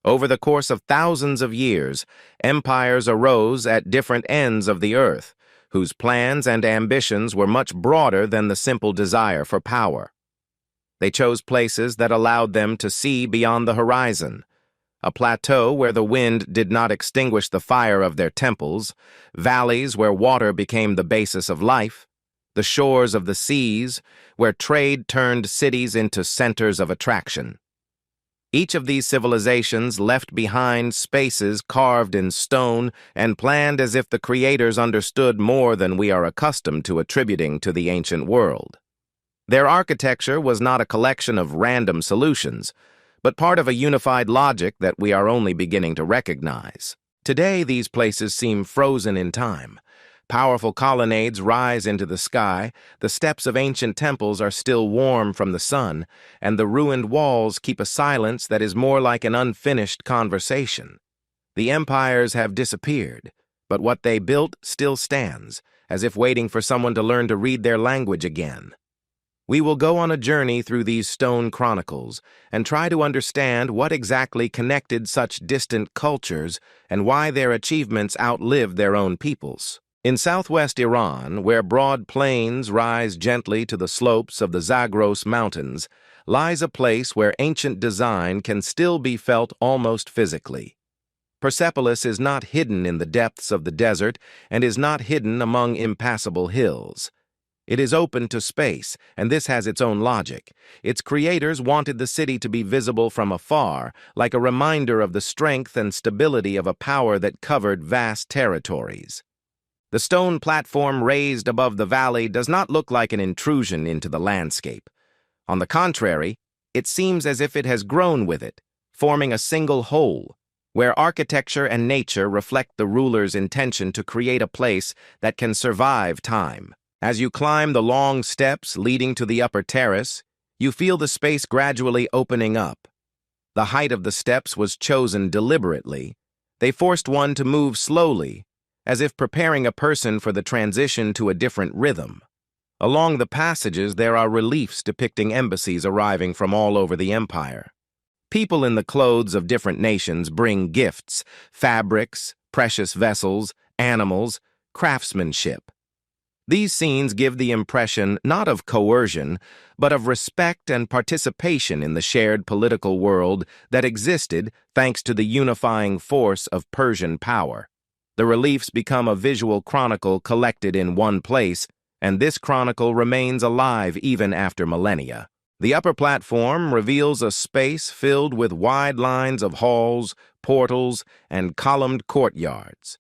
Over the course of thousands of years, empires arose at different ends of the earth, whose plans and ambitions were much broader than the simple desire for power. They chose places that allowed them to see beyond the horizon, a plateau where the wind did not extinguish the fire of their temples, valleys where water became the basis of life, the shores of the seas where trade turned cities into centers of attraction. Each of these civilizations left behind spaces carved in stone and planned as if the creators understood more than we are accustomed to attributing to the ancient world. Their architecture was not a collection of random solutions, but part of a unified logic that we are only beginning to recognize. Today, these places seem frozen in time. Powerful colonnades rise into the sky, the steps of ancient temples are still warm from the sun, and the ruined walls keep a silence that is more like an unfinished conversation. The empires have disappeared, but what they built still stands, as if waiting for someone to learn to read their language again. We will go on a journey through these stone chronicles and try to understand what exactly connected such distant cultures and why their achievements outlived their own peoples. In southwest Iran, where broad plains rise gently to the slopes of the Zagros Mountains, lies a place where ancient design can still be felt almost physically. Persepolis is not hidden in the depths of the desert and is not hidden among impassable hills. It is open to space, and this has its own logic. Its creators wanted the city to be visible from afar, like a reminder of the strength and stability of a power that covered vast territories. The stone platform raised above the valley does not look like an intrusion into the landscape. On the contrary, it seems as if it has grown with it, forming a single whole, where architecture and nature reflect the ruler's intention to create a place that can survive time. As you climb the long steps leading to the upper terrace, you feel the space gradually opening up. The height of the steps was chosen deliberately. They forced one to move slowly, as if preparing a person for the transition to a different rhythm. Along the passages, there are reliefs depicting embassies arriving from all over the empire. People in the clothes of different nations bring gifts, fabrics, precious vessels, animals, craftsmanship. These scenes give the impression not of coercion, but of respect and participation in the shared political world that existed thanks to the unifying force of Persian power. The reliefs become a visual chronicle collected in one place, and this chronicle remains alive even after millennia. The upper platform reveals a space filled with wide lines of halls, portals, and columned courtyards.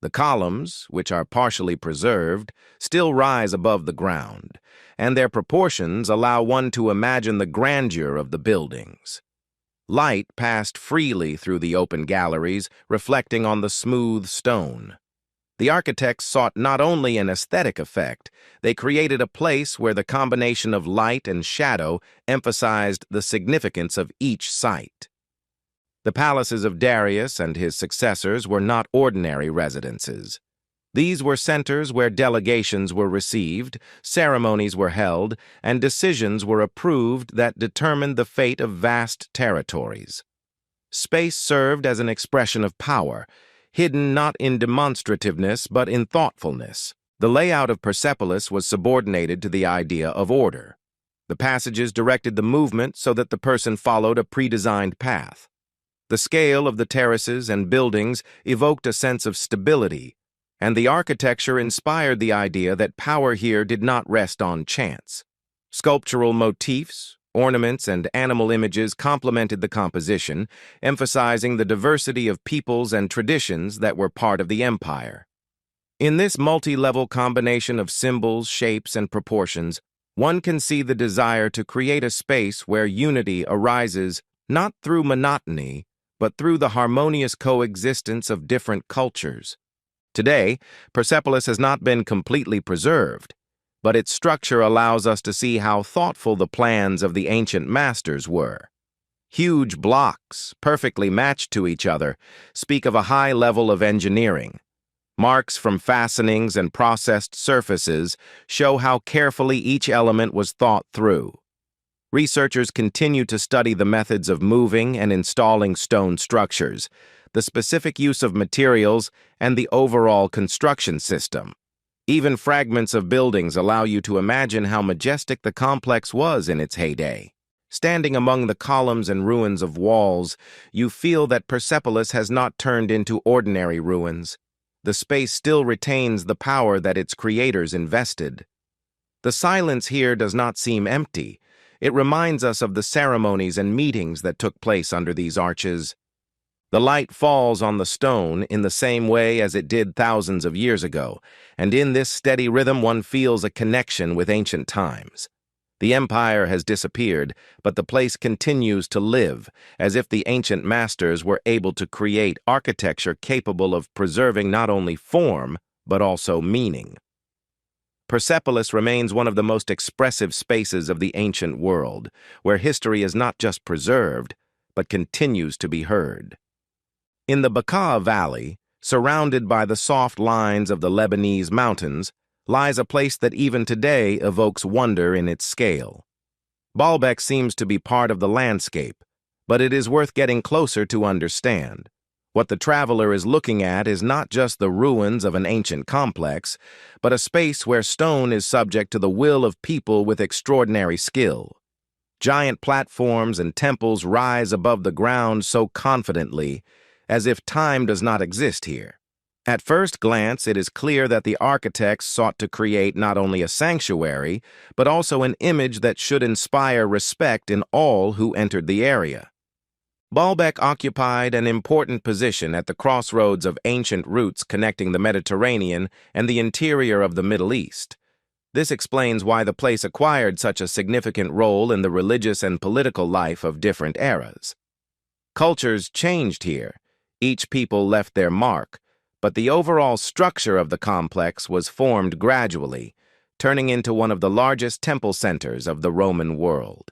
The columns, which are partially preserved, still rise above the ground, and their proportions allow one to imagine the grandeur of the buildings. Light passed freely through the open galleries, reflecting on the smooth stone. The architects sought not only an aesthetic effect, they created a place where the combination of light and shadow emphasized the significance of each site. The palaces of Darius and his successors were not ordinary residences. These were centers where delegations were received, ceremonies were held, and decisions were approved that determined the fate of vast territories. Space served as an expression of power, hidden not in demonstrativeness but in thoughtfulness. The layout of Persepolis was subordinated to the idea of order. The passages directed the movement so that the person followed a pre-designed path. The scale of the terraces and buildings evoked a sense of stability, and the architecture inspired the idea that power here did not rest on chance. Sculptural motifs, ornaments, and animal images complemented the composition, emphasizing the diversity of peoples and traditions that were part of the empire. In this multi-level combination of symbols, shapes, and proportions, one can see the desire to create a space where unity arises not through monotony, but through the harmonious coexistence of different cultures. Today, Persepolis has not been completely preserved, but its structure allows us to see how thoughtful the plans of the ancient masters were. Huge blocks, perfectly matched to each other, speak of a high level of engineering. Marks from fastenings and processed surfaces show how carefully each element was thought through. Researchers continue to study the methods of moving and installing stone structures, the specific use of materials, and the overall construction system. Even fragments of buildings allow you to imagine how majestic the complex was in its heyday. Standing among the columns and ruins of walls, you feel that Persepolis has not turned into ordinary ruins. The space still retains the power that its creators invested. The silence here does not seem empty. It reminds us of the ceremonies and meetings that took place under these arches. The light falls on the stone in the same way as it did thousands of years ago, and in this steady rhythm one feels a connection with ancient times. The empire has disappeared, but the place continues to live, as if the ancient masters were able to create architecture capable of preserving not only form, but also meaning. Persepolis remains one of the most expressive spaces of the ancient world, where history is not just preserved, but continues to be heard. In the Bekaa Valley, surrounded by the soft lines of the Lebanese mountains, lies a place that even today evokes wonder in its scale. Baalbek seems to be part of the landscape, but it is worth getting closer to understand. What the traveler is looking at is not just the ruins of an ancient complex, but a space where stone is subject to the will of people with extraordinary skill. Giant platforms and temples rise above the ground so confidently, as if time does not exist here. At first glance, it is clear that the architects sought to create not only a sanctuary, but also an image that should inspire respect in all who entered the area. Baalbek occupied an important position at the crossroads of ancient routes connecting the Mediterranean and the interior of the Middle East. This explains why the place acquired such a significant role in the religious and political life of different eras. Cultures changed here. Each people left their mark, but the overall structure of the complex was formed gradually, turning into one of the largest temple centers of the Roman world.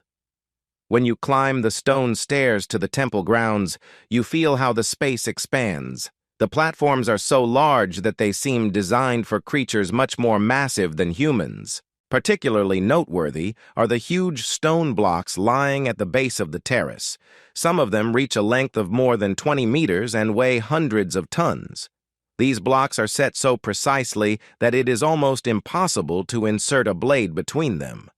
When you climb the stone stairs to the temple grounds, you feel how the space expands. The platforms are so large that they seem designed for creatures much more massive than humans. Particularly noteworthy are the huge stone blocks lying at the base of the terrace. Some of them reach a length of more than 20 meters and weigh hundreds of tons. These blocks are set so precisely that it is almost impossible to insert a blade between them.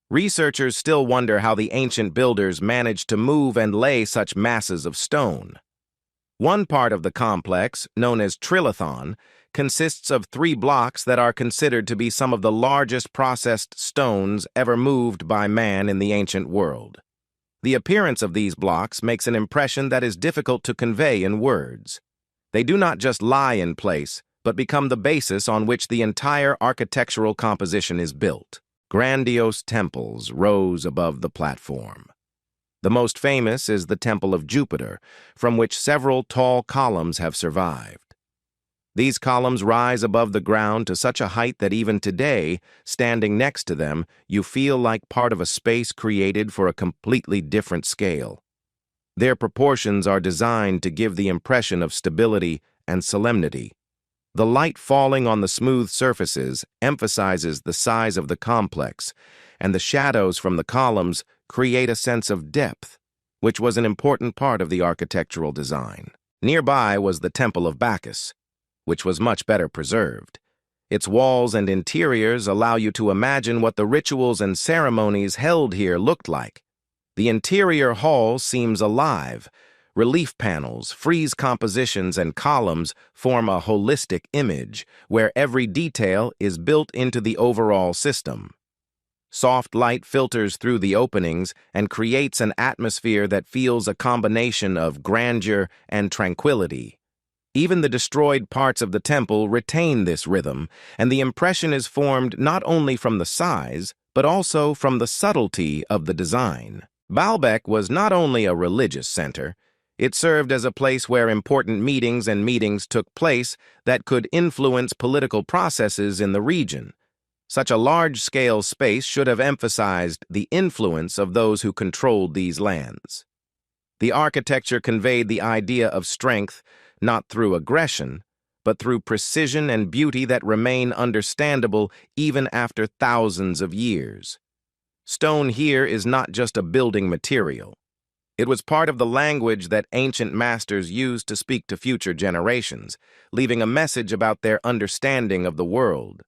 Researchers still wonder how the ancient builders managed to move and lay such masses of stone. One part of the complex, known as Trilithon, consists of 3 blocks that are considered to be some of the largest processed stones ever moved by man in the ancient world. The appearance of these blocks makes an impression that is difficult to convey in words. They do not just lie in place, but become the basis on which the entire architectural composition is built. Grandiose temples rose above the platform. The most famous is the Temple of Jupiter, from which several tall columns have survived. These columns rise above the ground to such a height that even today, standing next to them, you feel like part of a space created for a completely different scale. Their proportions are designed to give the impression of stability and solemnity. The light falling on the smooth surfaces emphasizes the size of the complex, and the shadows from the columns create a sense of depth, which was an important part of the architectural design. Nearby was the Temple of Bacchus, which was much better preserved. Its walls and interiors allow you to imagine what the rituals and ceremonies held here looked like. The interior hall seems alive. Relief panels, frieze compositions, and columns form a holistic image where every detail is built into the overall system. Soft light filters through the openings and creates an atmosphere that feels a combination of grandeur and tranquility. Even the destroyed parts of the temple retain this rhythm, and the impression is formed not only from the size, but also from the subtlety of the design. Baalbek was not only a religious center, it served as a place where important meetings took place that could influence political processes in the region. Such a large-scale space should have emphasized the influence of those who controlled these lands. The architecture conveyed the idea of strength, not through aggression, but through precision and beauty that remain understandable even after thousands of years. Stone here is not just a building material. It was part of the language that ancient masters used to speak to future generations, leaving a message about their understanding of the world.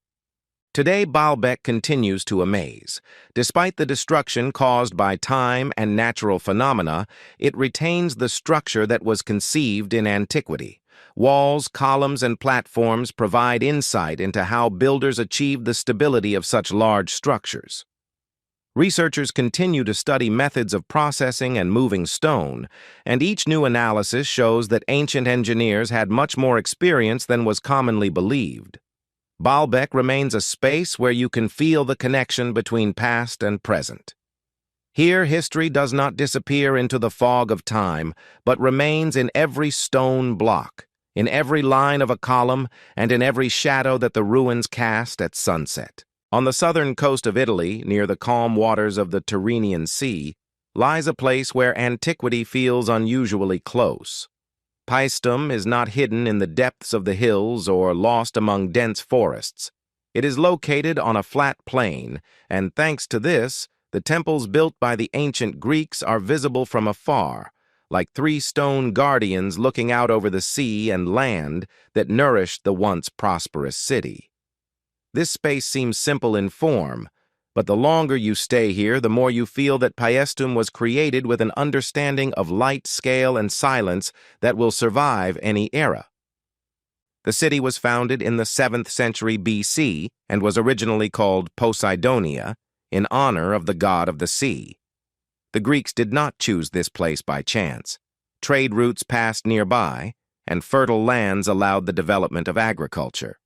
Today, Baalbek continues to amaze. Despite the destruction caused by time and natural phenomena, it retains the structure that was conceived in antiquity. Walls, columns, and platforms provide insight into how builders achieved the stability of such large structures. Researchers continue to study methods of processing and moving stone, and each new analysis shows that ancient engineers had much more experience than was commonly believed. Baalbek remains a space where you can feel the connection between past and present. Here, history does not disappear into the fog of time, but remains in every stone block, in every line of a column, and in every shadow that the ruins cast at sunset. On the southern coast of Italy, near the calm waters of the Tyrrhenian Sea, lies a place where antiquity feels unusually close. Paestum is not hidden in the depths of the hills or lost among dense forests. It is located on a flat plain, and thanks to this, the temples built by the ancient Greeks are visible from afar, like three stone guardians looking out over the sea and land that nourished the once prosperous city. This space seems simple in form, but the longer you stay here, the more you feel that Paestum was created with an understanding of light, scale, and silence that will survive any era. The city was founded in the 7th century BC and was originally called Poseidonia, in honor of the god of the sea. The Greeks did not choose this place by chance. Trade routes passed nearby, and fertile lands allowed the development of agriculture.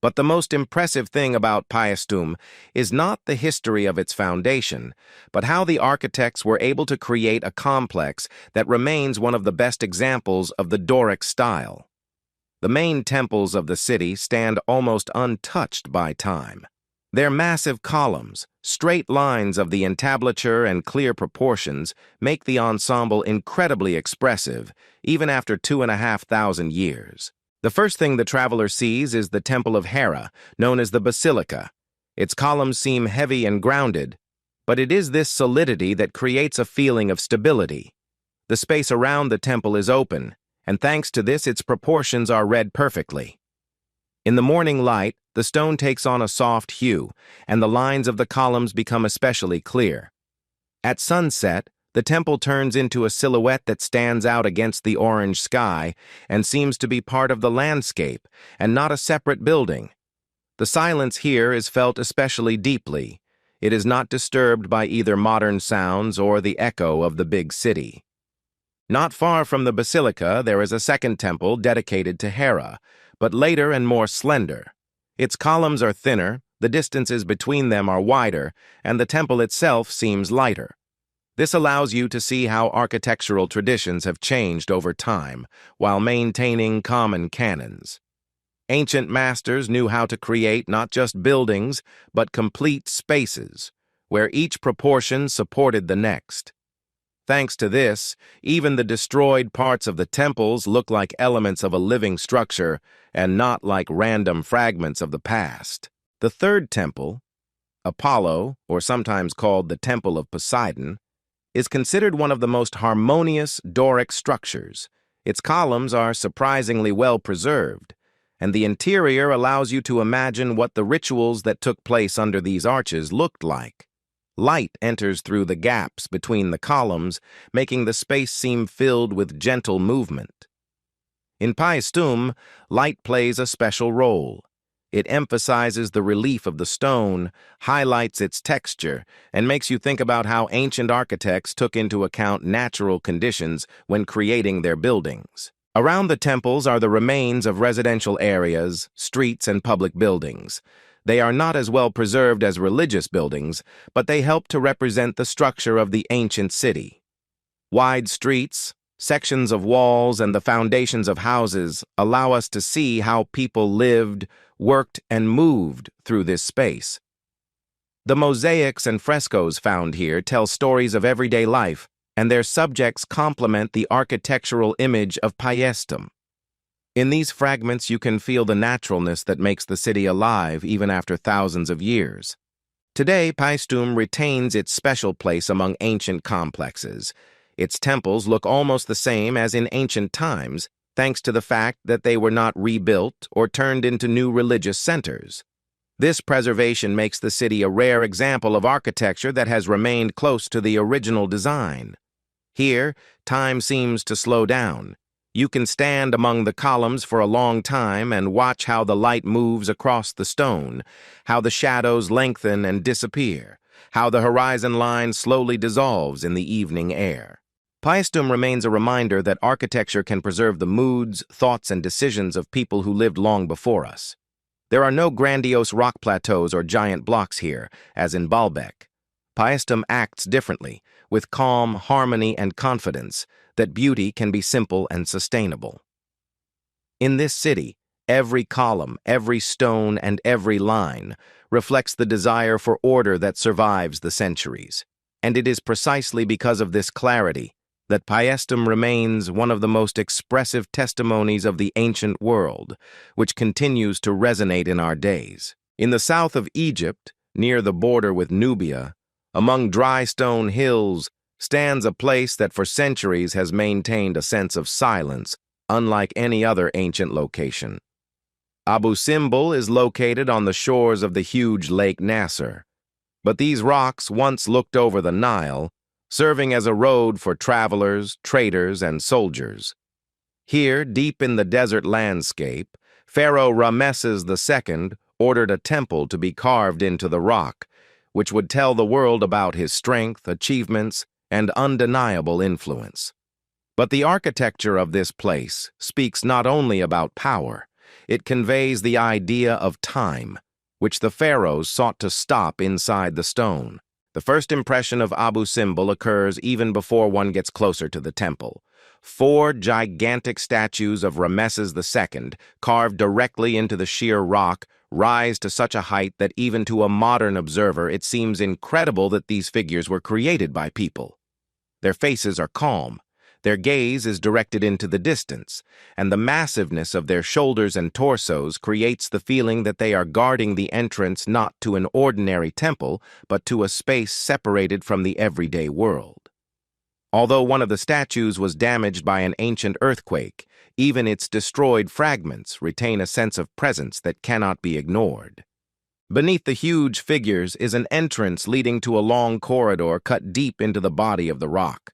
But the most impressive thing about Paestum is not the history of its foundation, but how the architects were able to create a complex that remains one of the best examples of the Doric style. The main temples of the city stand almost untouched by time. Their massive columns, straight lines of the entablature, and clear proportions make the ensemble incredibly expressive, even after 2,500 years. The first thing the traveler sees is the Temple of Hera, known as the Basilica. Its columns seem heavy and grounded, but it is this solidity that creates a feeling of stability. The space around the temple is open, and thanks to this, its proportions are read perfectly. In the morning light, the stone takes on a soft hue, and the lines of the columns become especially clear. At sunset, the temple turns into a silhouette that stands out against the orange sky and seems to be part of the landscape and not a separate building. The silence here is felt especially deeply. It is not disturbed by either modern sounds or the echo of the big city. Not far from the basilica, there is a second temple dedicated to Hera, but later and more slender. Its columns are thinner, the distances between them are wider, and the temple itself seems lighter. This allows you to see how architectural traditions have changed over time, while maintaining common canons. Ancient masters knew how to create not just buildings, but complete spaces, where each proportion supported the next. Thanks to this, even the destroyed parts of the temples look like elements of a living structure and not like random fragments of the past. The third temple, Apollo, or sometimes called the Temple of Poseidon, is considered one of the most harmonious Doric structures. Its columns are surprisingly well preserved, and the interior allows you to imagine what the rituals that took place under these arches looked like. Light enters through the gaps between the columns, making the space seem filled with gentle movement. In Paestum, light plays a special role. It emphasizes the relief of the stone, highlights its texture, and makes you think about how ancient architects took into account natural conditions when creating their buildings. Around the temples are the remains of residential areas, streets, and public buildings. They are not as well preserved as religious buildings, but they help to represent the structure of the ancient city. Wide streets, sections of walls, and the foundations of houses allow us to see how people lived, worked, and moved through this space. The mosaics and frescoes found here tell stories of everyday life, and their subjects complement the architectural image of Paestum. In these fragments, you can feel the naturalness that makes the city alive even after thousands of years. Today, Paestum retains its special place among ancient complexes. Its temples look almost the same as in ancient times, thanks to the fact that they were not rebuilt or turned into new religious centers. This preservation makes the city a rare example of architecture that has remained close to the original design. Here, time seems to slow down. You can stand among the columns for a long time and watch how the light moves across the stone, how the shadows lengthen and disappear, how the horizon line slowly dissolves in the evening air. Paestum remains a reminder that architecture can preserve the moods, thoughts, and decisions of people who lived long before us. There are no grandiose rock plateaus or giant blocks here, as in Baalbek. Paestum acts differently, with calm, harmony, and confidence, that beauty can be simple and sustainable. In this city, every column, every stone, and every line reflects the desire for order that survives the centuries. And it is precisely because of this clarity that Paestum remains one of the most expressive testimonies of the ancient world, which continues to resonate in our days. In the south of Egypt, near the border with Nubia, among dry stone hills, stands a place that for centuries has maintained a sense of silence, unlike any other ancient location. Abu Simbel is located on the shores of the huge Lake Nasser, but these rocks once looked over the Nile, serving as a road for travelers, traders, and soldiers. Here, deep in the desert landscape, Pharaoh Ramesses II ordered a temple to be carved into the rock, which would tell the world about his strength, achievements, and undeniable influence. But the architecture of this place speaks not only about power, it conveys the idea of time, which the pharaohs sought to stop inside the stone. The first impression of Abu Simbel occurs even before one gets closer to the temple. 4 gigantic statues of Ramesses II, carved directly into the sheer rock, rise to such a height that even to a modern observer it seems incredible that these figures were created by people. Their faces are calm, their gaze is directed into the distance, and the massiveness of their shoulders and torsos creates the feeling that they are guarding the entrance not to an ordinary temple, but to a space separated from the everyday world. Although one of the statues was damaged by an ancient earthquake, even its destroyed fragments retain a sense of presence that cannot be ignored. Beneath the huge figures is an entrance leading to a long corridor cut deep into the body of the rock.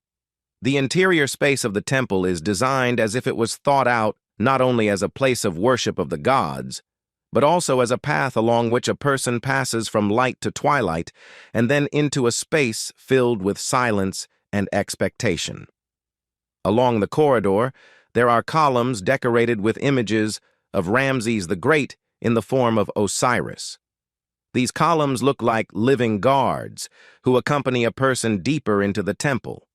The interior space of the temple is designed as if it was thought out not only as a place of worship of the gods, but also as a path along which a person passes from light to twilight and then into a space filled with silence and expectation. Along the corridor, there are columns decorated with images of Ramses the Great in the form of Osiris. These columns look like living guards who accompany a person deeper into the temple.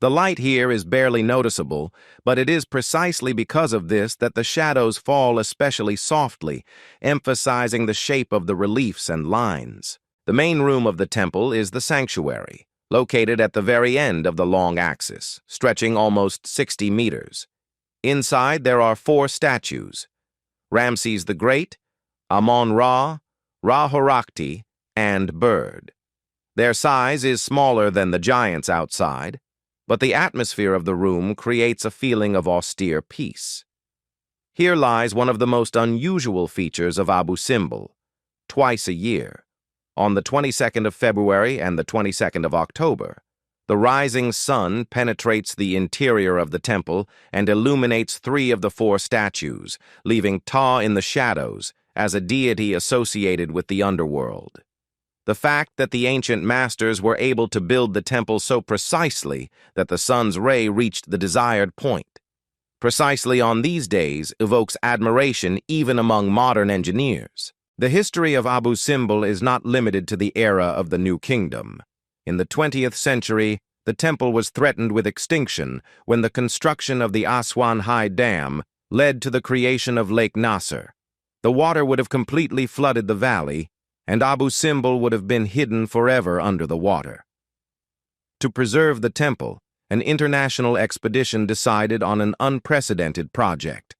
The light here is barely noticeable, but it is precisely because of this that the shadows fall especially softly, emphasizing the shape of the reliefs and lines. The main room of the temple is the sanctuary, located at the very end of the long axis, stretching almost 60 meters. Inside there are 4 statues: Ramses the Great, Amon-Ra, Ra-Horakhti, and Bird. Their size is smaller than the giants outside, but the atmosphere of the room creates a feeling of austere peace. Here lies one of the most unusual features of Abu Simbel. Twice a year, on the 22nd of February and the 22nd of October, the rising sun penetrates the interior of the temple and illuminates 3 of the 4 statues, leaving Ta in the shadows as a deity associated with the underworld. The fact that the ancient masters were able to build the temple so precisely that the sun's ray reached the desired point, precisely on these days, evokes admiration even among modern engineers. The history of Abu Simbel is not limited to the era of the New Kingdom. In the 20th century, the temple was threatened with extinction when the construction of the Aswan High Dam led to the creation of Lake Nasser. The water would have completely flooded the valley, and Abu Simbel would have been hidden forever under the water. To preserve the temple, an international expedition decided on an unprecedented project.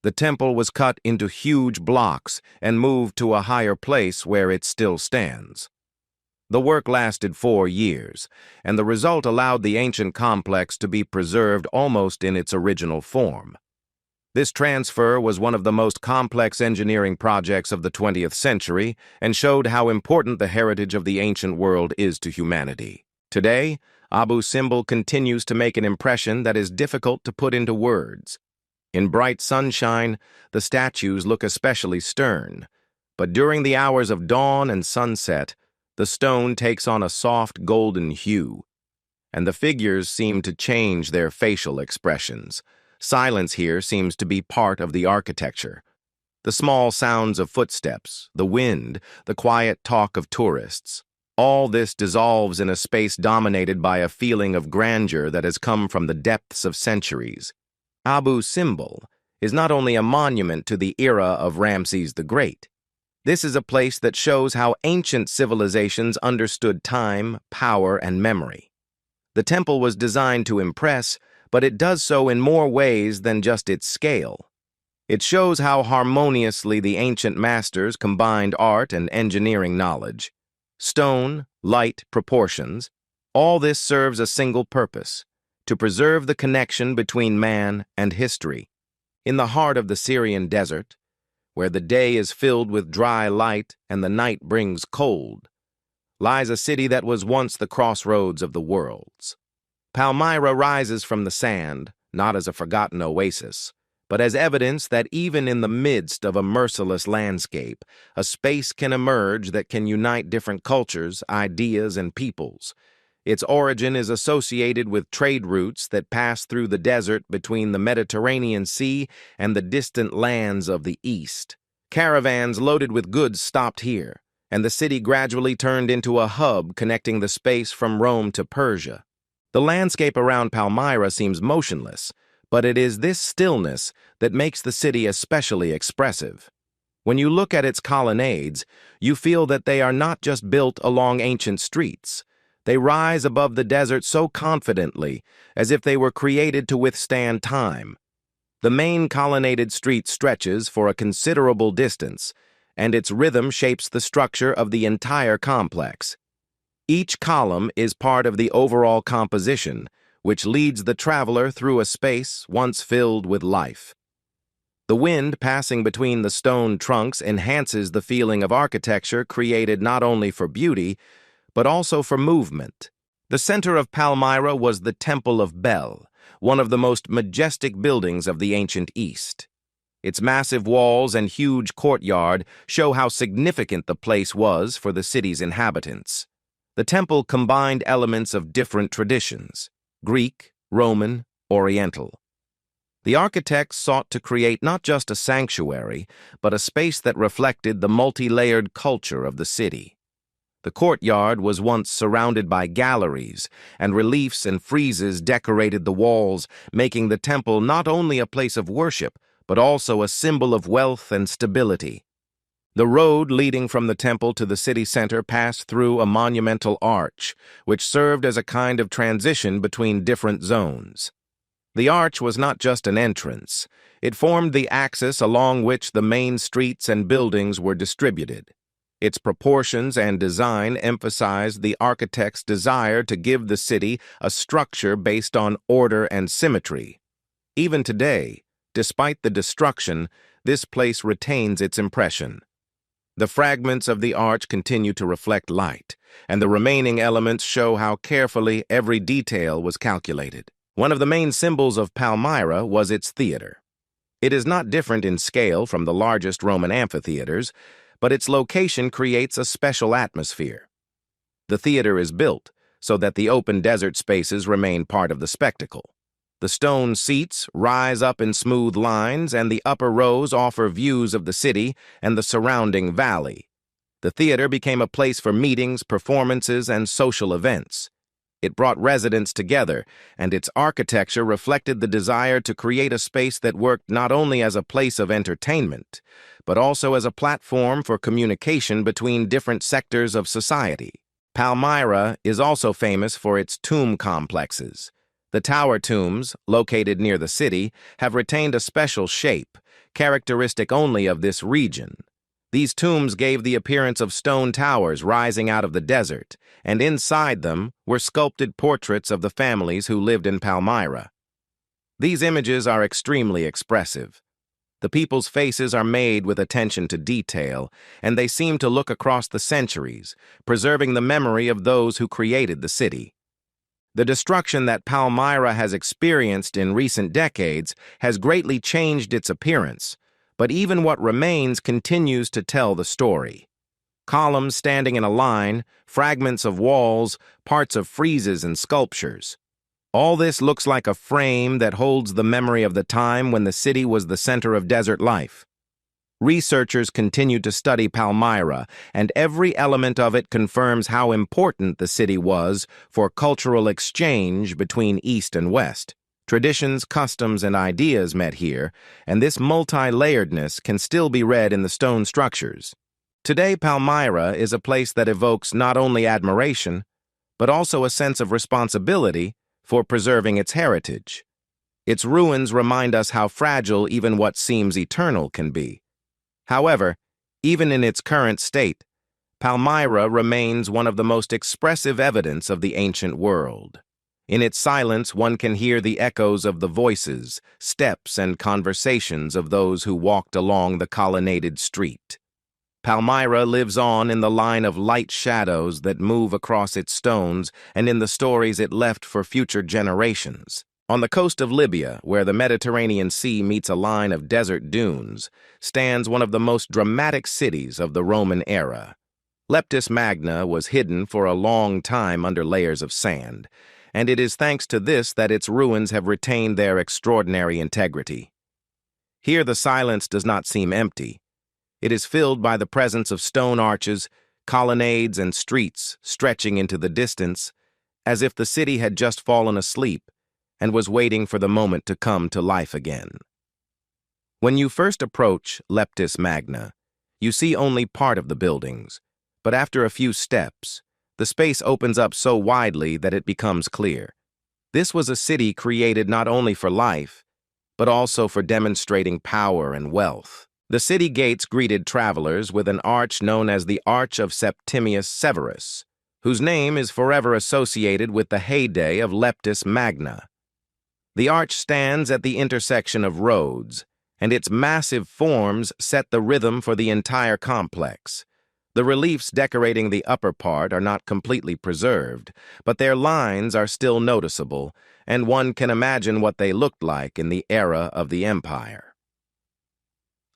The temple was cut into huge blocks and moved to a higher place where it still stands. The work lasted 4 years, and the result allowed the ancient complex to be preserved almost in its original form. This transfer was one of the most complex engineering projects of the 20th century and showed how important the heritage of the ancient world is to humanity. Today, Abu Simbel continues to make an impression that is difficult to put into words. In bright sunshine, the statues look especially stern, but during the hours of dawn and sunset, the stone takes on a soft golden hue, and the figures seem to change their facial expressions. Silence here seems to be part of the architecture. The small sounds of footsteps, the wind, the quiet talk of tourists, all this dissolves in a space dominated by a feeling of grandeur that has come from the depths of centuries. Abu Simbel is not only a monument to the era of Ramses the Great. This is a place that shows how ancient civilizations understood time, power, and memory. The temple was designed to impress, but it does so in more ways than just its scale. It shows how harmoniously the ancient masters combined art and engineering knowledge. Stone, light, proportions, all this serves a single purpose: to preserve the connection between man and history. In the heart of the Syrian desert, where the day is filled with dry light and the night brings cold, lies a city that was once the crossroads of the worlds. Palmyra rises from the sand, not as a forgotten oasis, but as evidence that even in the midst of a merciless landscape, a space can emerge that can unite different cultures, ideas, and peoples. Its origin is associated with trade routes that pass through the desert between the Mediterranean Sea and the distant lands of the East. Caravans loaded with goods stopped here, and the city gradually turned into a hub connecting the space from Rome to Persia. The landscape around Palmyra seems motionless, but it is this stillness that makes the city especially expressive. When you look at its colonnades, you feel that they are not just built along ancient streets. They rise above the desert so confidently, as if they were created to withstand time. The main colonnaded street stretches for a considerable distance, and its rhythm shapes the structure of the entire complex. Each column is part of the overall composition, which leads the traveler through a space once filled with life. The wind passing between the stone trunks enhances the feeling of architecture created not only for beauty, but also for movement. The center of Palmyra was the Temple of Bel, one of the most majestic buildings of the ancient East. Its massive walls and huge courtyard show how significant the place was for the city's inhabitants. The temple combined elements of different traditions: Greek, Roman, Oriental. The architects sought to create not just a sanctuary, but a space that reflected the multi-layered culture of the city. The courtyard was once surrounded by galleries, and reliefs and friezes decorated the walls, making the temple not only a place of worship, but also a symbol of wealth and stability. The road leading from the temple to the city center passed through a monumental arch, which served as a kind of transition between different zones. The arch was not just an entrance. It formed the axis along which the main streets and buildings were distributed. Its proportions and design emphasized the architect's desire to give the city a structure based on order and symmetry. Even today, despite the destruction, this place retains its impression. The fragments of the arch continue to reflect light, and the remaining elements show how carefully every detail was calculated. One of the main symbols of Palmyra was its theater. It is not different in scale from the largest Roman amphitheaters, but its location creates a special atmosphere. The theater is built so that the open desert spaces remain part of the spectacle. The stone seats rise up in smooth lines, and the upper rows offer views of the city and the surrounding valley. The theater became a place for meetings, performances, and social events. It brought residents together, and its architecture reflected the desire to create a space that worked not only as a place of entertainment, but also as a platform for communication between different sectors of society. Palmyra is also famous for its tomb complexes. The tower tombs, located near the city, have retained a special shape, characteristic only of this region. These tombs gave the appearance of stone towers rising out of the desert, and inside them were sculpted portraits of the families who lived in Palmyra. These images are extremely expressive. The people's faces are made with attention to detail, and they seem to look across the centuries, preserving the memory of those who created the city. The destruction that Palmyra has experienced in recent decades has greatly changed its appearance, but even what remains continues to tell the story. Columns standing in a line, fragments of walls, parts of friezes and sculptures. All this looks like a frame that holds the memory of the time when the city was the center of desert life. Researchers continue to study Palmyra, and every element of it confirms how important the city was for cultural exchange between East and West. Traditions, customs, and ideas met here, and this multi-layeredness can still be read in the stone structures. Today, Palmyra is a place that evokes not only admiration, but also a sense of responsibility for preserving its heritage. Its ruins remind us how fragile even what seems eternal can be. However, even in its current state, Palmyra remains one of the most expressive evidence of the ancient world. In its silence, one can hear the echoes of the voices, steps, and conversations of those who walked along the colonnaded street. Palmyra lives on in the line of light shadows that move across its stones and in the stories it left for future generations. On the coast of Libya, where the Mediterranean Sea meets a line of desert dunes, stands one of the most dramatic cities of the Roman era. Leptis Magna was hidden for a long time under layers of sand, and it is thanks to this that its ruins have retained their extraordinary integrity. Here the silence does not seem empty. It is filled by the presence of stone arches, colonnades, and streets stretching into the distance, as if the city had just fallen asleep and was waiting for the moment to come to life again. When you first approach Leptis Magna, you see only part of the buildings, but after a few steps, the space opens up so widely that it becomes clear. This was a city created not only for life, but also for demonstrating power and wealth. The city gates greeted travelers with an arch known as the Arch of Septimius Severus, whose name is forever associated with the heyday of Leptis Magna. The arch stands at the intersection of roads, and its massive forms set the rhythm for the entire complex. The reliefs decorating the upper part are not completely preserved, but their lines are still noticeable, and one can imagine what they looked like in the era of the empire.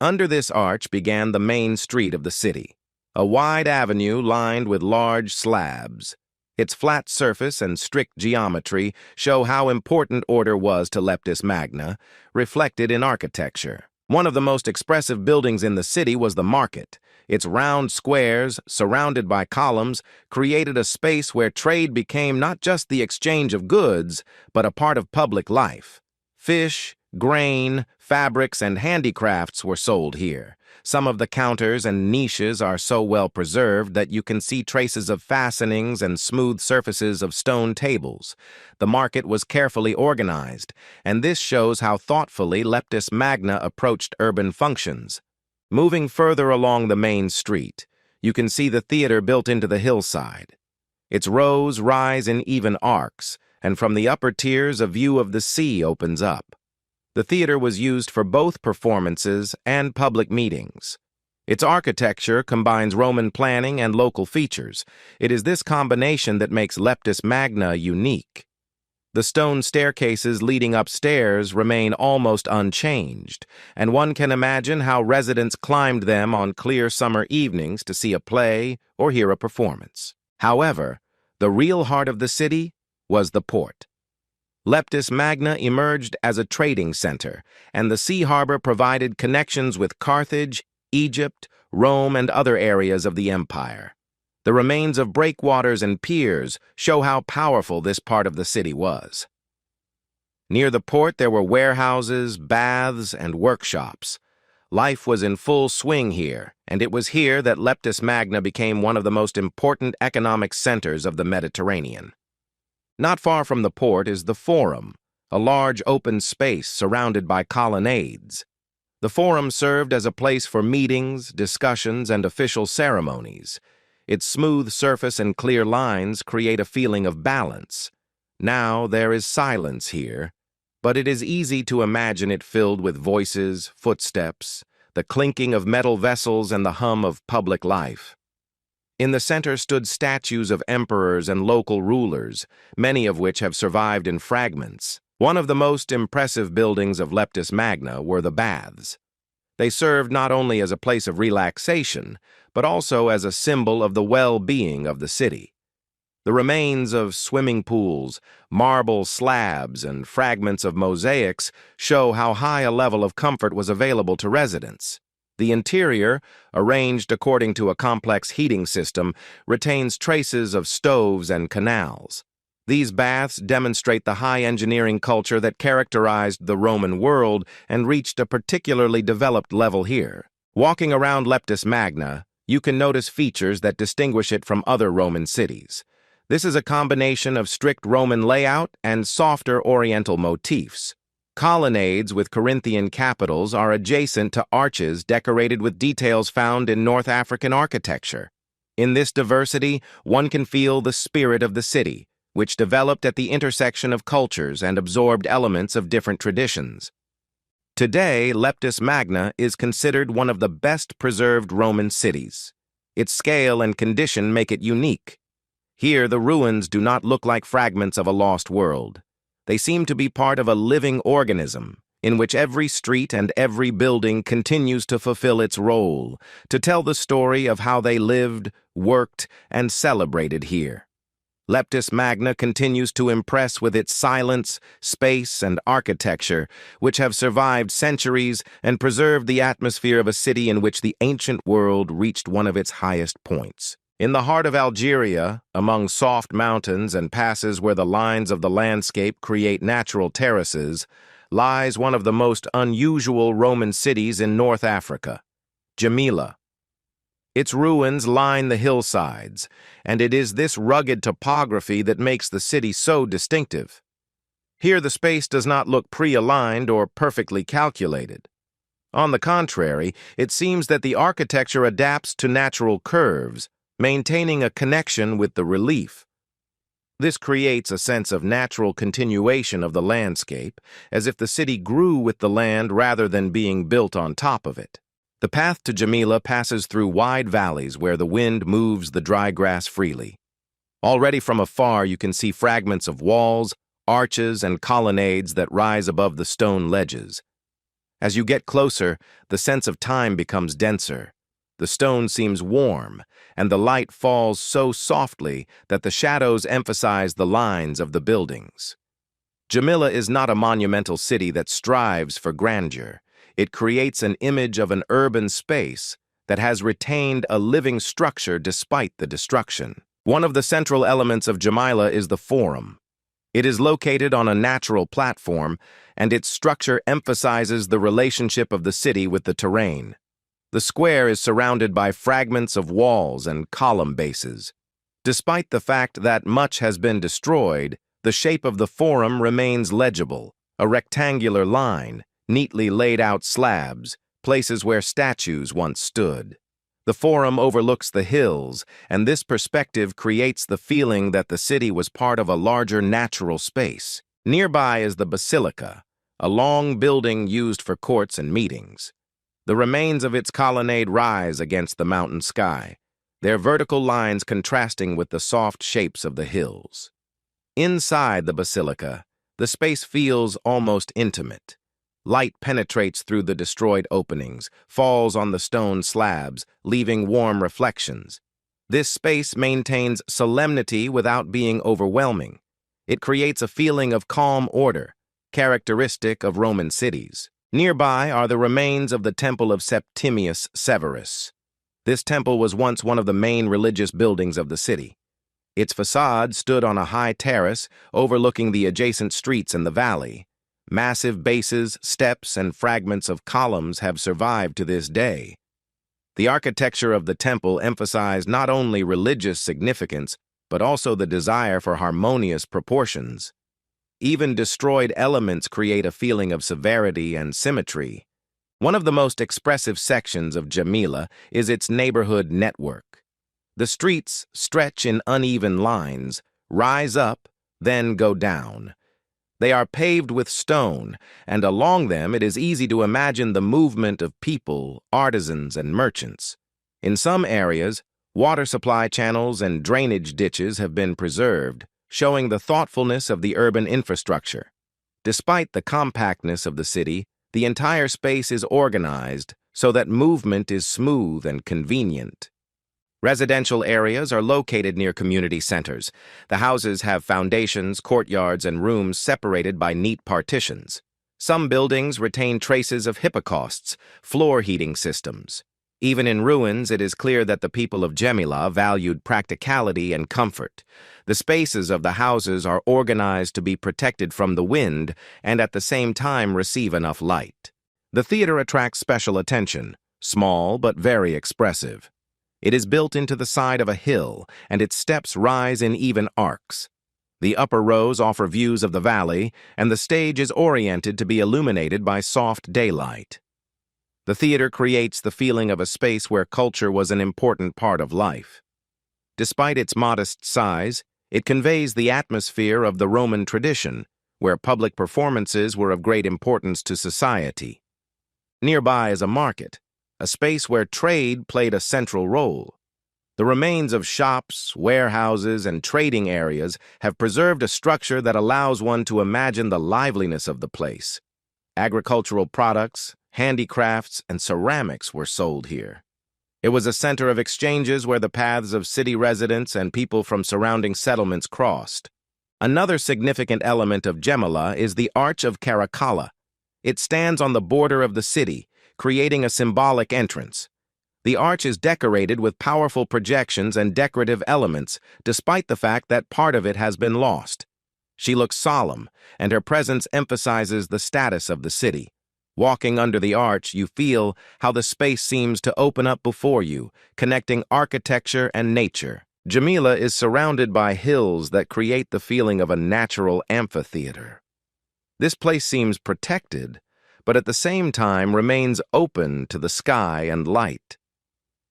Under this arch began the main street of the city, a wide avenue lined with large slabs. Its flat surface and strict geometry show how important order was to Leptis Magna, reflected in architecture. One of the most expressive buildings in the city was the market. Its round squares, surrounded by columns, created a space where trade became not just the exchange of goods, but a part of public life. Fish, grain, fabrics, and handicrafts were sold here. Some of the counters and niches are so well preserved that you can see traces of fastenings and smooth surfaces of stone tables. The market was carefully organized, and this shows how thoughtfully Leptis Magna approached urban functions. Moving further along the main street, you can see the theater built into the hillside. Its rows rise in even arcs, and from the upper tiers a view of the sea opens up. The theater was used for both performances and public meetings. Its architecture combines Roman planning and local features. It is this combination that makes Leptis Magna unique. The stone staircases leading upstairs remain almost unchanged, and one can imagine how residents climbed them on clear summer evenings to see a play or hear a performance. However, the real heart of the city was the port. Leptis Magna emerged as a trading center, and the sea harbor provided connections with Carthage, Egypt, Rome, and other areas of the empire. The remains of breakwaters and piers show how powerful this part of the city was. Near the port there were warehouses, baths, and workshops. Life was in full swing here, and it was here that Leptis Magna became one of the most important economic centers of the Mediterranean. Not far from the port is the Forum, a large open space surrounded by colonnades. The forum served as a place for meetings, discussions, and official ceremonies. Its smooth surface and clear lines create a feeling of balance. Now there is silence here, but it is easy to imagine it filled with voices, footsteps, the clinking of metal vessels, and the hum of public life. In the center stood statues of emperors and local rulers, many of which have survived in fragments. One of the most impressive buildings of Leptis Magna were the baths. They served not only as a place of relaxation, but also as a symbol of the well-being of the city. The remains of swimming pools, marble slabs, and fragments of mosaics show how high a level of comfort was available to residents. The interior, arranged according to a complex heating system, retains traces of stoves and canals. These baths demonstrate the high engineering culture that characterized the Roman world and reached a particularly developed level here. Walking around Leptis Magna, you can notice features that distinguish it from other Roman cities. This is a combination of strict Roman layout and softer Oriental motifs. Colonnades with Corinthian capitals are adjacent to arches decorated with details found in North African architecture. In this diversity, one can feel the spirit of the city, which developed at the intersection of cultures and absorbed elements of different traditions. Today, Leptis Magna is considered one of the best preserved Roman cities. Its scale and condition make it unique. Here, the ruins do not look like fragments of a lost world. They seem to be part of a living organism, in which every street and every building continues to fulfill its role, to tell the story of how they lived, worked, and celebrated here. Leptis Magna continues to impress with its silence, space, and architecture, which have survived centuries and preserved the atmosphere of a city in which the ancient world reached one of its highest points. In the heart of Algeria, among soft mountains and passes where the lines of the landscape create natural terraces, lies one of the most unusual Roman cities in North Africa, Jamila. Its ruins line the hillsides, and it is this rugged topography that makes the city so distinctive. Here the space does not look pre-aligned or perfectly calculated. On the contrary, it seems that the architecture adapts to natural curves, maintaining a connection with the relief. This creates a sense of natural continuation of the landscape, as if the city grew with the land rather than being built on top of it. The path to Jamila passes through wide valleys where the wind moves the dry grass freely. Already from afar you can see fragments of walls, arches, and colonnades that rise above the stone ledges. As you get closer, the sense of time becomes denser. The stone seems warm, and the light falls so softly that the shadows emphasize the lines of the buildings. Jamila is not a monumental city that strives for grandeur. It creates an image of an urban space that has retained a living structure despite the destruction. One of the central elements of Jamila is the Forum. It is located on a natural platform, and its structure emphasizes the relationship of the city with the terrain. The square is surrounded by fragments of walls and column bases. Despite the fact that much has been destroyed, the shape of the Forum remains legible, a rectangular line, neatly laid out slabs, places where statues once stood. The Forum overlooks the hills, and this perspective creates the feeling that the city was part of a larger natural space. Nearby is the Basilica, a long building used for courts and meetings. The remains of its colonnade rise against the mountain sky, their vertical lines contrasting with the soft shapes of the hills. Inside the basilica, the space feels almost intimate. Light penetrates through the destroyed openings, falls on the stone slabs, leaving warm reflections. This space maintains solemnity without being overwhelming. It creates a feeling of calm order, characteristic of Roman cities. Nearby are the remains of the Temple of Septimius Severus. This temple was once one of the main religious buildings of the city. Its facade stood on a high terrace overlooking the adjacent streets in the valley. Massive bases, steps, and fragments of columns have survived to this day. The architecture of the temple emphasized not only religious significance, but also the desire for harmonious proportions. Even destroyed elements create a feeling of severity and symmetry. One of the most expressive sections of Jamila is its neighborhood network. The streets stretch in uneven lines, rise up, then go down. They are paved with stone, and along them it is easy to imagine the movement of people, artisans, and merchants. In some areas, water supply channels and drainage ditches have been preserved, showing the thoughtfulness of the urban infrastructure. Despite the compactness of the city, the entire space is organized so that movement is smooth and convenient. Residential areas are located near community centers. The houses have foundations, courtyards, and rooms separated by neat partitions. Some buildings retain traces of hypocausts, floor heating systems. Even in ruins, it is clear that the people of Jamila valued practicality and comfort. The spaces of the houses are organized to be protected from the wind and at the same time receive enough light. The theater attracts special attention, small but very expressive. It is built into the side of a hill, and its steps rise in even arcs. The upper rows offer views of the valley, and the stage is oriented to be illuminated by soft daylight. The theater creates the feeling of a space where culture was an important part of life. Despite its modest size, it conveys the atmosphere of the Roman tradition, where public performances were of great importance to society. Nearby is a market, a space where trade played a central role. The remains of shops, warehouses, and trading areas have preserved a structure that allows one to imagine the liveliness of the place. Agricultural products, handicrafts, and ceramics were sold here. It was a center of exchanges where the paths of city residents and people from surrounding settlements crossed. Another significant element of Jamila is the Arch of Caracalla. It stands on the border of the city, creating a symbolic entrance. The arch is decorated with powerful projections and decorative elements, despite the fact that part of it has been lost. She looks solemn, and her presence emphasizes the status of the city. Walking under the arch, you feel how the space seems to open up before you, connecting architecture and nature. Jamila is surrounded by hills that create the feeling of a natural amphitheater. This place seems protected, but at the same time remains open to the sky and light.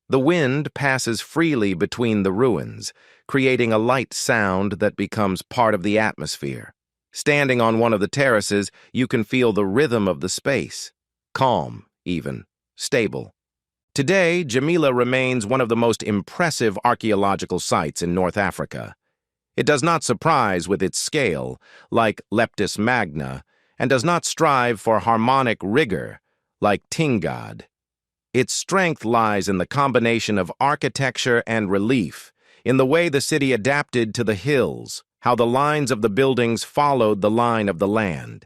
The wind passes freely between the ruins, creating a light sound that becomes part of the atmosphere. Standing on one of the terraces, you can feel the rhythm of the space, calm, even, stable. Today, Jamila remains one of the most impressive archaeological sites in North Africa. It does not surprise with its scale, like Leptis Magna, and does not strive for harmonic rigor, like Tingad. Its strength lies in the combination of architecture and relief, in the way the city adapted to the hills, how the lines of the buildings followed the line of the land.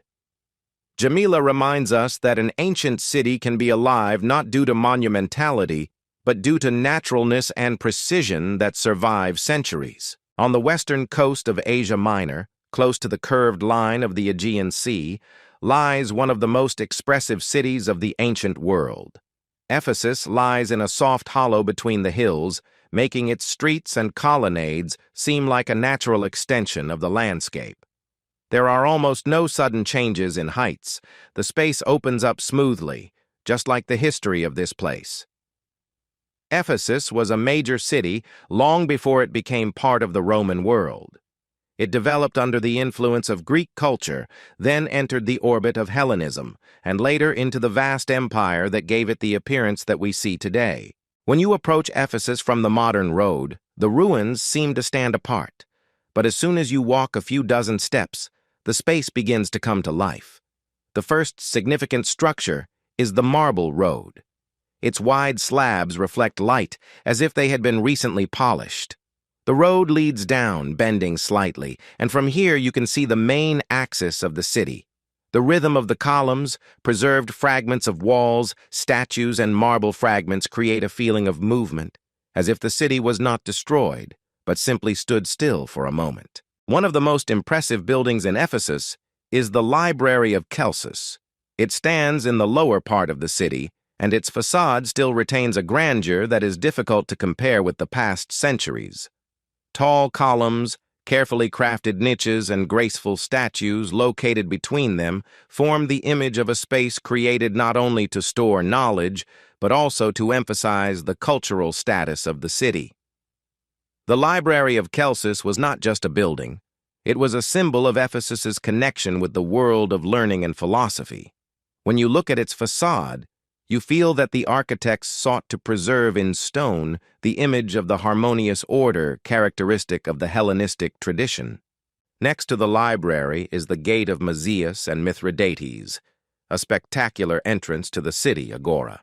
Jamila reminds us that an ancient city can be alive not due to monumentality, but due to naturalness and precision that survive centuries. On the western coast of Asia Minor, close to the curved line of the Aegean Sea, lies one of the most expressive cities of the ancient world. Ephesus lies in a soft hollow between the hills, making its streets and colonnades seem like a natural extension of the landscape. There are almost no sudden changes in heights. The space opens up smoothly, just like the history of this place. Ephesus was a major city long before it became part of the Roman world. It developed under the influence of Greek culture, then entered the orbit of Hellenism, and later into the vast empire that gave it the appearance that we see today. When you approach Ephesus from the modern road, the ruins seem to stand apart. But as soon as you walk a few dozen steps, the space begins to come to life. The first significant structure is the Marble Road. Its wide slabs reflect light as if they had been recently polished. The road leads down, bending slightly, and from here you can see the main axis of the city. The rhythm of the columns, preserved fragments of walls, statues, and marble fragments create a feeling of movement, as if the city was not destroyed, but simply stood still for a moment. One of the most impressive buildings in Ephesus is the Library of Celsus. It stands in the lower part of the city, and its facade still retains a grandeur that is difficult to compare with the past centuries. Tall columns, Carefully crafted niches and graceful statues located between them form the image of a space created not only to store knowledge, but also to emphasize the cultural status of the city. The Library of Chalcis was not just a building. It was a symbol of Ephesus's connection with the world of learning and philosophy. When you look at its facade, you feel that the architects sought to preserve in stone the image of the harmonious order characteristic of the Hellenistic tradition. Next to the library is the Gate of Mazias and Mithridates, a spectacular entrance to the city agora.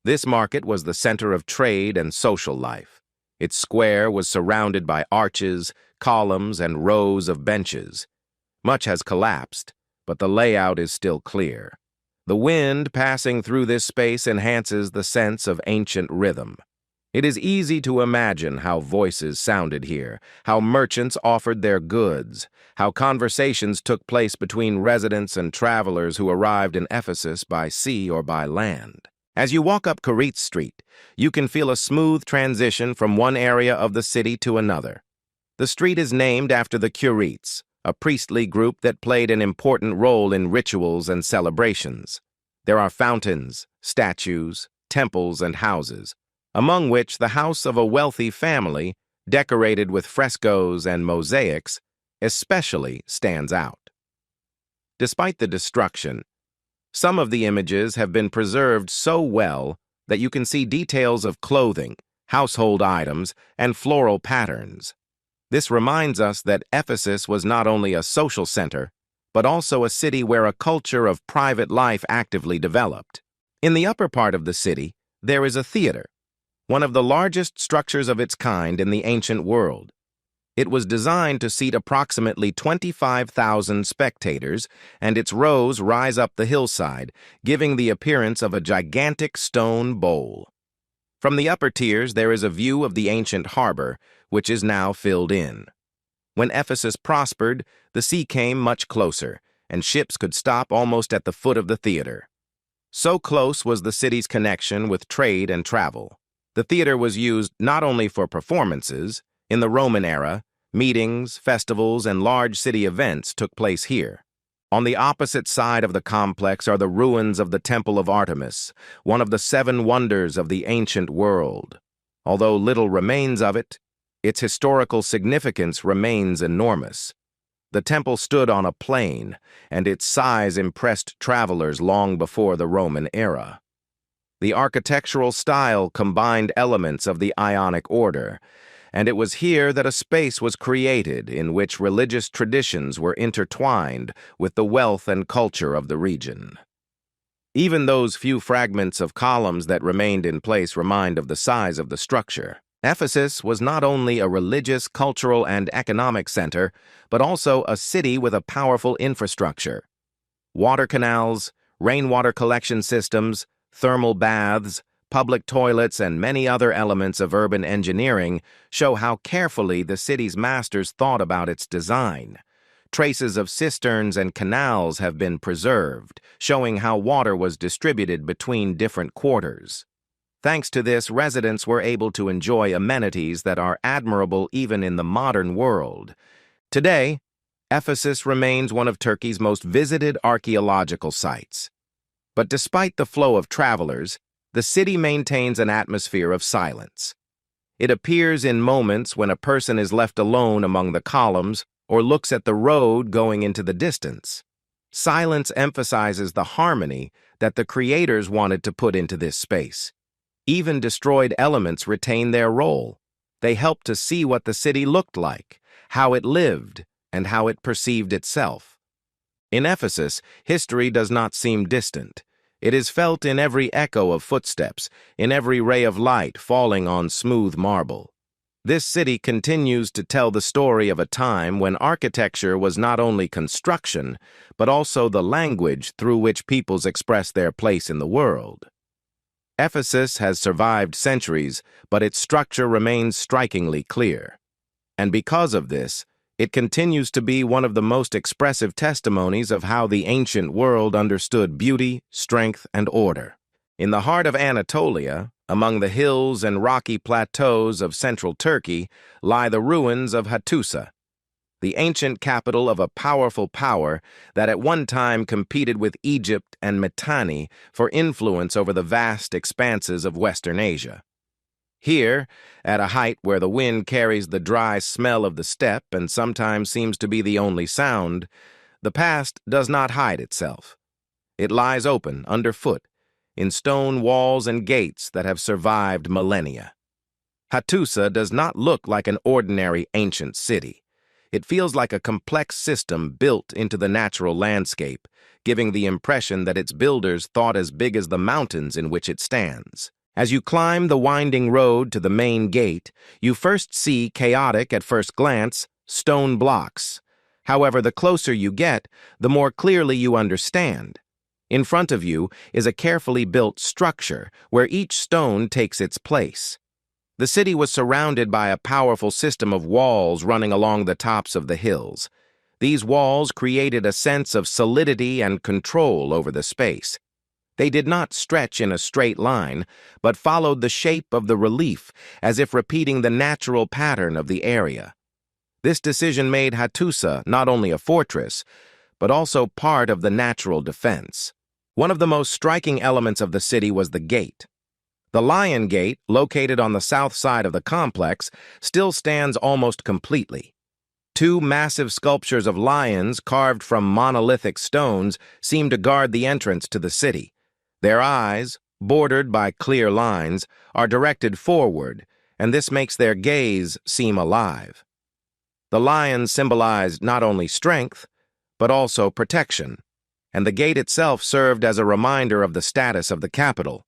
This market was the center of trade and social life. Its square was surrounded by arches, columns, and rows of benches. Much has collapsed, but the layout is still clear. The wind passing through this space enhances the sense of ancient rhythm. It is easy to imagine how voices sounded here, how merchants offered their goods, how conversations took place between residents and travelers who arrived in Ephesus by sea or by land. As you walk up Querete Street, you can feel a smooth transition from one area of the city to another. The street is named after the Queretes, a priestly group that played an important role in rituals and celebrations. There are fountains, statues, temples, and houses, among which the house of a wealthy family, decorated with frescoes and mosaics, especially stands out. Despite the destruction, some of the images have been preserved so well that you can see details of clothing, household items, and floral patterns. This reminds us that Ephesus was not only a social center, but also a city where a culture of private life actively developed. In the upper part of the city, there is a theater, one of the largest structures of its kind in the ancient world. It was designed to seat approximately 25,000 spectators, and its rows rise up the hillside, giving the appearance of a gigantic stone bowl. From the upper tiers, there is a view of the ancient harbor, which is now filled in. When Ephesus prospered, the sea came much closer, and ships could stop almost at the foot of the theater. So close was the city's connection with trade and travel. The theater was used not only for performances. In the Roman era, meetings, festivals, and large city events took place here. On the opposite side of the complex are the ruins of the Temple of Artemis, one of the 7 wonders of the ancient world. Although little remains of it, its historical significance remains enormous. The temple stood on a plain, and its size impressed travelers long before the Roman era. The architectural style combined elements of the Ionic order, and it was here that a space was created in which religious traditions were intertwined with the wealth and culture of the region. Even those few fragments of columns that remained in place remind of the size of the structure. Ephesus was not only a religious, cultural, and economic center, but also a city with a powerful infrastructure. Water canals, rainwater collection systems, thermal baths, public toilets, and many other elements of urban engineering show how carefully the city's masters thought about its design. Traces of cisterns and canals have been preserved, showing how water was distributed between different quarters. Thanks to this, residents were able to enjoy amenities that are admirable even in the modern world. Today, Ephesus remains one of Turkey's most visited archaeological sites. But despite the flow of travelers, the city maintains an atmosphere of silence. It appears in moments when a person is left alone among the columns or looks at the road going into the distance. Silence emphasizes the harmony that the creators wanted to put into this space. Even destroyed elements retain their role. They help to see what the city looked like, how it lived, and how it perceived itself. In Ephesus, history does not seem distant. It is felt in every echo of footsteps, in every ray of light falling on smooth marble. This city continues to tell the story of a time when architecture was not only construction, but also the language through which peoples express their place in the world. Ephesus has survived centuries, but its structure remains strikingly clear. And because of this, it continues to be one of the most expressive testimonies of how the ancient world understood beauty, strength, and order. In the heart of Anatolia, among the hills and rocky plateaus of central Turkey, lie the ruins of Hattusa, the ancient capital of a powerful power that at one time competed with Egypt and Mitanni for influence over the vast expanses of Western Asia. Here, at a height where the wind carries the dry smell of the steppe and sometimes seems to be the only sound, the past does not hide itself. It lies open underfoot, in stone walls and gates that have survived millennia. Hattusa does not look like an ordinary ancient city. It feels like a complex system built into the natural landscape, giving the impression that its builders thought as big as the mountains in which it stands. As you climb the winding road to the main gate, you first see chaotic at first glance stone blocks. However, the closer you get, the more clearly you understand. In front of you is a carefully built structure where each stone takes its place. The city was surrounded by a powerful system of walls running along the tops of the hills. These walls created a sense of solidity and control over the space. They did not stretch in a straight line, but followed the shape of the relief, as if repeating the natural pattern of the area. This decision made Hattusa not only a fortress, but also part of the natural defense. One of the most striking elements of the city was the gate. The Lion Gate, located on the south side of the complex, still stands almost completely. Two massive sculptures of lions carved from monolithic stones seem to guard the entrance to the city. Their eyes, bordered by clear lines, are directed forward, and this makes their gaze seem alive. The lions symbolized not only strength, but also protection, and the gate itself served as a reminder of the status of the capital,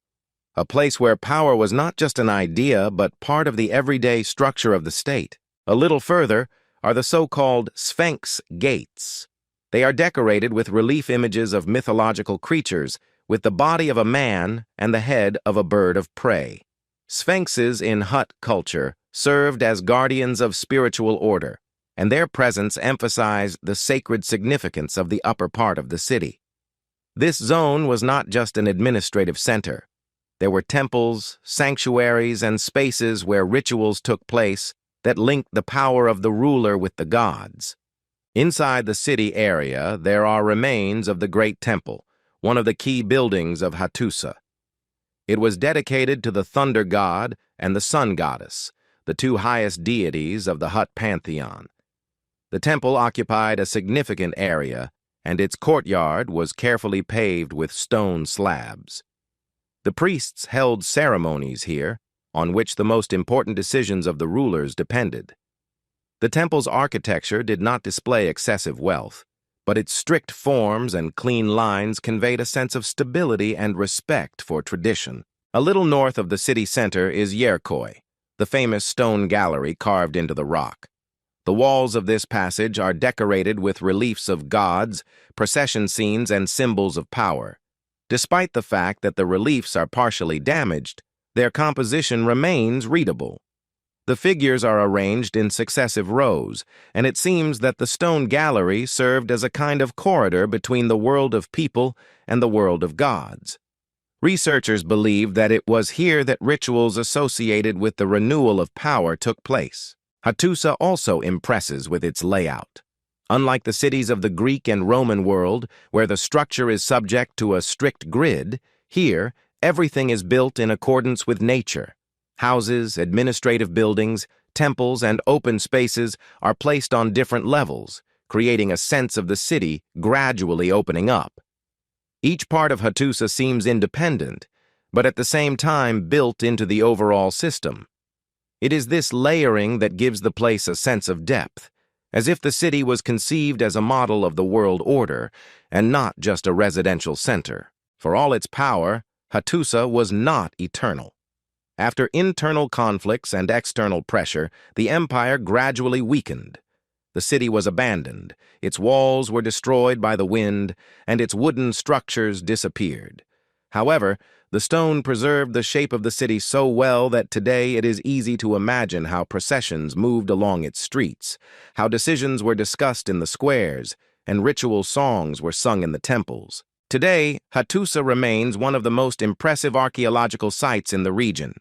a place where power was not just an idea, but part of the everyday structure of the state. A little further are the so-called Sphinx gates. They are decorated with relief images of mythological creatures, with the body of a man and the head of a bird of prey. Sphinxes in Hut culture served as guardians of spiritual order, and their presence emphasized the sacred significance of the upper part of the city. This zone was not just an administrative center. There were temples, sanctuaries, and spaces where rituals took place that linked the power of the ruler with the gods. Inside the city area, there are remains of the Great Temple, one of the key buildings of Hattusa. It was dedicated to the thunder god and the sun goddess, the two highest deities of the Hut pantheon. The temple occupied a significant area, and its courtyard was carefully paved with stone slabs. The priests held ceremonies here, on which the most important decisions of the rulers depended. The temple's architecture did not display excessive wealth, but its strict forms and clean lines conveyed a sense of stability and respect for tradition. A little north of the city center is Yerkoi, the famous stone gallery carved into the rock. The walls of this passage are decorated with reliefs of gods, procession scenes, and symbols of power. Despite the fact that the reliefs are partially damaged, their composition remains readable. The figures are arranged in successive rows, and it seems that the stone gallery served as a kind of corridor between the world of people and the world of gods. Researchers believe that it was here that rituals associated with the renewal of power took place. Hattusa also impresses with its layout. Unlike the cities of the Greek and Roman world, where the structure is subject to a strict grid, here everything is built in accordance with nature. Houses, administrative buildings, temples, and open spaces are placed on different levels, creating a sense of the city gradually opening up. Each part of Hattusa seems independent, but at the same time built into the overall system. It is this layering that gives the place a sense of depth, as if the city was conceived as a model of the world order and not just a residential center. For all its power, Hattusa was not eternal. After internal conflicts and external pressure, the empire gradually weakened. The city was abandoned, its walls were destroyed by the wind, and its wooden structures disappeared. However, the stone preserved the shape of the city so well that today it is easy to imagine how processions moved along its streets, how decisions were discussed in the squares, and ritual songs were sung in the temples. Today, Hattusa remains one of the most impressive archaeological sites in the region.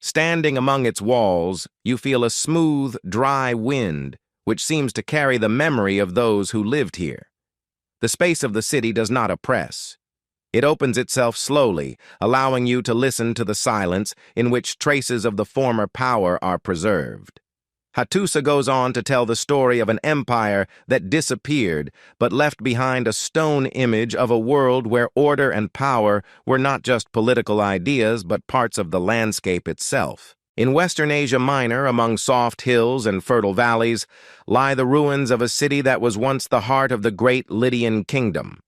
Standing among its walls, you feel a smooth, dry wind, which seems to carry the memory of those who lived here. The space of the city does not oppress. It opens itself slowly, allowing you to listen to the silence in which traces of the former power are preserved. Hattusa goes on to tell the story of an empire that disappeared but left behind a stone image of a world where order and power were not just political ideas but parts of the landscape itself. In Western Asia Minor, among soft hills and fertile valleys, lie the ruins of a city that was once the heart of the great Lydian kingdom.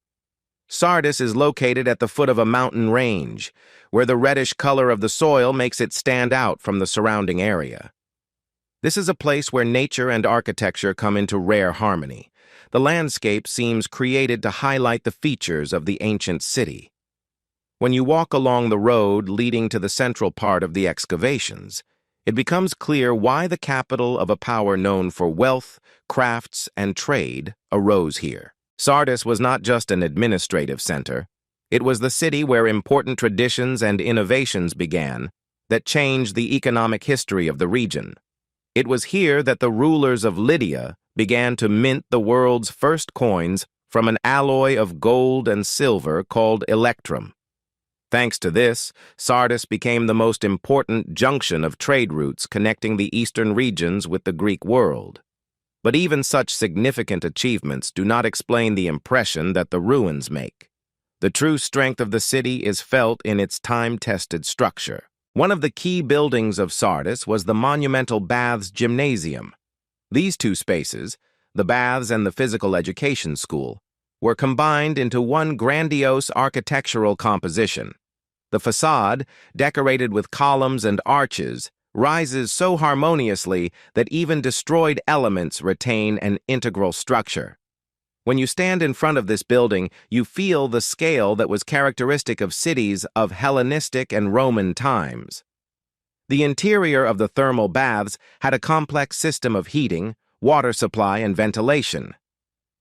Sardis is located at the foot of a mountain range, where the reddish color of the soil makes it stand out from the surrounding area. This is a place where nature and architecture come into rare harmony. The landscape seems created to highlight the features of the ancient city. When you walk along the road leading to the central part of the excavations, it becomes clear why the capital of a power known for wealth, crafts, and trade arose here. Sardis was not just an administrative center. It was the city where important traditions and innovations began that changed the economic history of the region. It was here that the rulers of Lydia began to mint the world's first coins from an alloy of gold and silver called electrum. Thanks to this, Sardis became the most important junction of trade routes connecting the eastern regions with the Greek world. But even such significant achievements do not explain the impression that the ruins make. The true strength of the city is felt in its time-tested structure. One of the key buildings of Sardis was the monumental Baths Gymnasium. These two spaces, the Baths and the Physical Education School, were combined into one grandiose architectural composition. The facade, decorated with columns and arches, rises so harmoniously that even destroyed elements retain an integral structure. When you stand in front of this building, you feel the scale that was characteristic of cities of Hellenistic and Roman times. The interior of the thermal baths had a complex system of heating, water supply, and ventilation.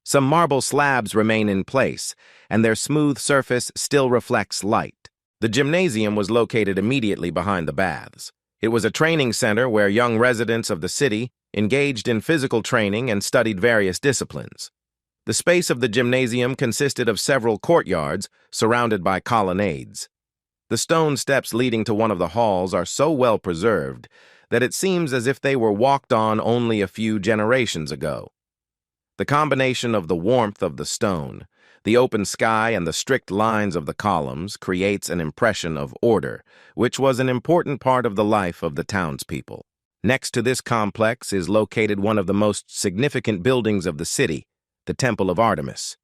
Some marble slabs remain in place, and their smooth surface still reflects light. The gymnasium was located immediately behind the baths. It was a training center where young residents of the city engaged in physical training and studied various disciplines. The space of the gymnasium consisted of several courtyards surrounded by colonnades. The stone steps leading to one of the halls are so well preserved that it seems as if they were walked on only a few generations ago. The combination of the warmth of the stone, the open sky, and the strict lines of the columns creates an impression of order, which was an important part of the life of the townspeople. Next to this complex is located one of the most significant buildings of the city, the Temple of Artemis.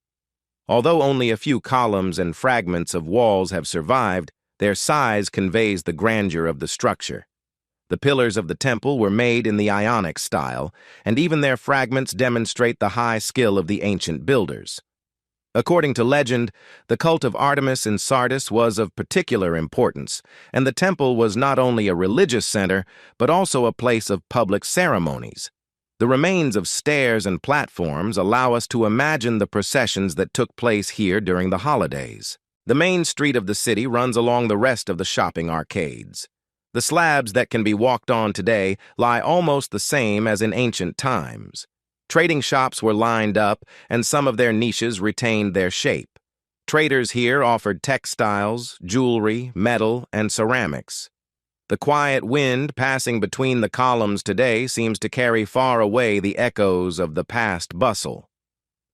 Although only a few columns and fragments of walls have survived, their size conveys the grandeur of the structure. The pillars of the temple were made in the Ionic style, and even their fragments demonstrate the high skill of the ancient builders. According to legend, the cult of Artemis in Sardis was of particular importance, and the temple was not only a religious center, but also a place of public ceremonies. The remains of stairs and platforms allow us to imagine the processions that took place here during the holidays. The main street of the city runs along the rest of the shopping arcades. The slabs that can be walked on today lie almost the same as in ancient times. Trading shops were lined up, and some of their niches retained their shape. Traders here offered textiles, jewelry, metal, and ceramics. The quiet wind passing between the columns today seems to carry far away the echoes of the past bustle.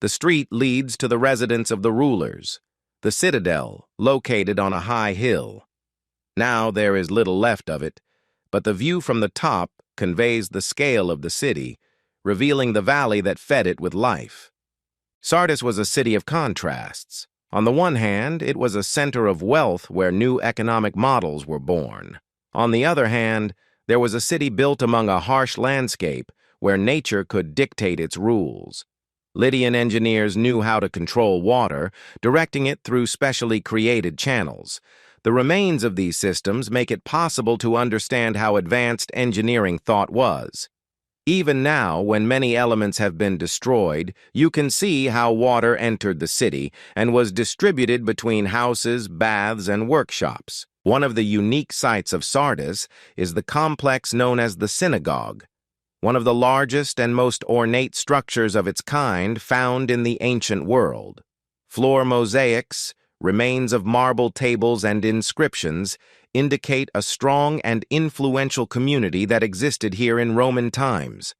The street leads to the residence of the rulers, the citadel, located on a high hill. Now there is little left of it, but the view from the top conveys the scale of the city, revealing the valley that fed it with life. Sardis was a city of contrasts. On the one hand, it was a center of wealth where new economic models were born. On the other hand, there was a city built among a harsh landscape where nature could dictate its rules. Lydian engineers knew how to control water, directing it through specially created channels. The remains of these systems make it possible to understand how advanced engineering thought was. Even now, when many elements have been destroyed, you can see how water entered the city and was distributed between houses, baths, and workshops. One of the unique sights of Sardis is the complex known as the synagogue. one of the largest and most ornate structures of its kind found in the ancient world. Floor mosaics, remains of marble tables, and inscriptions indicate a strong and influential community that existed here in Roman times.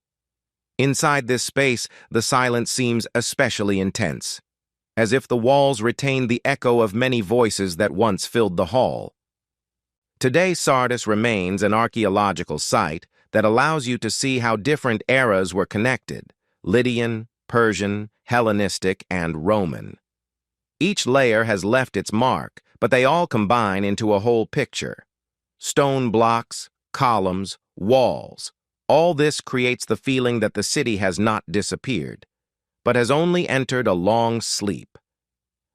Inside this space, the silence seems especially intense, as if the walls retained the echo of many voices that once filled the hall. Today, Sardis remains an archaeological site that allows you to see how different eras were connected: Lydian, Persian, Hellenistic, and Roman. Each layer has left its mark, but they all combine into a whole picture. Stone blocks, columns, walls. All this creates the feeling that the city has not disappeared, but has only entered a long sleep.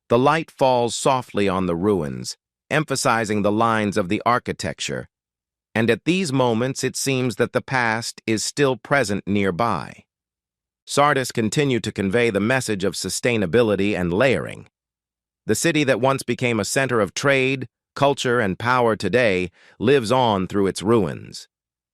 The light falls softly on the ruins, emphasizing the lines of the architecture, and at these moments it seems that the past is still present nearby. Sardis continued to convey the message of sustainability and layering. The city that once became a center of trade, culture, and power today lives on through its ruins.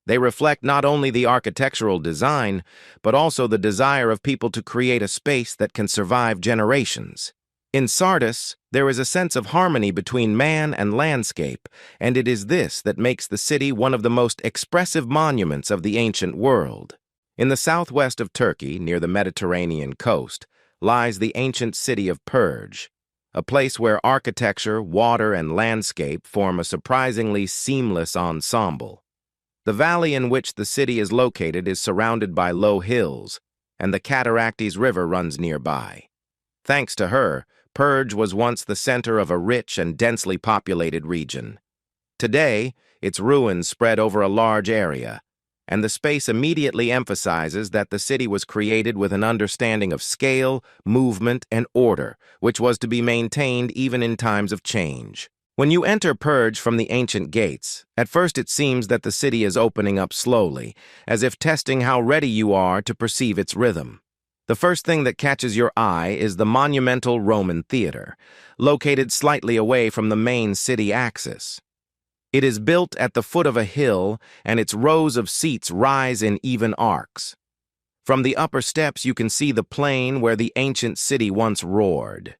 They reflect not only the architectural design, but also the desire of people to create a space that can survive generations. In Sardis, there is a sense of harmony between man and landscape, and it is this that makes the city one of the most expressive monuments of the ancient world. In the southwest of Turkey, near the Mediterranean coast, lies the ancient city of Perge, a place where architecture, water, and landscape form a surprisingly seamless ensemble. The valley in which the city is located is surrounded by low hills, and the Cataractes River runs nearby. Thanks to her, Perge was once the center of a rich and densely populated region. Today, its ruins spread over a large area, and the space immediately emphasizes that the city was created with an understanding of scale, movement, and order, which was to be maintained even in times of change. When you enter Perge from the ancient gates, at first it seems that the city is opening up slowly, as if testing how ready you are to perceive its rhythm. The first thing that catches your eye is the monumental Roman theater, located slightly away from the main city axis. It is built at the foot of a hill, and its rows of seats rise in even arcs. From the upper steps you can see the plain where the ancient city once roared.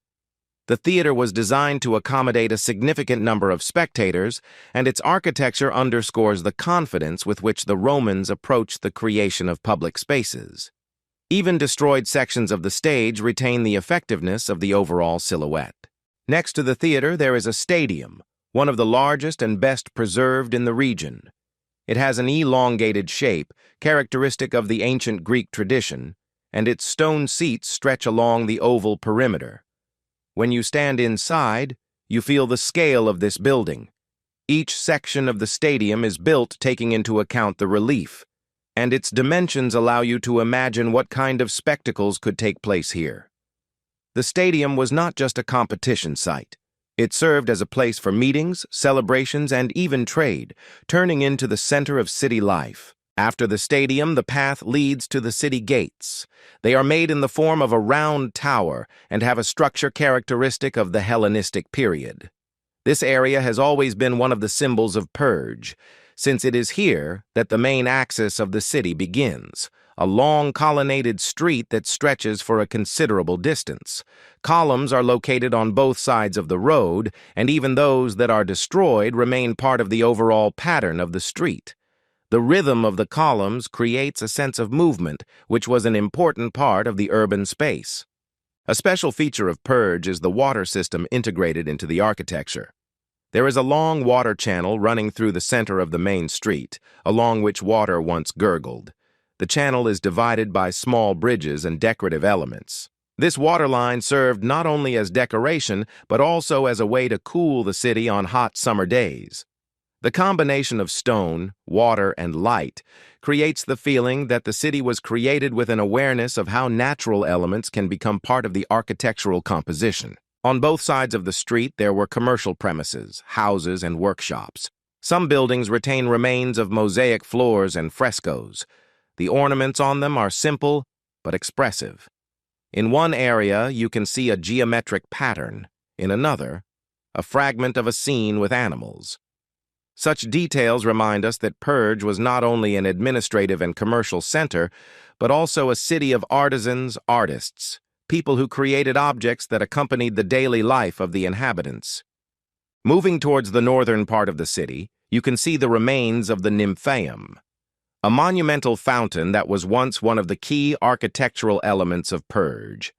The theater was designed to accommodate a significant number of spectators, and its architecture underscores the confidence with which the Romans approached the creation of public spaces. Even destroyed sections of the stage retain the effectiveness of the overall silhouette. Next to the theater, there is a stadium, one of the largest and best preserved in the region. It has an elongated shape, characteristic of the ancient Greek tradition, and its stone seats stretch along the oval perimeter. When you stand inside, you feel the scale of this building. Each section of the stadium is built taking into account the relief, and its dimensions allow you to imagine what kind of spectacles could take place here. The stadium was not just a competition site. It served as a place for meetings, celebrations, and even trade, turning into the center of city life. After the stadium, the path leads to the city gates. They are made in the form of a round tower and have a structure characteristic of the Hellenistic period. This area has always been one of the symbols of Perge, since it is here that the main axis of the city begins, a long colonnaded street that stretches for a considerable distance. Columns are located on both sides of the road, and even those that are destroyed remain part of the overall pattern of the street. The rhythm of the columns creates a sense of movement, which was an important part of the urban space. A special feature of Perge is the water system integrated into the architecture. There is a long water channel running through the center of the main street, along which water once gurgled. The channel is divided by small bridges and decorative elements. This waterline served not only as decoration, but also as a way to cool the city on hot summer days. The combination of stone, water, and light creates the feeling that the city was created with an awareness of how natural elements can become part of the architectural composition. On both sides of the street, there were commercial premises, houses, and workshops. Some buildings retain remains of mosaic floors and frescoes. The ornaments on them are simple but expressive. In one area, you can see a geometric pattern. In another, a fragment of a scene with animals. Such details remind us that Perge was not only an administrative and commercial center, but also a city of artisans, artists, people who created objects that accompanied the daily life of the inhabitants. Moving towards the northern part of the city, you can see the remains of the Nymphaeum, a monumental fountain that was once one of the key architectural elements of Perge.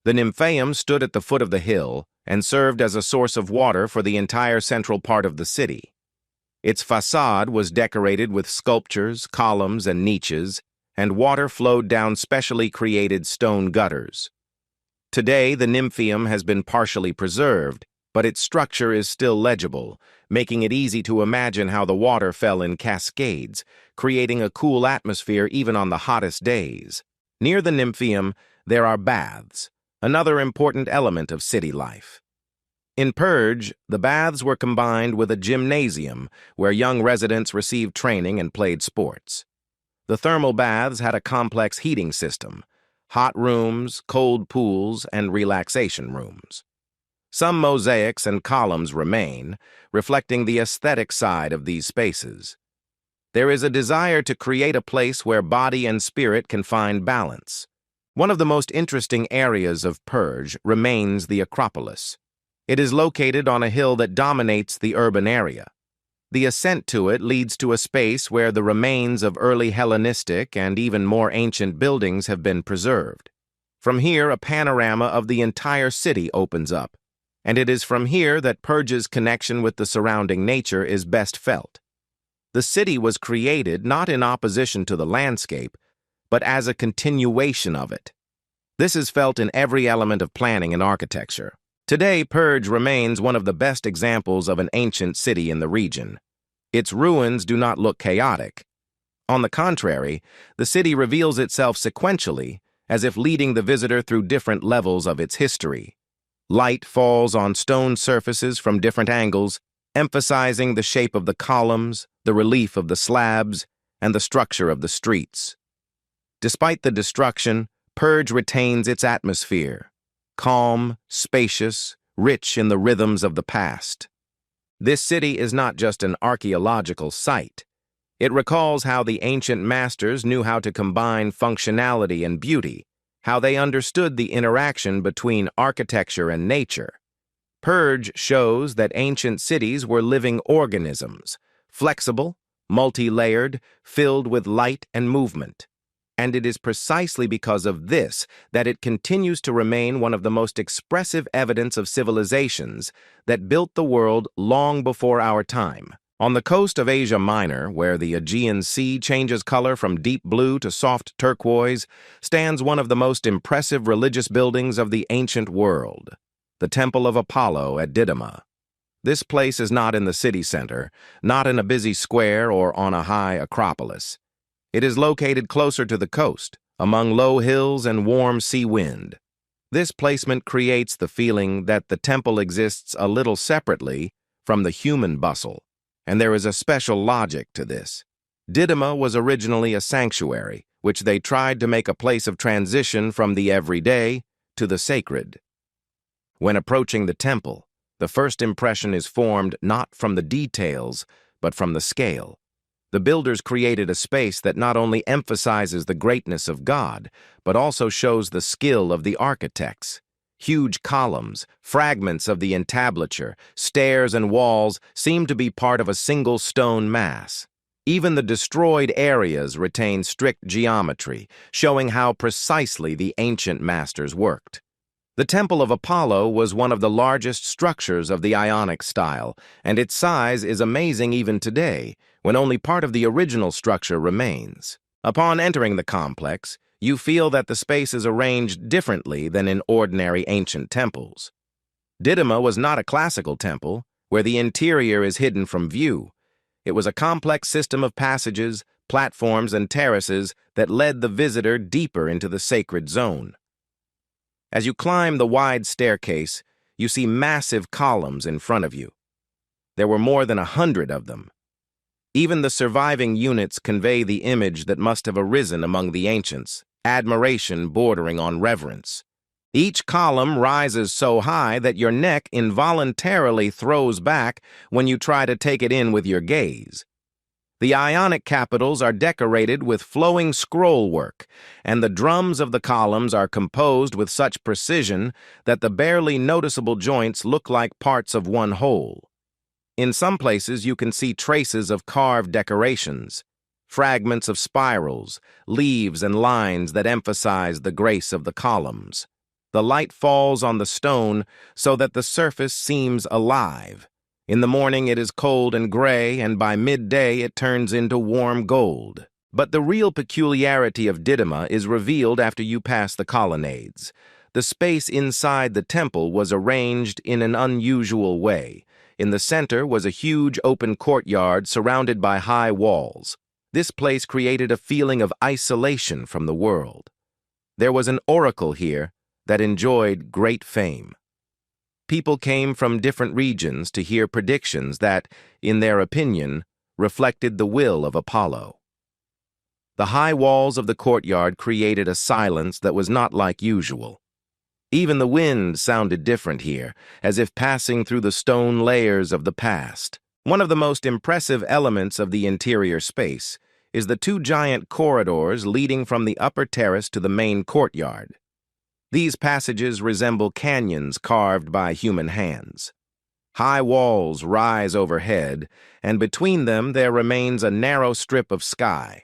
The Nymphaeum stood at the foot of the hill and served as a source of water for the entire central part of the city. Its facade was decorated with sculptures, columns, and niches, and water flowed down specially created stone gutters. Today, the Nymphaeum has been partially preserved, but its structure is still legible, making it easy to imagine how the water fell in cascades, creating a cool atmosphere even on the hottest days. Near the Nymphaeum, there are baths, another important element of city life. In Perge, the baths were combined with a gymnasium where young residents received training and played sports. The thermal baths had a complex heating system, hot rooms, cold pools, and relaxation rooms. Some mosaics and columns remain, reflecting the aesthetic side of these spaces. There is a desire to create a place where body and spirit can find balance. One of the most interesting areas of Perge remains the Acropolis. It is located on a hill that dominates the urban area. The ascent to it leads to a space where the remains of early Hellenistic and even more ancient buildings have been preserved. From here, a panorama of the entire city opens up, and it is from here that Perge's connection with the surrounding nature is best felt. The city was created not in opposition to the landscape, but as a continuation of it. This is felt in every element of planning and architecture. Today, Perge remains one of the best examples of an ancient city in the region. Its ruins do not look chaotic. On the contrary, the city reveals itself sequentially, as if leading the visitor through different levels of its history. Light falls on stone surfaces from different angles, emphasizing the shape of the columns, the relief of the slabs, and the structure of the streets. Despite the destruction, Perge retains its atmosphere. Calm, spacious, rich in the rhythms of the past. This city is not just an archaeological site. It recalls how the ancient masters knew how to combine functionality and beauty, how they understood the interaction between architecture and nature. Perge shows that ancient cities were living organisms, flexible, multi-layered, filled with light and movement. And it is precisely because of this that it continues to remain one of the most expressive evidence of civilizations that built the world long before our time. On the coast of Asia Minor, where the Aegean Sea changes color from deep blue to soft turquoise, stands one of the most impressive religious buildings of the ancient world, the Temple of Apollo at Didyma. This place is not in the city center, not in a busy square or on a high acropolis. It is located closer to the coast, among low hills and warm sea wind. This placement creates the feeling that the temple exists a little separately from the human bustle, and there is a special logic to this. Didyma was originally a sanctuary, which they tried to make a place of transition from the everyday to the sacred. When approaching the temple, the first impression is formed not from the details, but from the scale. The builders created a space that not only emphasizes the greatness of God, but also shows the skill of the architects. Huge columns, fragments of the entablature, stairs and walls seem to be part of a single stone mass. Even the destroyed areas retain strict geometry, showing how precisely the ancient masters worked. The Temple of Apollo was one of the largest structures of the Ionic style, and its size is amazing even today, when only part of the original structure remains. Upon entering the complex, you feel that the space is arranged differently than in ordinary ancient temples. Didyma was not a classical temple, where the interior is hidden from view. It was a complex system of passages, platforms, and terraces that led the visitor deeper into the sacred zone. As you climb the wide staircase, you see massive columns in front of you. There were more than 100 of them. Even the surviving units convey the image that must have arisen among the ancients, admiration bordering on reverence. Each column rises so high that your neck involuntarily throws back when you try to take it in with your gaze. The Ionic capitals are decorated with flowing scroll work, and the drums of the columns are composed with such precision that the barely noticeable joints look like parts of one whole. In some places you can see traces of carved decorations, fragments of spirals, leaves, and lines that emphasize the grace of the columns. The light falls on the stone so that the surface seems alive. In the morning it is cold and gray, and by midday it turns into warm gold. But the real peculiarity of Didyma is revealed after you pass the colonnades. The space inside the temple was arranged in an unusual way. In the center was a huge open courtyard surrounded by high walls. This place created a feeling of isolation from the world. There was an oracle here that enjoyed great fame. People came from different regions to hear predictions that, in their opinion, reflected the will of Apollo. The high walls of the courtyard created a silence that was not like usual. Even the wind sounded different here, as if passing through the stone layers of the past. One of the most impressive elements of the interior space is the two giant corridors leading from the upper terrace to the main courtyard. These passages resemble canyons carved by human hands. High walls rise overhead, and between them there remains a narrow strip of sky.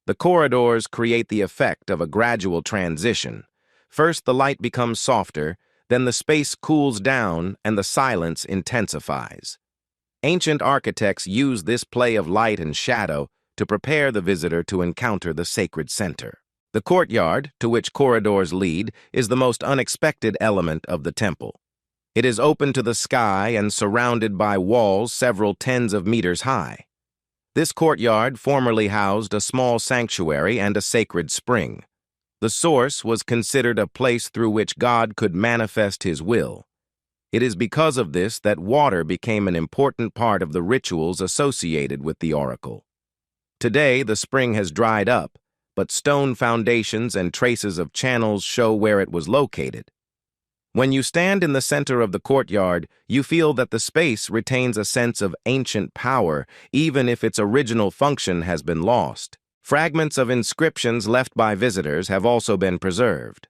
The corridors create the effect of a gradual transition. First the light becomes softer, then the space cools down and the silence intensifies. Ancient architects used this play of light and shadow to prepare the visitor to encounter the sacred center. The courtyard, to which corridors lead, is the most unexpected element of the temple. It is open to the sky and surrounded by walls several tens of meters high. This courtyard formerly housed a small sanctuary and a sacred spring. The source was considered a place through which God could manifest his will. It is because of this that water became an important part of the rituals associated with the oracle. Today, the spring has dried up, but stone foundations and traces of channels show where it was located. When you stand in the center of the courtyard, you feel that the space retains a sense of ancient power, even if its original function has been lost. Fragments of inscriptions left by visitors have also been preserved.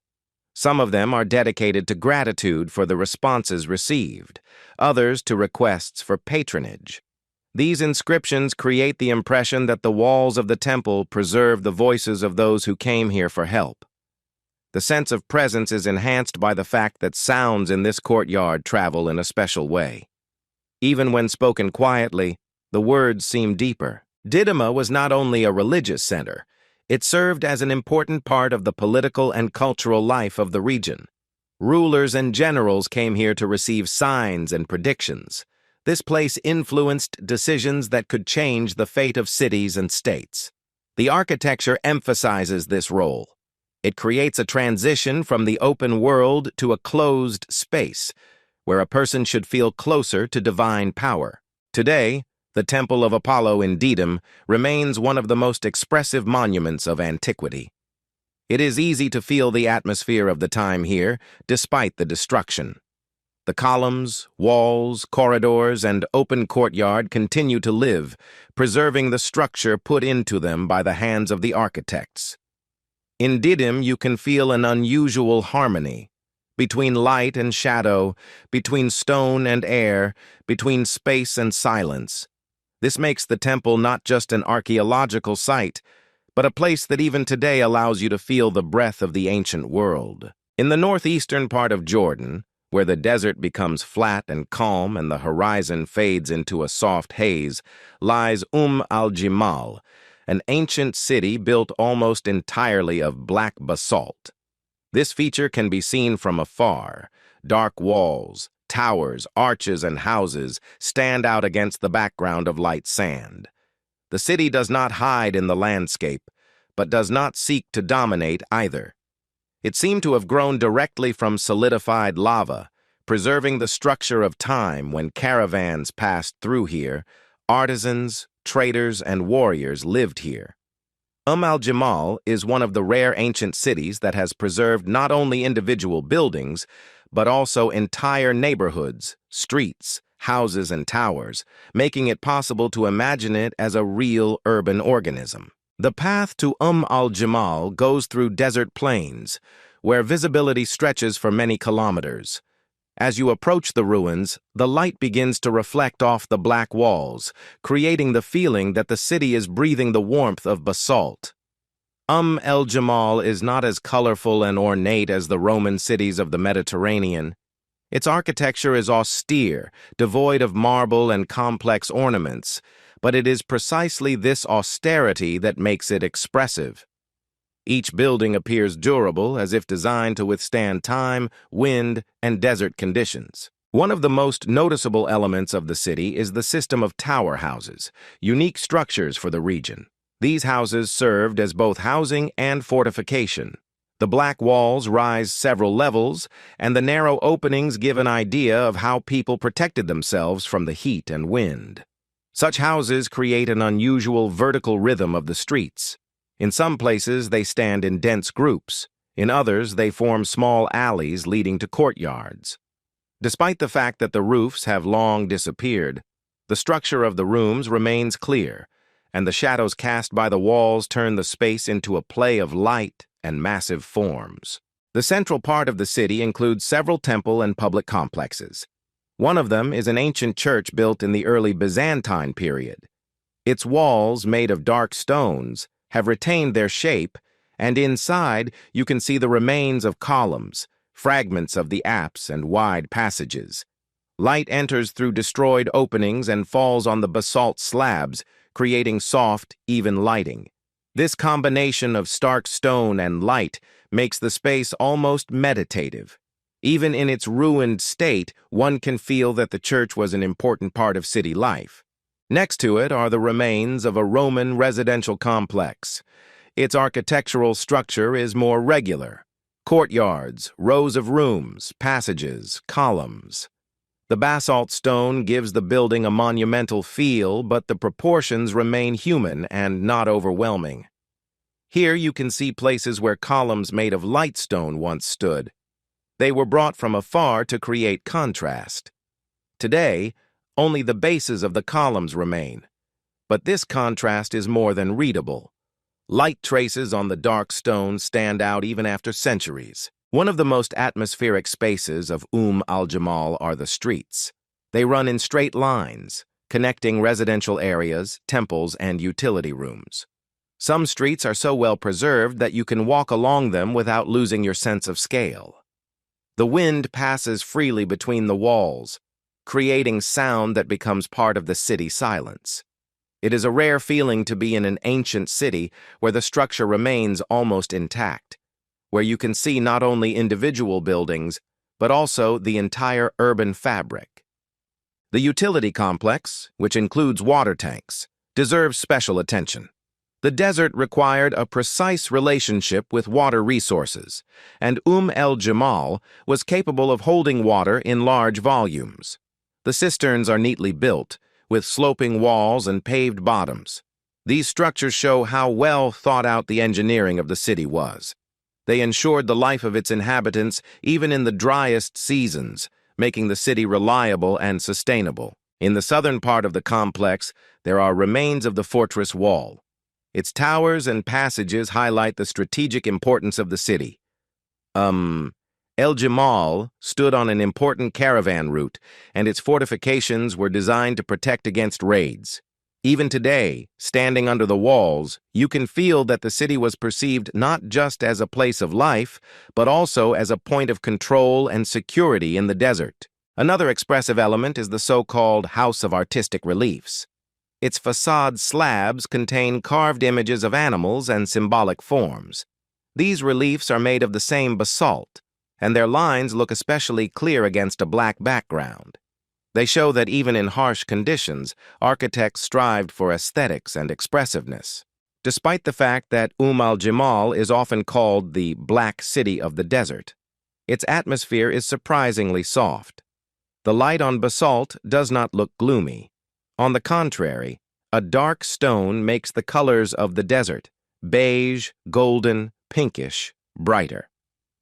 Some of them are dedicated to gratitude for the responses received, others to requests for patronage. These inscriptions create the impression that the walls of the temple preserve the voices of those who came here for help. The sense of presence is enhanced by the fact that sounds in this courtyard travel in a special way. Even when spoken quietly, the words seem deeper. Didyma was not only a religious center, it served as an important part of the political and cultural life of the region. Rulers and generals came here to receive signs and predictions. This place influenced decisions that could change the fate of cities and states. The architecture emphasizes this role. It creates a transition from the open world to a closed space, where a person should feel closer to divine power. Today, the Temple of Apollo in Didyma remains one of the most expressive monuments of antiquity. It is easy to feel the atmosphere of the time here, despite the destruction. The columns, walls, corridors, and open courtyard continue to live, preserving the structure put into them by the hands of the architects. In Didyma, you can feel an unusual harmony between light and shadow, between stone and air, between space and silence. This makes the temple not just an archaeological site, but a place that even today allows you to feel the breath of the ancient world. In the northeastern part of Jordan, where the desert becomes flat and calm and the horizon fades into a soft haze, lies al-Jimal, an ancient city built almost entirely of black basalt. This feature can be seen from afar. Dark walls, towers, arches, and houses stand out against the background of light sand. The city does not hide in the landscape, but does not seek to dominate either. It seemed to have grown directly from solidified lava, preserving the structure of time when caravans passed through here. Artisans, traders, and warriors lived here. al-Jamal is one of the rare ancient cities that has preserved not only individual buildings, but also entire neighborhoods, streets, houses, and towers, making it possible to imagine it as a real urban organism. The path to al-Jamal goes through desert plains, where visibility stretches for many kilometers. As you approach the ruins, the light begins to reflect off the black walls, creating the feeling that the city is breathing the warmth of basalt. El-Jamal is not as colorful and ornate as the Roman cities of the Mediterranean. Its architecture is austere, devoid of marble and complex ornaments, but it is precisely this austerity that makes it expressive. Each building appears durable, as if designed to withstand time, wind, and desert conditions. One of the most noticeable elements of the city is the system of tower houses, unique structures for the region. These houses served as both housing and fortification. The black walls rise several levels, and the narrow openings give an idea of how people protected themselves from the heat and wind. Such houses create an unusual vertical rhythm of the streets. In some places, they stand in dense groups. In others, they form small alleys leading to courtyards. Despite the fact that the roofs have long disappeared, the structure of the rooms remains clear, and the shadows cast by the walls turn the space into a play of light and massive forms. The central part of the city includes several temple and public complexes. One of them is an ancient church built in the early Byzantine period. Its walls, made of dark stones, have retained their shape, and inside you can see the remains of columns, fragments of the apse, and wide passages. Light enters through destroyed openings and falls on the basalt slabs, creating soft, even lighting. This combination of stark stone and light makes the space almost meditative. Even in its ruined state, one can feel that the church was an important part of city life. Next to it are the remains of a Roman residential complex. Its architectural structure is more regular. Courtyards, rows of rooms, passages, columns. The basalt stone gives the building a monumental feel, but the proportions remain human and not overwhelming. Here you can see places where columns made of light stone once stood. They were brought from afar to create contrast. Today, only the bases of the columns remain, but this contrast is more than readable. Light traces on the dark stone stand out even after centuries. One of the most atmospheric spaces of al-Jamal are the streets. They run in straight lines, connecting residential areas, temples, and utility rooms. Some streets are so well preserved that you can walk along them without losing your sense of scale. The wind passes freely between the walls, creating sound that becomes part of the city silence. It is a rare feeling to be in an ancient city where the structure remains almost intact, where you can see not only individual buildings, but also the entire urban fabric. The utility complex, which includes water tanks, deserves special attention. The desert required a precise relationship with water resources, and el-Jamal was capable of holding water in large volumes. The cisterns are neatly built, with sloping walls and paved bottoms. These structures show how well thought out the engineering of the city was. They ensured the life of its inhabitants even in the driest seasons, making the city reliable and sustainable. In the southern part of the complex, there are remains of the fortress wall. Its towers and passages highlight the strategic importance of the city. El-Jamal stood on an important caravan route, and its fortifications were designed to protect against raids. Even today, standing under the walls, you can feel that the city was perceived not just as a place of life, but also as a point of control and security in the desert. Another expressive element is the so-called House of Artistic Reliefs. Its facade slabs contain carved images of animals and symbolic forms. These reliefs are made of the same basalt, and their lines look especially clear against a black background. They show that even in harsh conditions, architects strived for aesthetics and expressiveness. Despite the fact that al-Jamal is often called the Black City of the Desert, its atmosphere is surprisingly soft. The light on basalt does not look gloomy. On the contrary, a dark stone makes the colors of the desert, beige, golden, pinkish, brighter.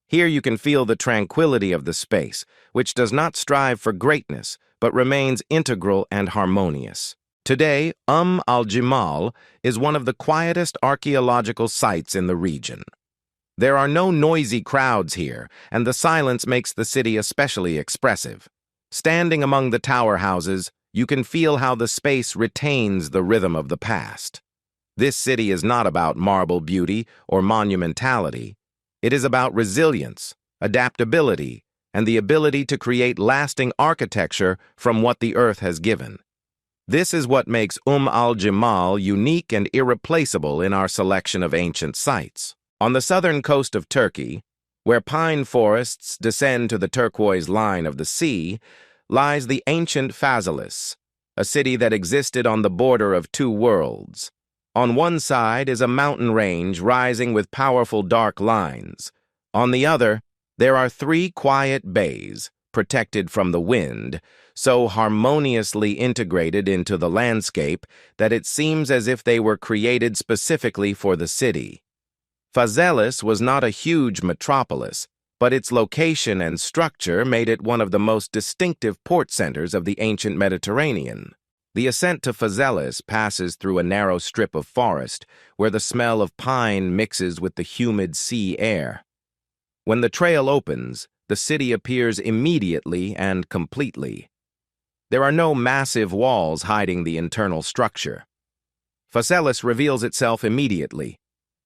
Here you can feel the tranquility of the space, which does not strive for greatness, but remains integral and harmonious. Today, al-Jimal is one of the quietest archaeological sites in the region. There are no noisy crowds here, and the silence makes the city especially expressive. Standing among the tower houses, you can feel how the space retains the rhythm of the past. This city is not about marble beauty or monumentality. It is about resilience, adaptability, and the ability to create lasting architecture from what the earth has given. This is what makes al-Jimal unique and irreplaceable in our selection of ancient sites. On the southern coast of Turkey, where pine forests descend to the turquoise line of the sea, lies the ancient Phasaelis, a city that existed on the border of two worlds. On one side is a mountain range rising with powerful dark lines. On the other, there are three quiet bays, protected from the wind, so harmoniously integrated into the landscape that it seems as if they were created specifically for the city. Phasaelis was not a huge metropolis, but its location and structure made it one of the most distinctive port centers of the ancient Mediterranean. The ascent to Phasaelis passes through a narrow strip of forest where the smell of pine mixes with the humid sea air. When the trail opens, the city appears immediately and completely. There are no massive walls hiding the internal structure. Phasaelis reveals itself immediately.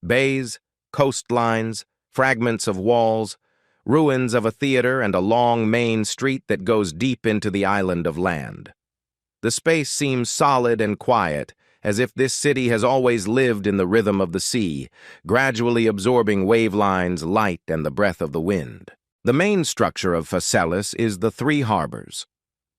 Bays, coastlines, fragments of walls, ruins of a theater, and a long main street that goes deep into the island of land. The space seems solid and quiet, as if this city has always lived in the rhythm of the sea, gradually absorbing wavelines, light, and the breath of the wind. The main structure of Phasaelis is the three harbors.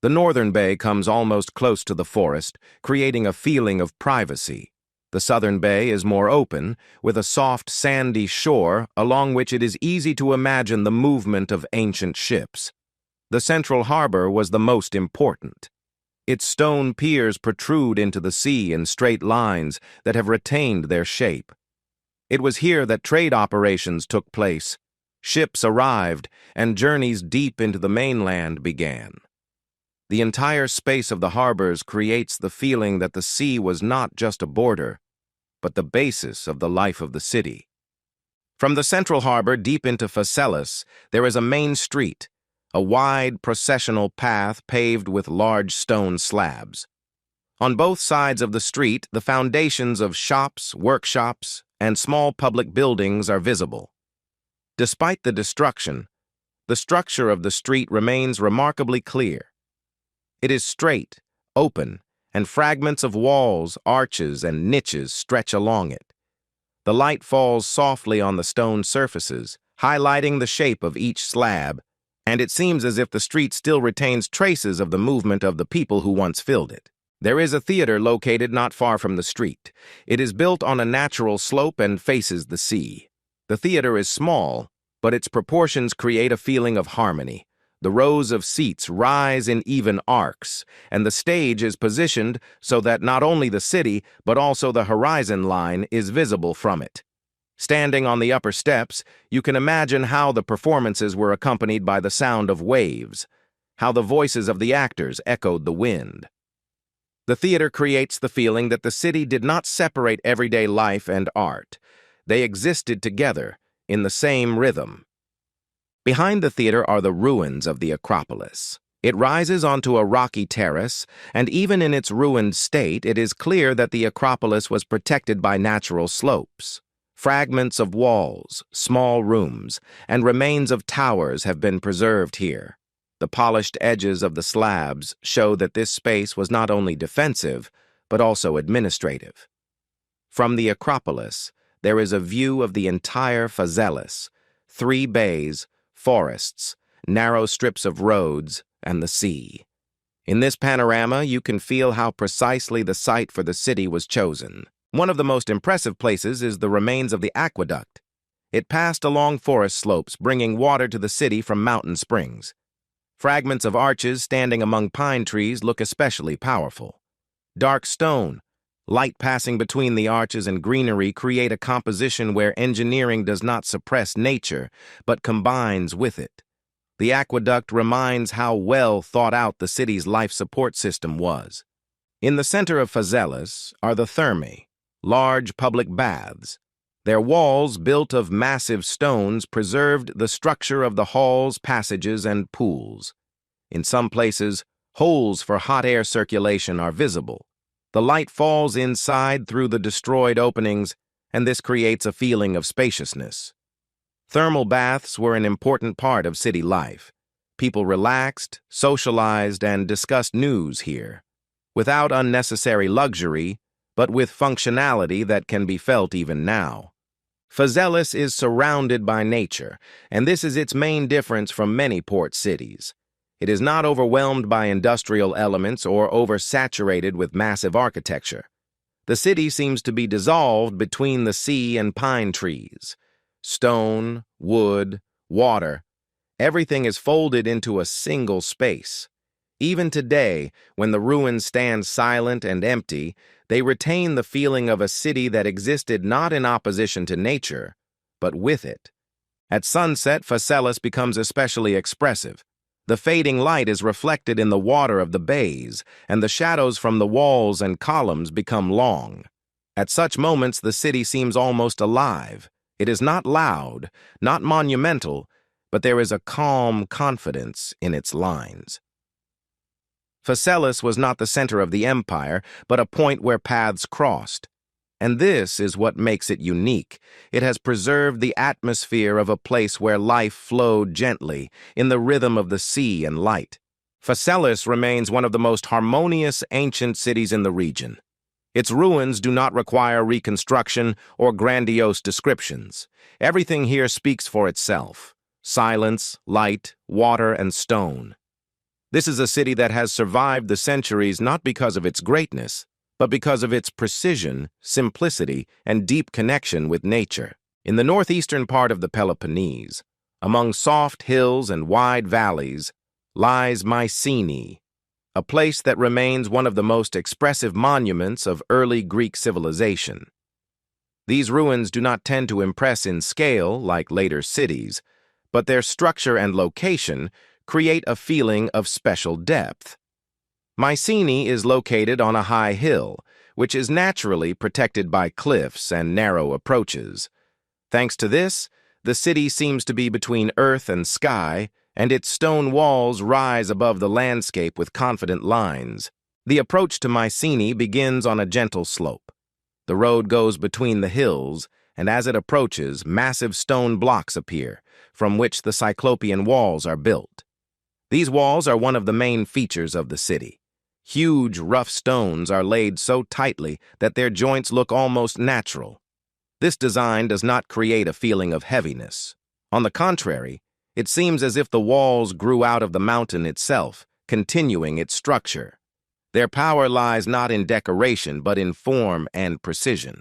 The northern bay comes almost close to the forest, creating a feeling of privacy. The southern bay is more open, with a soft, sandy shore along which it is easy to imagine the movement of ancient ships. The central harbor was the most important. Its stone piers protrude into the sea in straight lines that have retained their shape. It was here that trade operations took place. Ships arrived, and journeys deep into the mainland began. The entire space of the harbors creates the feeling that the sea was not just a border, but the basis of the life of the city. From the central harbor deep into Phasaelis, there is a main street, a wide processional path paved with large stone slabs. On both sides of the street, the foundations of shops, workshops, and small public buildings are visible. Despite the destruction, the structure of the street remains remarkably clear. It is straight, open, and fragments of walls, arches, and niches stretch along it. The light falls softly on the stone surfaces, highlighting the shape of each slab, and it seems as if the street still retains traces of the movement of the people who once filled it. There is a theater located not far from the street. It is built on a natural slope and faces the sea. The theater is small, but its proportions create a feeling of harmony. The rows of seats rise in even arcs, and the stage is positioned so that not only the city, but also the horizon line is visible from it. Standing on the upper steps, you can imagine how the performances were accompanied by the sound of waves, how the voices of the actors echoed the wind. The theater creates the feeling that the city did not separate everyday life and art. They existed together in the same rhythm. Behind the theater are the ruins of the Acropolis. It rises onto a rocky terrace, and even in its ruined state, it is clear that the Acropolis was protected by natural slopes. Fragments of walls, small rooms, and remains of towers have been preserved here. The polished edges of the slabs show that this space was not only defensive, but also administrative. From the Acropolis, there is a view of the entire Phasaelis, 3 bays, forests, narrow strips of roads, and the sea. In this panorama, you can feel how precisely the site for the city was chosen. One of the most impressive places is the remains of the aqueduct. It passed along forest slopes, bringing water to the city from mountain springs. Fragments of arches standing among pine trees look especially powerful. Dark stone, Light passing between the arches and greenery create a composition where engineering does not suppress nature, but combines with it. The aqueduct reminds how well thought out the city's life support system was. In the center of Phaselis are the thermae, large public baths. Their walls, built of massive stones, preserved the structure of the halls, passages, and pools. In some places, holes for hot air circulation are visible. The light falls inside through the destroyed openings, and this creates a feeling of spaciousness. Thermal baths were an important part of city life. People relaxed, socialized, and discussed news here, without unnecessary luxury, but with functionality that can be felt even now. Phaselis is surrounded by nature, and this is its main difference from many port cities. It is not overwhelmed by industrial elements or oversaturated with massive architecture. The city seems to be dissolved between the sea and pine trees. Stone, wood, water, everything is folded into a single space. Even today, when the ruins stand silent and empty, they retain the feeling of a city that existed not in opposition to nature, but with it. At sunset, Phaselis becomes especially expressive. The fading light is reflected in the water of the bays, and the shadows from the walls and columns become long. At such moments, the city seems almost alive. It is not loud, not monumental, but there is a calm confidence in its lines. Phaselis was not the center of the empire, but a point where paths crossed. And this is what makes it unique. It has preserved the atmosphere of a place where life flowed gently, in the rhythm of the sea and light. Phaselis remains one of the most harmonious ancient cities in the region. Its ruins do not require reconstruction or grandiose descriptions. Everything here speaks for itself: silence, light, water, and stone. This is a city that has survived the centuries not because of its greatness, but because of its precision, simplicity, and deep connection with nature. In the northeastern part of the Peloponnese, among soft hills and wide valleys, lies Mycenae, a place that remains one of the most expressive monuments of early Greek civilization. These ruins do not tend to impress in scale like later cities, but their structure and location create a feeling of special depth. Mycenae is located on a high hill, which is naturally protected by cliffs and narrow approaches. Thanks to this, the city seems to be between earth and sky, and its stone walls rise above the landscape with confident lines. The approach to Mycenae begins on a gentle slope. The road goes between the hills, and as it approaches, massive stone blocks appear, from which the Cyclopean walls are built. These walls are one of the main features of the city. Huge, rough stones are laid so tightly that their joints look almost natural. This design does not create a feeling of heaviness. On the contrary, it seems as if the walls grew out of the mountain itself, continuing its structure. Their power lies not in decoration, but in form and precision.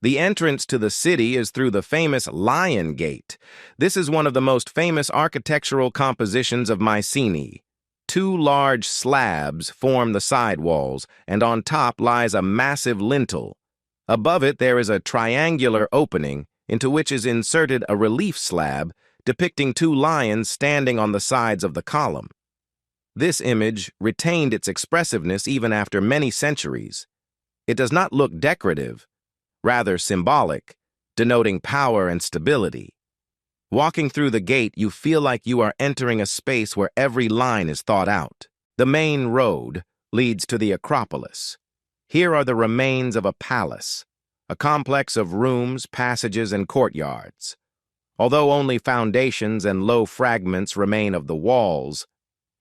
The entrance to the city is through the famous Lion Gate. This is one of the most famous architectural compositions of Mycenae. Two large slabs form the side walls, and on top lies a massive lintel. Above it there is a triangular opening into which is inserted a relief slab depicting two lions standing on the sides of the column. This image retained its expressiveness even after many centuries. It does not look decorative, rather symbolic, denoting power and stability. Walking through the gate, you feel like you are entering a space where every line is thought out. The main road leads to the Acropolis. Here are the remains of a palace, a complex of rooms, passages, and courtyards. Although only foundations and low fragments remain of the walls,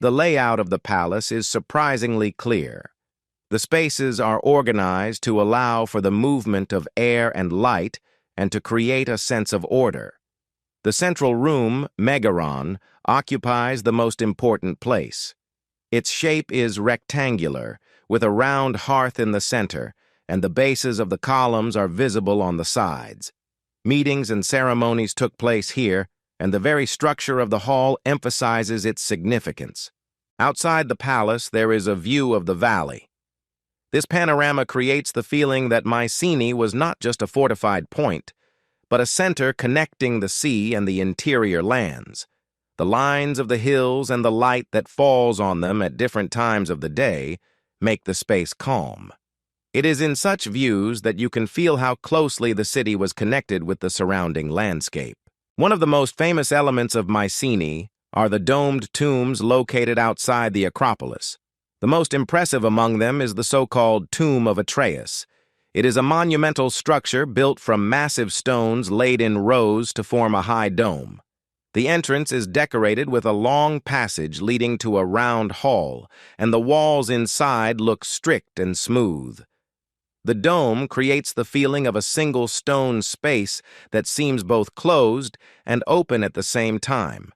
the layout of the palace is surprisingly clear. The spaces are organized to allow for the movement of air and light and to create a sense of order. The central room, Megaron, occupies the most important place. Its shape is rectangular, with a round hearth in the center, and the bases of the columns are visible on the sides. Meetings and ceremonies took place here, and the very structure of the hall emphasizes its significance. Outside the palace, there is a view of the valley. This panorama creates the feeling that Mycenae was not just a fortified point, but a center connecting the sea and the interior lands. The lines of the hills and the light that falls on them at different times of the day make the space calm. It is in such views that you can feel how closely the city was connected with the surrounding landscape. One of the most famous elements of Mycenae are the domed tombs located outside the Acropolis. The most impressive among them is the so-called Tomb of Atreus. It is a monumental structure built from massive stones laid in rows to form a high dome. The entrance is decorated with a long passage leading to a round hall, and the walls inside look strict and smooth. The dome creates the feeling of a single stone space that seems both closed and open at the same time.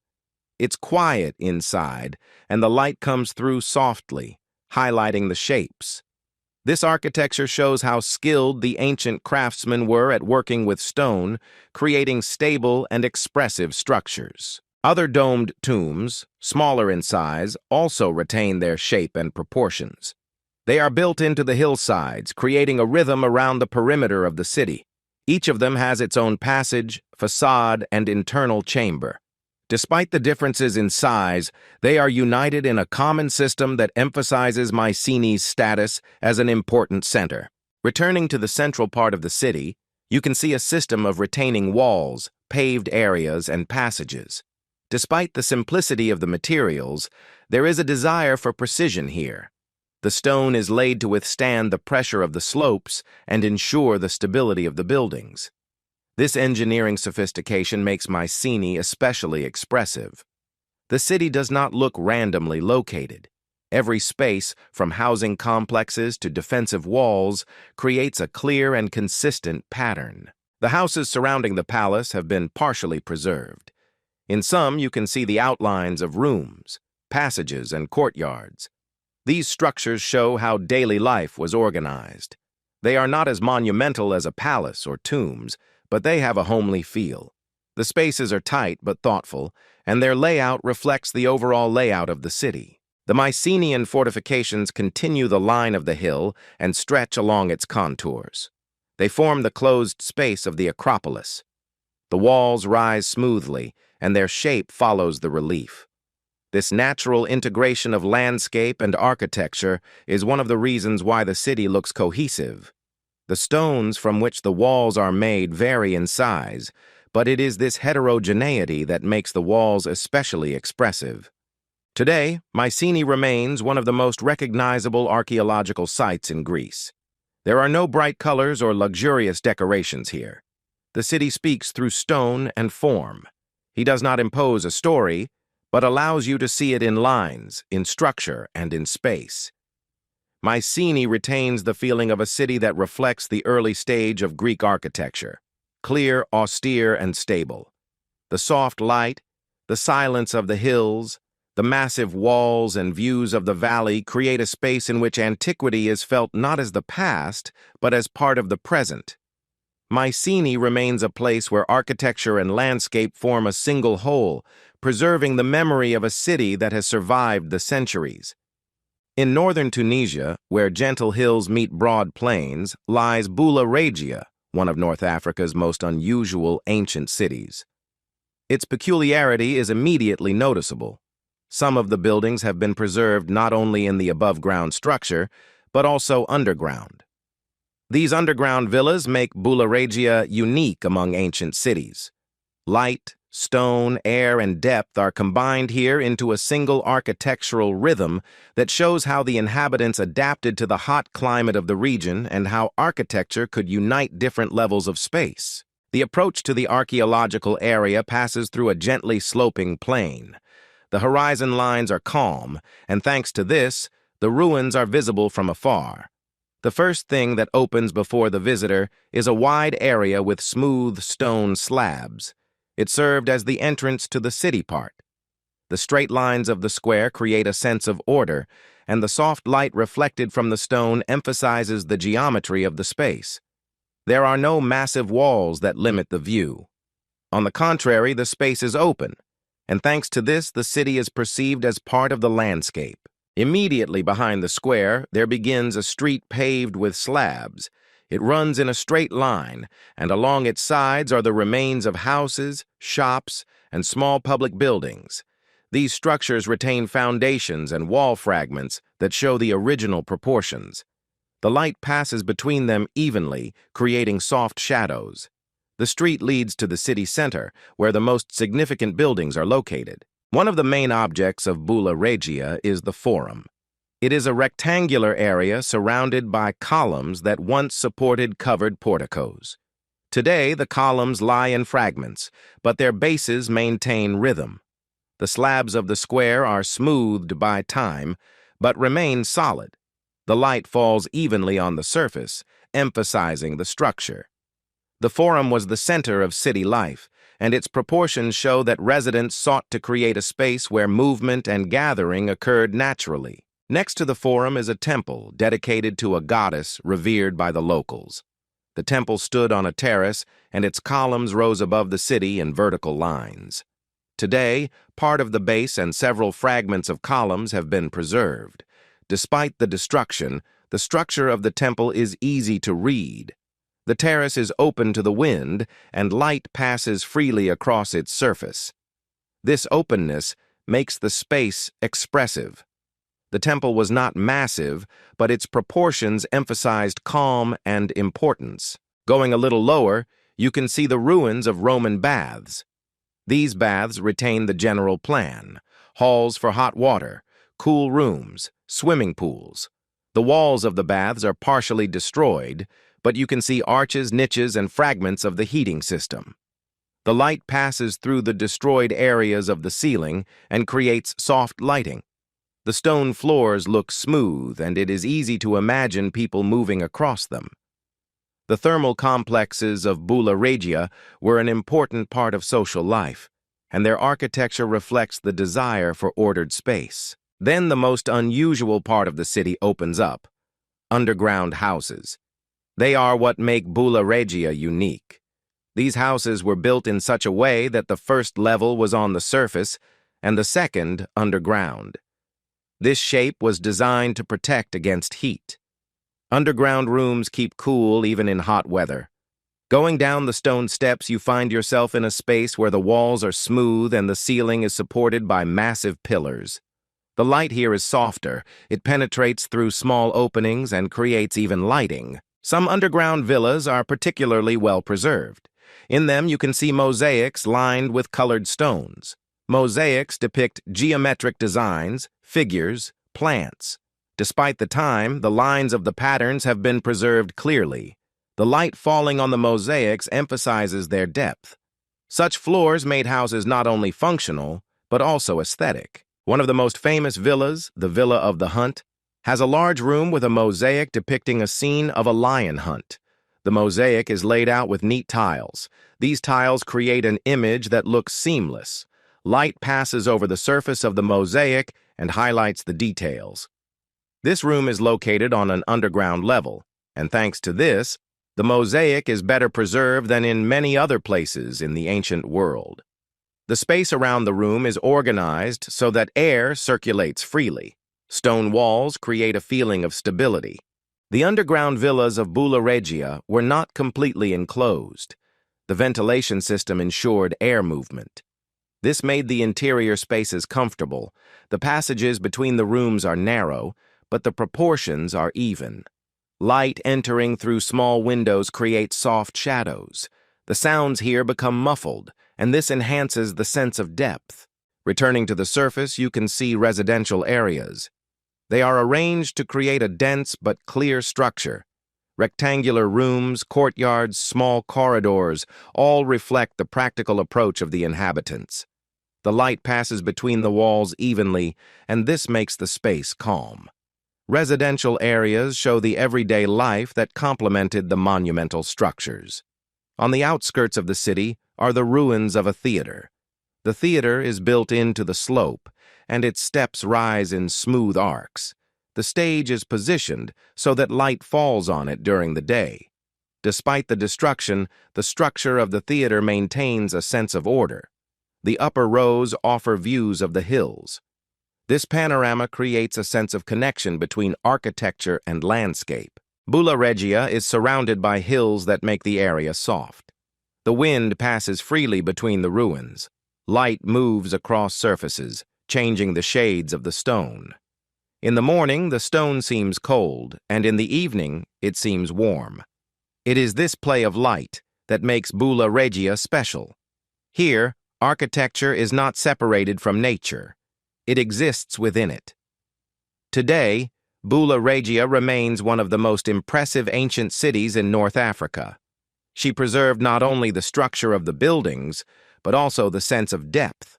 It's quiet inside, and the light comes through softly, highlighting the shapes. This architecture shows how skilled the ancient craftsmen were at working with stone, creating stable and expressive structures. Other domed tombs, smaller in size, also retain their shape and proportions. They are built into the hillsides, creating a rhythm around the perimeter of the city. Each of them has its own passage, facade, and internal chamber. Despite the differences in size, they are united in a common system that emphasizes Mycenae's status as an important center. Returning to the central part of the city, you can see a system of retaining walls, paved areas, and passages. Despite the simplicity of the materials, there is a desire for precision here. The stone is laid to withstand the pressure of the slopes and ensure the stability of the buildings. This engineering sophistication makes Mycenae especially expressive. The city does not look randomly located. Every space, from housing complexes to defensive walls, creates a clear and consistent pattern. The houses surrounding the palace have been partially preserved. In some, you can see the outlines of rooms, passages, and courtyards. These structures show how daily life was organized. They are not as monumental as a palace or tombs, but they have a homely feel. The spaces are tight but thoughtful, and their layout reflects the overall layout of the city. The Mycenaean fortifications continue the line of the hill and stretch along its contours. They form the closed space of the Acropolis. The walls rise smoothly, and their shape follows the relief. This natural integration of landscape and architecture is one of the reasons why the city looks cohesive. The stones from which the walls are made vary in size, but it is this heterogeneity that makes the walls especially expressive. Today, Mycenae remains one of the most recognizable archaeological sites in Greece. There are no bright colors or luxurious decorations here. The city speaks through stone and form. He does not impose a story, but allows you to see it in lines, in structure, and in space. Mycenae retains the feeling of a city that reflects the early stage of Greek architecture, clear, austere, and stable. The soft light, the silence of the hills, the massive walls and views of the valley create a space in which antiquity is felt not as the past, but as part of the present. Mycenae remains a place where architecture and landscape form a single whole, preserving the memory of a city that has survived the centuries. In northern Tunisia, where gentle hills meet broad plains, lies Bula Regia, one of North Africa's most unusual ancient cities. Its peculiarity is immediately noticeable. Some of the buildings have been preserved not only in the above-ground structure, but also underground. These underground villas make Bula Regia unique among ancient cities. Light, stone, air, and depth are combined here into a single architectural rhythm that shows how the inhabitants adapted to the hot climate of the region and how architecture could unite different levels of space. The approach to the archaeological area passes through a gently sloping plain. The horizon lines are calm, and thanks to this, the ruins are visible from afar. The first thing that opens before the visitor is a wide area with smooth stone slabs. It served as the entrance to the city part. The straight lines of the square create a sense of order, and the soft light reflected from the stone emphasizes the geometry of the space. There are no massive walls that limit the view. On the contrary, the space is open, and thanks to this, the city is perceived as part of the landscape. Immediately behind the square, there begins a street paved with slabs. It runs in a straight line, and along its sides are the remains of houses, shops, and small public buildings. These structures retain foundations and wall fragments that show the original proportions. The light passes between them evenly, creating soft shadows. The street leads to the city center, where the most significant buildings are located. One of the main objects of Bulla Regia is the Forum. It is a rectangular area surrounded by columns that once supported covered porticos. Today, the columns lie in fragments, but their bases maintain rhythm. The slabs of the square are smoothed by time, but remain solid. The light falls evenly on the surface, emphasizing the structure. The Forum was the center of city life, and its proportions show that residents sought to create a space where movement and gathering occurred naturally. Next to the Forum is a temple dedicated to a goddess revered by the locals. The temple stood on a terrace, and its columns rose above the city in vertical lines. Today, part of the base and several fragments of columns have been preserved. Despite the destruction, the structure of the temple is easy to read. The terrace is open to the wind, and light passes freely across its surface. This openness makes the space expressive. The temple was not massive, but its proportions emphasized calm and importance. Going a little lower, you can see the ruins of Roman baths. These baths retain the general plan: halls for hot water, cool rooms, swimming pools. The walls of the baths are partially destroyed, but you can see arches, niches, and fragments of the heating system. The light passes through the destroyed areas of the ceiling and creates soft lighting. The stone floors look smooth, and it is easy to imagine people moving across them. The thermal complexes of Bulla Regia were an important part of social life, and their architecture reflects the desire for ordered space. Then the most unusual part of the city opens up: underground houses. They are what make Bulla Regia unique. These houses were built in such a way that the first level was on the surface and the second underground. This shape was designed to protect against heat. Underground rooms keep cool even in hot weather. Going down the stone steps, you find yourself in a space where the walls are smooth and the ceiling is supported by massive pillars. The light here is softer. It penetrates through small openings and creates even lighting. Some underground villas are particularly well preserved. In them, you can see mosaics lined with colored stones. Mosaics depict geometric designs, figures, plants. Despite the time, the lines of the patterns have been preserved clearly. The light falling on the mosaics emphasizes their depth. Such floors made houses not only functional, but also aesthetic. One of the most famous villas, the Villa of the Hunt, has a large room with a mosaic depicting a scene of a lion hunt. The mosaic is laid out with neat tiles. These tiles create an image that looks seamless. Light passes over the surface of the mosaic and highlights the details. This room is located on an underground level, and thanks to this, the mosaic is better preserved than in many other places in the ancient world. The space around the room is organized so that air circulates freely. Stone walls create a feeling of stability. The underground villas of Bulla Regia were not completely enclosed. The ventilation system ensured air movement. This made the interior spaces comfortable. The passages between the rooms are narrow, but the proportions are even. Light entering through small windows creates soft shadows. The sounds here become muffled, and this enhances the sense of depth. Returning to the surface, you can see residential areas. They are arranged to create a dense but clear structure. Rectangular rooms, courtyards, small corridors all reflect the practical approach of the inhabitants. The light passes between the walls evenly, and this makes the space calm. Residential areas show the everyday life that complemented the monumental structures. On the outskirts of the city are the ruins of a theater. The theater is built into the slope, and its steps rise in smooth arcs. The stage is positioned so that light falls on it during the day. Despite the destruction, the structure of the theater maintains a sense of order. The upper rows offer views of the hills. This panorama creates a sense of connection between architecture and landscape. Bulla Regia is surrounded by hills that make the area soft. The wind passes freely between the ruins. Light moves across surfaces, changing the shades of the stone. In the morning, the stone seems cold, and in the evening, it seems warm. It is this play of light that makes Bulla Regia special. Here, architecture is not separated from nature. It exists within it. Today, Bulla Regia remains one of the most impressive ancient cities in North Africa. She preserved not only the structure of the buildings, but also the sense of depth.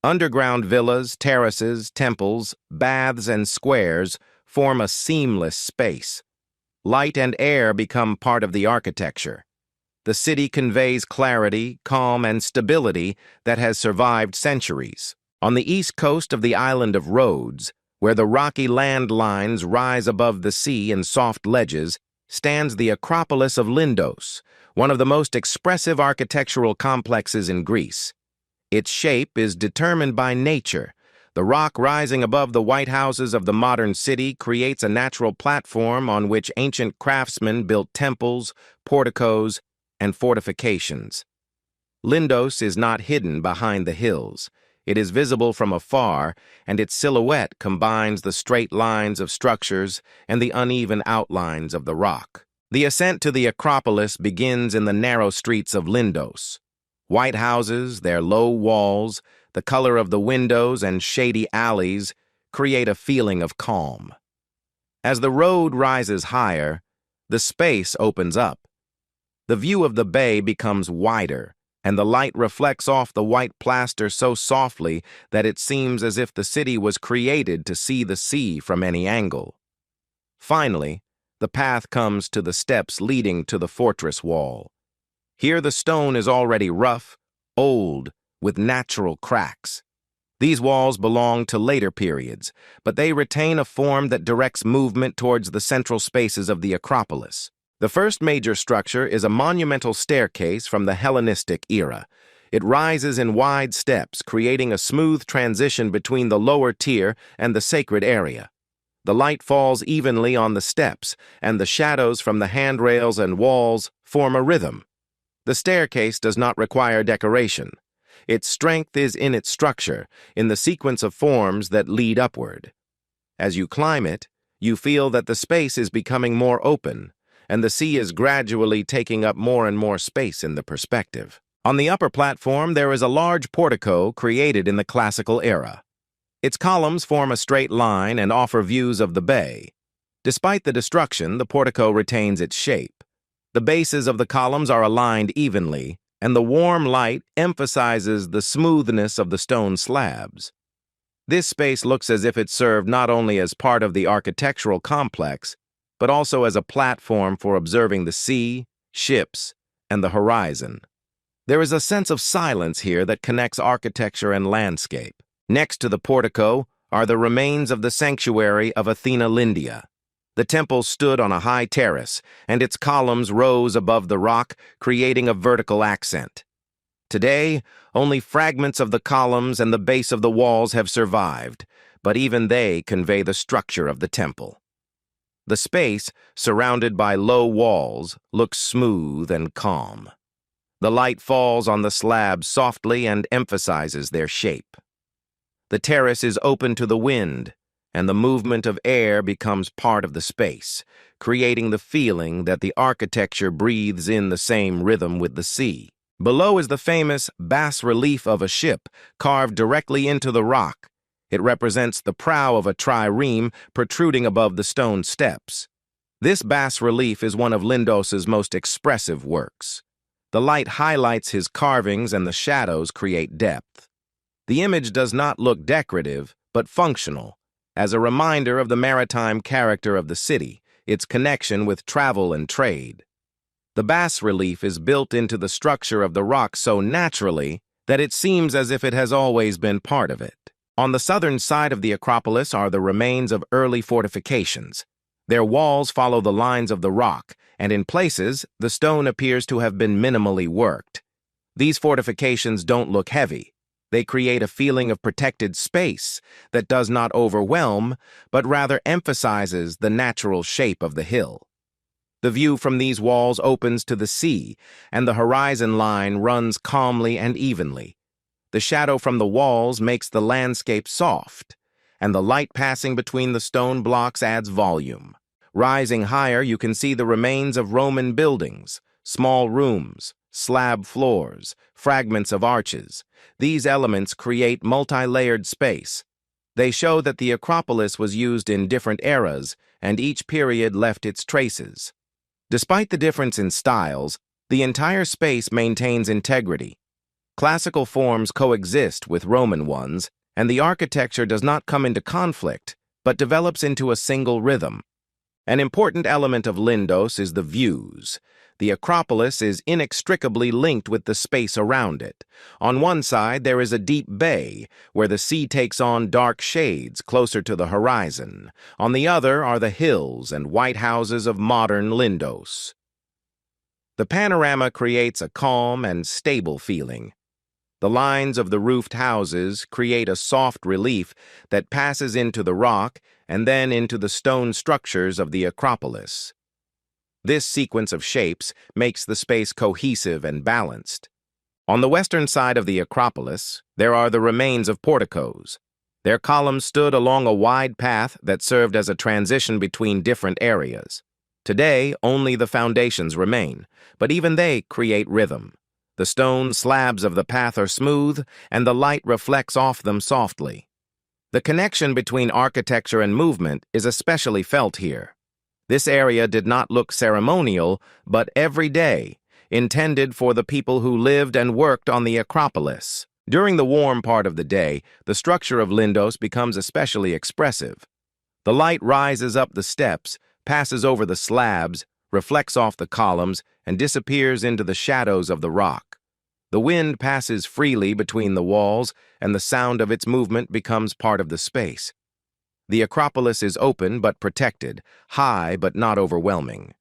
Underground villas, terraces, temples, baths, and squares form a seamless space. Light and air become part of the architecture. The city conveys clarity, calm, and stability that has survived centuries. On the east coast of the island of Rhodes, where the rocky land lines rise above the sea in soft ledges, stands the Acropolis of Lindos, one of the most expressive architectural complexes in Greece. Its shape is determined by nature. The rock rising above the white houses of the modern city creates a natural platform on which ancient craftsmen built temples, porticos, and fortifications. Lindos is not hidden behind the hills. It is visible from afar, and its silhouette combines the straight lines of structures and the uneven outlines of the rock. The ascent to the Acropolis begins in the narrow streets of Lindos. White houses, their low walls, the color of the windows, and shady alleys create a feeling of calm. As the road rises higher, the space opens up. The view of the bay becomes wider, and the light reflects off the white plaster so softly that it seems as if the city was created to see the sea from any angle. Finally, the path comes to the steps leading to the fortress wall. Here the stone is already rough, old, with natural cracks. These walls belong to later periods, but they retain a form that directs movement towards the central spaces of the Acropolis. The first major structure is a monumental staircase from the Hellenistic era. It rises in wide steps, creating a smooth transition between the lower tier and the sacred area. The light falls evenly on the steps, and the shadows from the handrails and walls form a rhythm. The staircase does not require decoration. Its strength is in its structure, in the sequence of forms that lead upward. As you climb it, you feel that the space is becoming more open, and the sea is gradually taking up more and more space in the perspective. On the upper platform, there is a large portico created in the classical era. Its columns form a straight line and offer views of the bay. Despite the destruction, the portico retains its shape. The bases of the columns are aligned evenly, and the warm light emphasizes the smoothness of the stone slabs. This space looks as if it served not only as part of the architectural complex, but also as a platform for observing the sea, ships, and the horizon. There is a sense of silence here that connects architecture and landscape. Next to the portico are the remains of the sanctuary of Athena Lindia. The temple stood on a high terrace, and its columns rose above the rock, creating a vertical accent. Today, only fragments of the columns and the base of the walls have survived, but even they convey the structure of the temple. The space, surrounded by low walls, looks smooth and calm. The light falls on the slabs softly and emphasizes their shape. The terrace is open to the wind, and the movement of air becomes part of the space, creating the feeling that the architecture breathes in the same rhythm with the sea. Below is the famous bas-relief of a ship carved directly into the rock. It represents the prow of a trireme protruding above the stone steps. This bas-relief is one of Lindos's most expressive works. The light highlights his carvings and the shadows create depth. The image does not look decorative, but functional, as a reminder of the maritime character of the city, its connection with travel and trade. The bas-relief is built into the structure of the rock so naturally that it seems as if it has always been part of it. On the southern side of the Acropolis are the remains of early fortifications. Their walls follow the lines of the rock, and in places, the stone appears to have been minimally worked. These fortifications don't look heavy. They create a feeling of protected space that does not overwhelm, but rather emphasizes the natural shape of the hill. The view from these walls opens to the sea, and the horizon line runs calmly and evenly. The shadow from the walls makes the landscape soft, and the light passing between the stone blocks adds volume. Rising higher, you can see the remains of Roman buildings, small rooms, slab floors, fragments of arches. These elements create multi-layered space. They show that the Acropolis was used in different eras, and each period left its traces. Despite the difference in styles, the entire space maintains integrity. Classical forms coexist with Roman ones, and the architecture does not come into conflict, but develops into a single rhythm. An important element of Lindos is the views. The Acropolis is inextricably linked with the space around it. On one side, there is a deep bay, where the sea takes on dark shades closer to the horizon. On the other are the hills and white houses of modern Lindos. The panorama creates a calm and stable feeling. The lines of the roofed houses create a soft relief that passes into the rock and then into the stone structures of the Acropolis. This sequence of shapes makes the space cohesive and balanced. On the western side of the Acropolis, there are the remains of porticos. Their columns stood along a wide path that served as a transition between different areas. Today, only the foundations remain, but even they create rhythm. The stone slabs of the path are smooth, and the light reflects off them softly. The connection between architecture and movement is especially felt here. This area did not look ceremonial, but everyday, intended for the people who lived and worked on the Acropolis. During the warm part of the day, the structure of Lindos becomes especially expressive. The light rises up the steps, passes over the slabs, reflects off the columns, and disappears into the shadows of the rock. The wind passes freely between the walls, and the sound of its movement becomes part of the space. The Acropolis is open but protected, high but not overwhelming.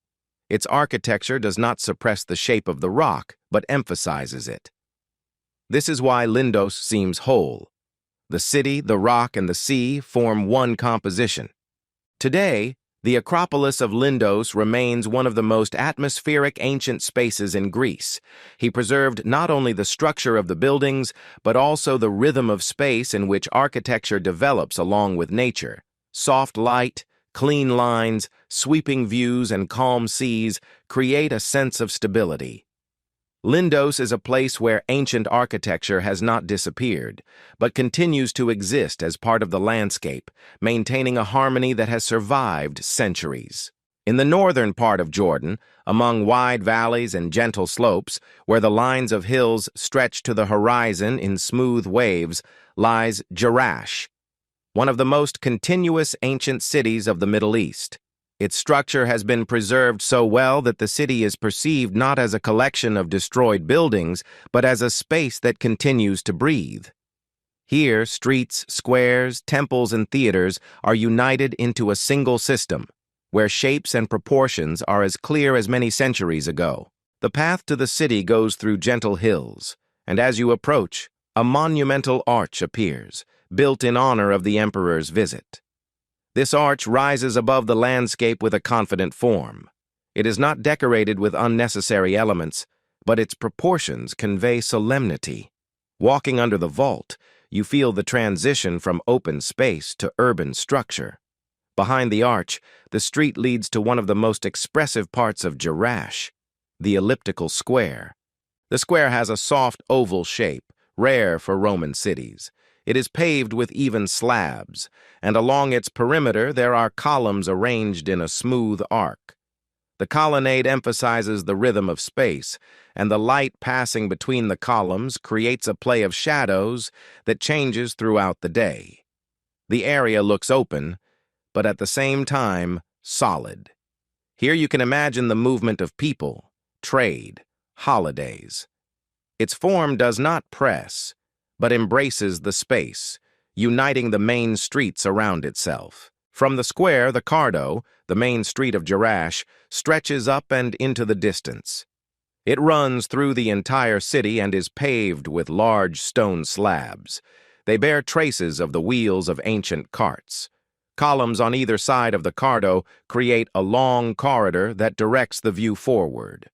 Its architecture does not suppress the shape of the rock, but emphasizes it. This is why Lindos seems whole. The city, the rock, and the sea form one composition. Today, the Acropolis of Lindos remains one of the most atmospheric ancient spaces in Greece. He preserved not only the structure of the buildings, but also the rhythm of space in which architecture develops along with nature. Soft light, clean lines, sweeping views, and calm seas create a sense of stability. Lindos is a place where ancient architecture has not disappeared, but continues to exist as part of the landscape, maintaining a harmony that has survived centuries. In the northern part of Jordan, among wide valleys and gentle slopes, where the lines of hills stretch to the horizon in smooth waves, lies Jerash, one of the most continuous ancient cities of the Middle East. Its structure has been preserved so well that the city is perceived not as a collection of destroyed buildings, but as a space that continues to breathe. Here, streets, squares, temples, and theaters are united into a single system, where shapes and proportions are as clear as many centuries ago. The path to the city goes through gentle hills, and as you approach, a monumental arch appears, built in honor of the emperor's visit. This arch rises above the landscape with a confident form. It is not decorated with unnecessary elements, but its proportions convey solemnity. Walking under the vault, you feel the transition from open space to urban structure. Behind the arch, the street leads to one of the most expressive parts of Jerash, the elliptical square. The square has a soft oval shape, rare for Roman cities. It is paved with even slabs, and along its perimeter there are columns arranged in a smooth arc. The colonnade emphasizes the rhythm of space, and the light passing between the columns creates a play of shadows that changes throughout the day. The area looks open, but at the same time, solid. Here you can imagine the movement of people, trade, holidays. Its form does not press, but embraces the space, uniting the main streets around itself. From the square, the Cardo, the main street of Jerash, stretches up and into the distance. It runs through the entire city and is paved with large stone slabs. They bear traces of the wheels of ancient carts. Columns on either side of the cardo create a long corridor that directs the view forward.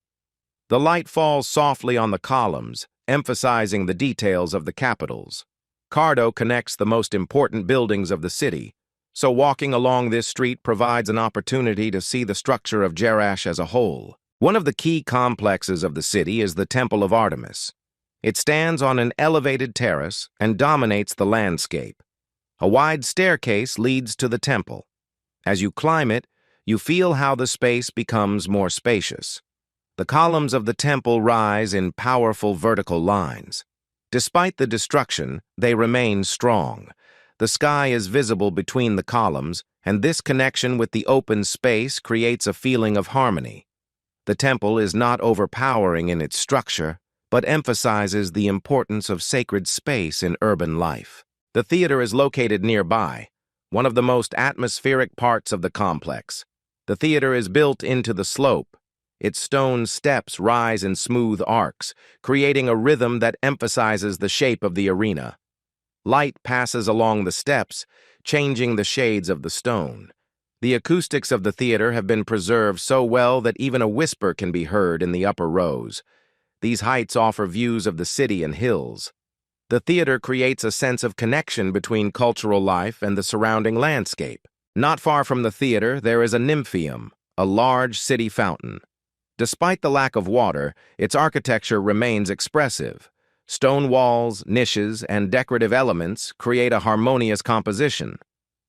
The light falls softly on the columns, emphasizing the details of the capitals. Cardo connects the most important buildings of the city, so walking along this street provides an opportunity to see the structure of Jerash as a whole. One of the key complexes of the city is the Temple of Artemis. It stands on an elevated terrace and dominates the landscape. A wide staircase leads to the temple. As you climb it, you feel how the space becomes more spacious. The columns of the temple rise in powerful vertical lines. Despite the destruction, they remain strong. The sky is visible between the columns, and this connection with the open space creates a feeling of harmony. The temple is not overpowering in its structure, but emphasizes the importance of sacred space in urban life. The theater is located nearby, one of the most atmospheric parts of the complex. The theater is built into the slope. Its stone steps rise in smooth arcs, creating a rhythm that emphasizes the shape of the arena. Light passes along the steps, changing the shades of the stone. The acoustics of the theater have been preserved so well that even a whisper can be heard in the upper rows. These heights offer views of the city and hills. The theater creates a sense of connection between cultural life and the surrounding landscape. Not far from the theater, there is a nymphaeum, a large city fountain. Despite the lack of water, its architecture remains expressive. Stone walls, niches, and decorative elements create a harmonious composition.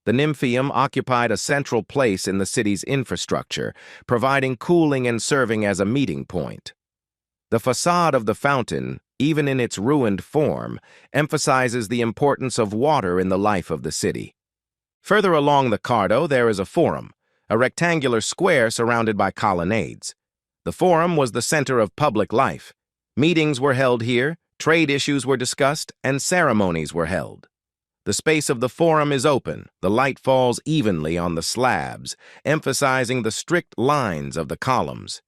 The nymphaeum occupied a central place in the city's infrastructure, providing cooling and serving as a meeting point. The facade of the fountain, even in its ruined form, emphasizes the importance of water in the life of the city. Further along the cardo, there is a forum, a rectangular square surrounded by colonnades. The forum was the center of public life. Meetings were held here, trade issues were discussed, and ceremonies were held. The space of the forum is open. The light falls evenly on the slabs, emphasizing the strict lines of the columns.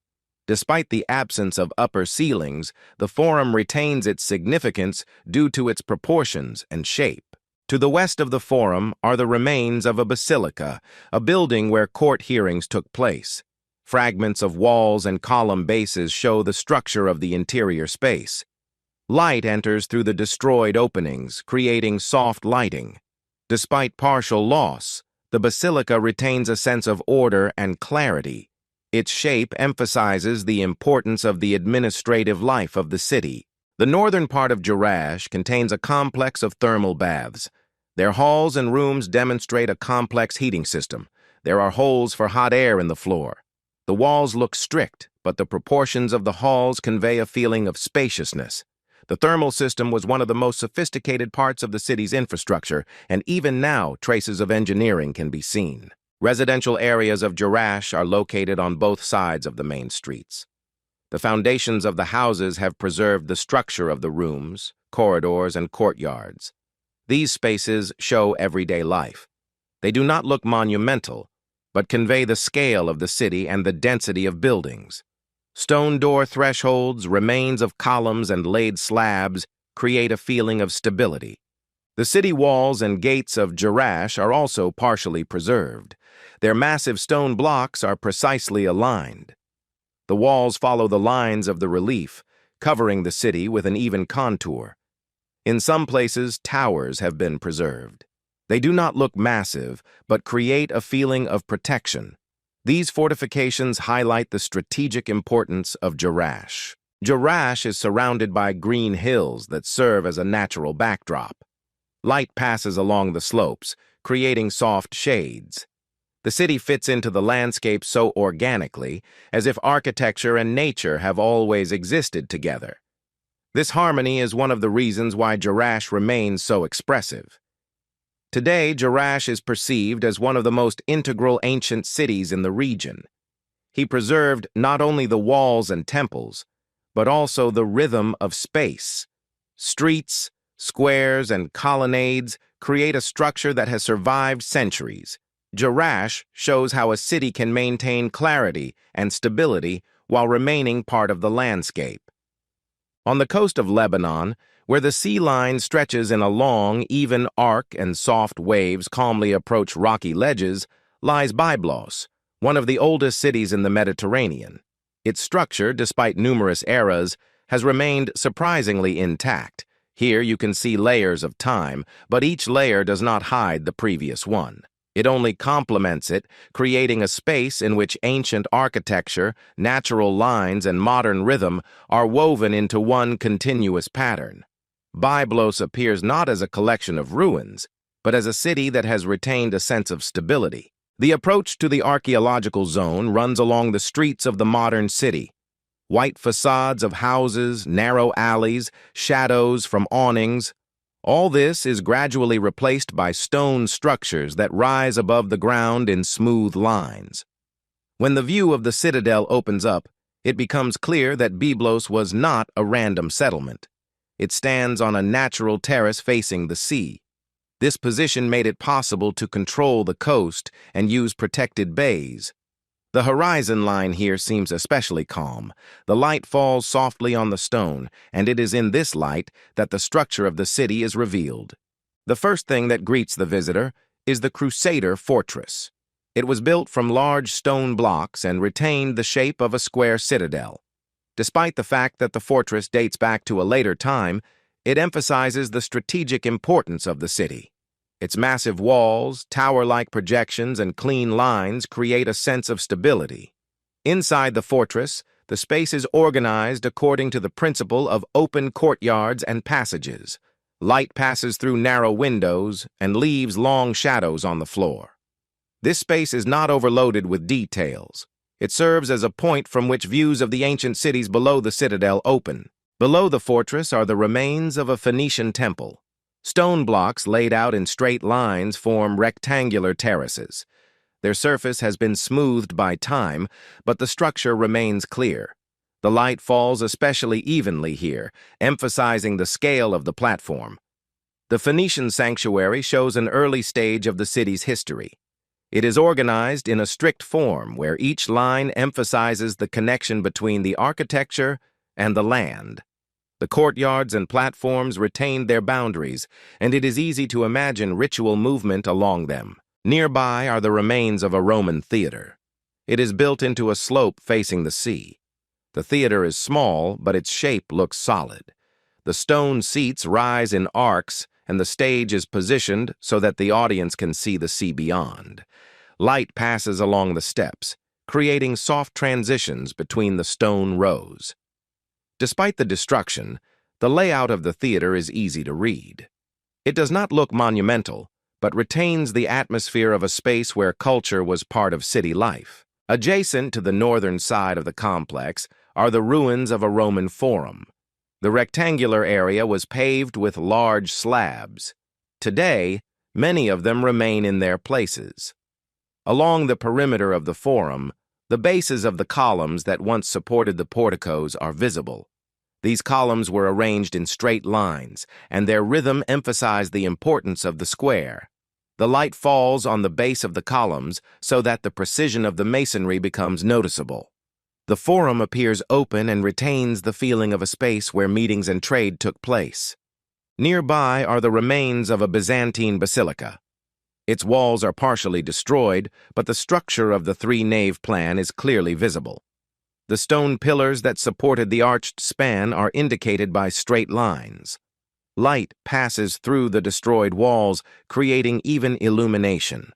Despite the absence of upper ceilings, the forum retains its significance due to its proportions and shape. To the west of the forum are the remains of a basilica, a building where court hearings took place. Fragments of walls and column bases show the structure of the interior space. Light enters through the destroyed openings, creating soft lighting. Despite partial loss, the basilica retains a sense of order and clarity. Its shape emphasizes the importance of the administrative life of the city. The northern part of Jerash contains a complex of thermal baths. Their halls and rooms demonstrate a complex heating system. There are holes for hot air in the floor. The walls look strict, but the proportions of the halls convey a feeling of spaciousness. The thermal system was one of the most sophisticated parts of the city's infrastructure, and even now traces of engineering can be seen. Residential areas of Jerash are located on both sides of the main streets. The foundations of the houses have preserved the structure of the rooms, corridors, and courtyards. These spaces show everyday life. They do not look monumental, but convey the scale of the city and the density of buildings. Stone door thresholds, remains of columns, and laid slabs create a feeling of stability. The city walls and gates of Jerash are also partially preserved. Their massive stone blocks are precisely aligned. The walls follow the lines of the relief, covering the city with an even contour. In some places, towers have been preserved. They do not look massive, but create a feeling of protection. These fortifications highlight the strategic importance of Jerash. Jerash is surrounded by green hills that serve as a natural backdrop. Light passes along the slopes, creating soft shades. The city fits into the landscape so organically, as if architecture and nature have always existed together. This harmony is one of the reasons why Jerash remains so expressive. Today, Jerash is perceived as one of the most integral ancient cities in the region. He preserved not only the walls and temples, but also the rhythm of space. Streets, squares, and colonnades create a structure that has survived centuries. Jerash shows how a city can maintain clarity and stability while remaining part of the landscape. On the coast of Lebanon, where the sea line stretches in a long, even arc and soft waves calmly approach rocky ledges, lies Byblos, one of the oldest cities in the Mediterranean. Its structure, despite numerous eras, has remained surprisingly intact. Here you can see layers of time, but each layer does not hide the previous one. It only complements it, creating a space in which ancient architecture, natural lines, and modern rhythm are woven into one continuous pattern. Byblos appears not as a collection of ruins, but as a city that has retained a sense of stability. The approach to the archaeological zone runs along the streets of the modern city. White facades of houses, narrow alleys, shadows from awnings. All this is gradually replaced by stone structures that rise above the ground in smooth lines. When the view of the citadel opens up, it becomes clear that Byblos was not a random settlement. It stands on a natural terrace facing the sea. This position made it possible to control the coast and use protected bays. The horizon line here seems especially calm. The light falls softly on the stone, and it is in this light that the structure of the city is revealed. The first thing that greets the visitor is the Crusader fortress. It was built from large stone blocks and retained the shape of a square citadel. Despite the fact that the fortress dates back to a later time, it emphasizes the strategic importance of the city. Its massive walls, tower-like projections, and clean lines create a sense of stability. Inside the fortress, the space is organized according to the principle of open courtyards and passages. Light passes through narrow windows and leaves long shadows on the floor. This space is not overloaded with details. It serves as a point from which views of the ancient cities below the citadel open. Below the fortress are the remains of a Phoenician temple. Stone blocks laid out in straight lines form rectangular terraces. Their surface has been smoothed by time, but the structure remains clear. The light falls especially evenly here, emphasizing the scale of the platform. The Phoenician sanctuary shows an early stage of the city's history. It is organized in a strict form where each line emphasizes the connection between the architecture and the land. The courtyards and platforms retained their boundaries, and it is easy to imagine ritual movement along them. Nearby are the remains of a Roman theater. It is built into a slope facing the sea. The theater is small, but its shape looks solid. The stone seats rise in arcs, and the stage is positioned so that the audience can see the sea beyond. Light passes along the steps, creating soft transitions between the stone rows. Despite the destruction, the layout of the theater is easy to read. It does not look monumental, but retains the atmosphere of a space where culture was part of city life. Adjacent to the northern side of the complex are the ruins of a Roman forum. The rectangular area was paved with large slabs. Today, many of them remain in their places. Along the perimeter of the forum, the bases of the columns that once supported the porticos are visible. These columns were arranged in straight lines, and their rhythm emphasized the importance of the square. The light falls on the base of the columns so that the precision of the masonry becomes noticeable. The forum appears open and retains the feeling of a space where meetings and trade took place. Nearby are the remains of a Byzantine basilica. Its walls are partially destroyed, but the structure of the three-nave plan is clearly visible. The stone pillars that supported the arched span are indicated by straight lines. Light passes through the destroyed walls, creating even illumination.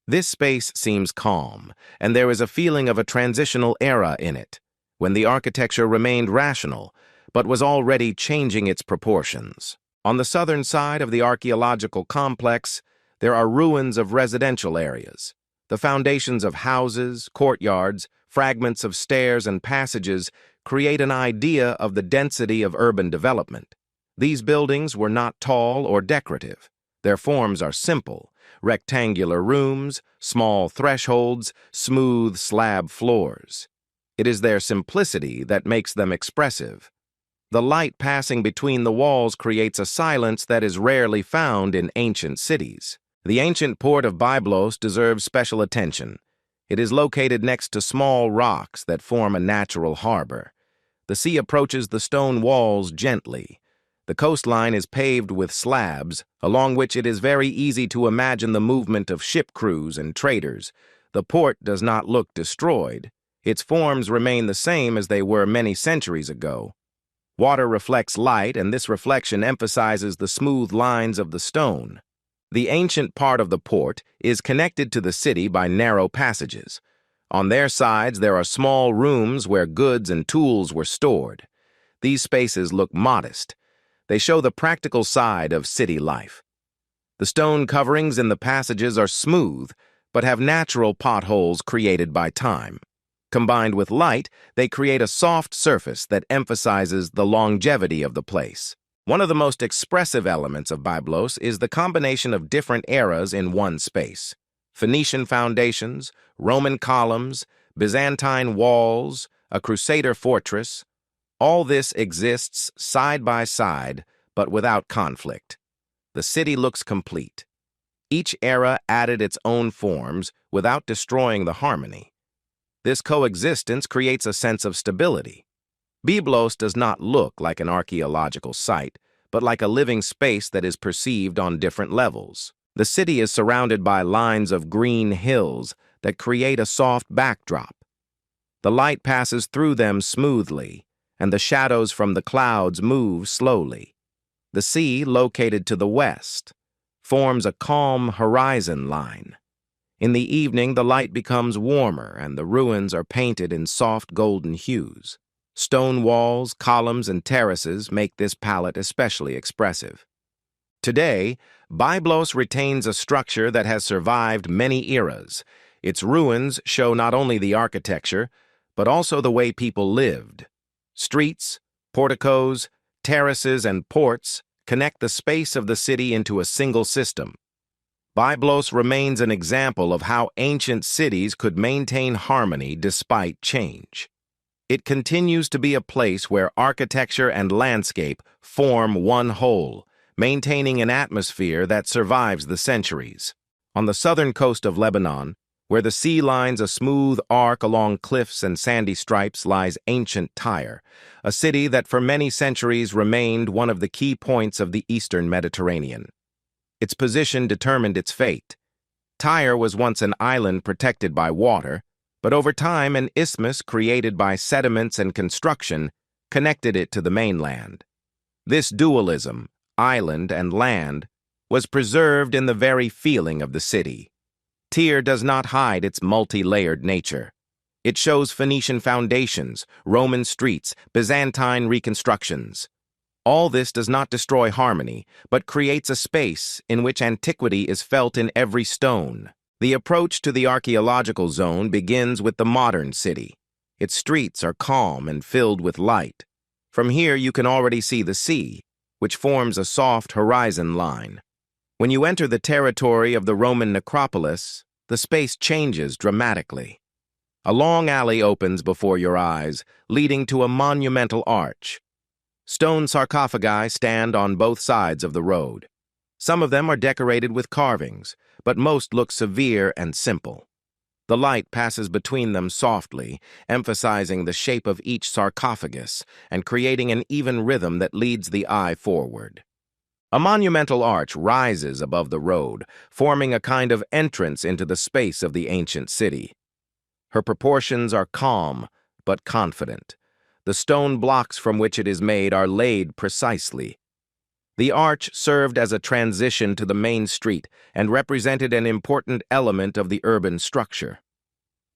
This space seems calm, and there is a feeling of a transitional era in it, when the architecture remained rational, but was already changing its proportions. On the southern side of the archaeological complex, there are ruins of residential areas. The foundations of houses, courtyards, fragments of stairs and passages create an idea of the density of urban development. These buildings were not tall or decorative. Their forms are simple: rectangular rooms, small thresholds, smooth slab floors. It is their simplicity that makes them expressive. The light passing between the walls creates a silence that is rarely found in ancient cities. The ancient port of Byblos deserves special attention. It is located next to small rocks that form a natural harbor. The sea approaches the stone walls gently. The coastline is paved with slabs, along which it is very easy to imagine the movement of ship crews and traders. The port does not look destroyed. Its forms remain the same as they were many centuries ago. Water reflects light, and this reflection emphasizes the smooth lines of the stone. The ancient part of the port is connected to the city by narrow passages. On their sides, there are small rooms where goods and tools were stored. These spaces look modest. They show the practical side of city life. The stone coverings in the passages are smooth, but have natural potholes created by time. Combined with light, they create a soft surface that emphasizes the longevity of the place. One of the most expressive elements of Byblos is the combination of different eras in one space. Phoenician foundations, Roman columns, Byzantine walls, a Crusader fortress. All this exists side by side, but without conflict. The city looks complete. Each era added its own forms without destroying the harmony. This coexistence creates a sense of stability. Byblos does not look like an archaeological site, but like a living space that is perceived on different levels. The city is surrounded by lines of green hills that create a soft backdrop. The light passes through them smoothly, and the shadows from the clouds move slowly. The sea, located to the west, forms a calm horizon line. In the evening, the light becomes warmer, and the ruins are painted in soft golden hues. Stone walls, columns, and terraces make this palette especially expressive. Today, Byblos retains a structure that has survived many eras. Its ruins show not only the architecture, but also the way people lived. Streets, porticos, terraces, and ports connect the space of the city into a single system. Byblos remains an example of how ancient cities could maintain harmony despite change. It continues to be a place where architecture and landscape form one whole, maintaining an atmosphere that survives the centuries. On the southern coast of Lebanon, where the sea lines a smooth arc along cliffs and sandy stripes, lies ancient Tyre, a city that for many centuries remained one of the key points of the eastern Mediterranean. Its position determined its fate. Tyre was once an island protected by water, but over time an isthmus created by sediments and construction connected it to the mainland. This dualism, island and land, was preserved in the very feeling of the city. Tyre does not hide its multi-layered nature. It shows Phoenician foundations, Roman streets, Byzantine reconstructions. All this does not destroy harmony, but creates a space in which antiquity is felt in every stone. The approach to the archaeological zone begins with the modern city. Its streets are calm and filled with light. From here you can already see the sea, which forms a soft horizon line. When you enter the territory of the Roman necropolis, the space changes dramatically. A long alley opens before your eyes, leading to a monumental arch. Stone sarcophagi stand on both sides of the road. Some of them are decorated with carvings, but most look severe and simple. The light passes between them softly, emphasizing the shape of each sarcophagus and creating an even rhythm that leads the eye forward. A monumental arch rises above the road, forming a kind of entrance into the space of the ancient city. Her proportions are calm but confident. The stone blocks from which it is made are laid precisely. The arch served as a transition to the main street and represented an important element of the urban structure.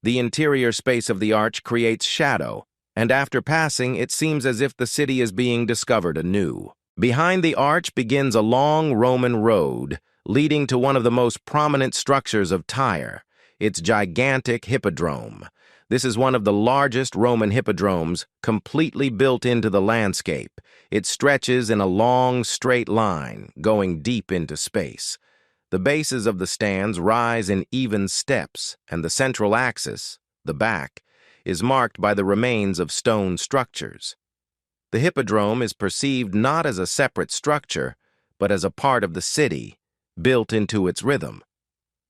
The interior space of the arch creates shadow, and after passing, it seems as if the city is being discovered anew. Behind the arch begins a long Roman road, leading to one of the most prominent structures of Tyre, its gigantic hippodrome. This is one of the largest Roman hippodromes, completely built into the landscape. It stretches in a long, straight line, going deep into space. The bases of the stands rise in even steps, and the central axis, the back, is marked by the remains of stone structures. The hippodrome is perceived not as a separate structure, but as a part of the city, built into its rhythm.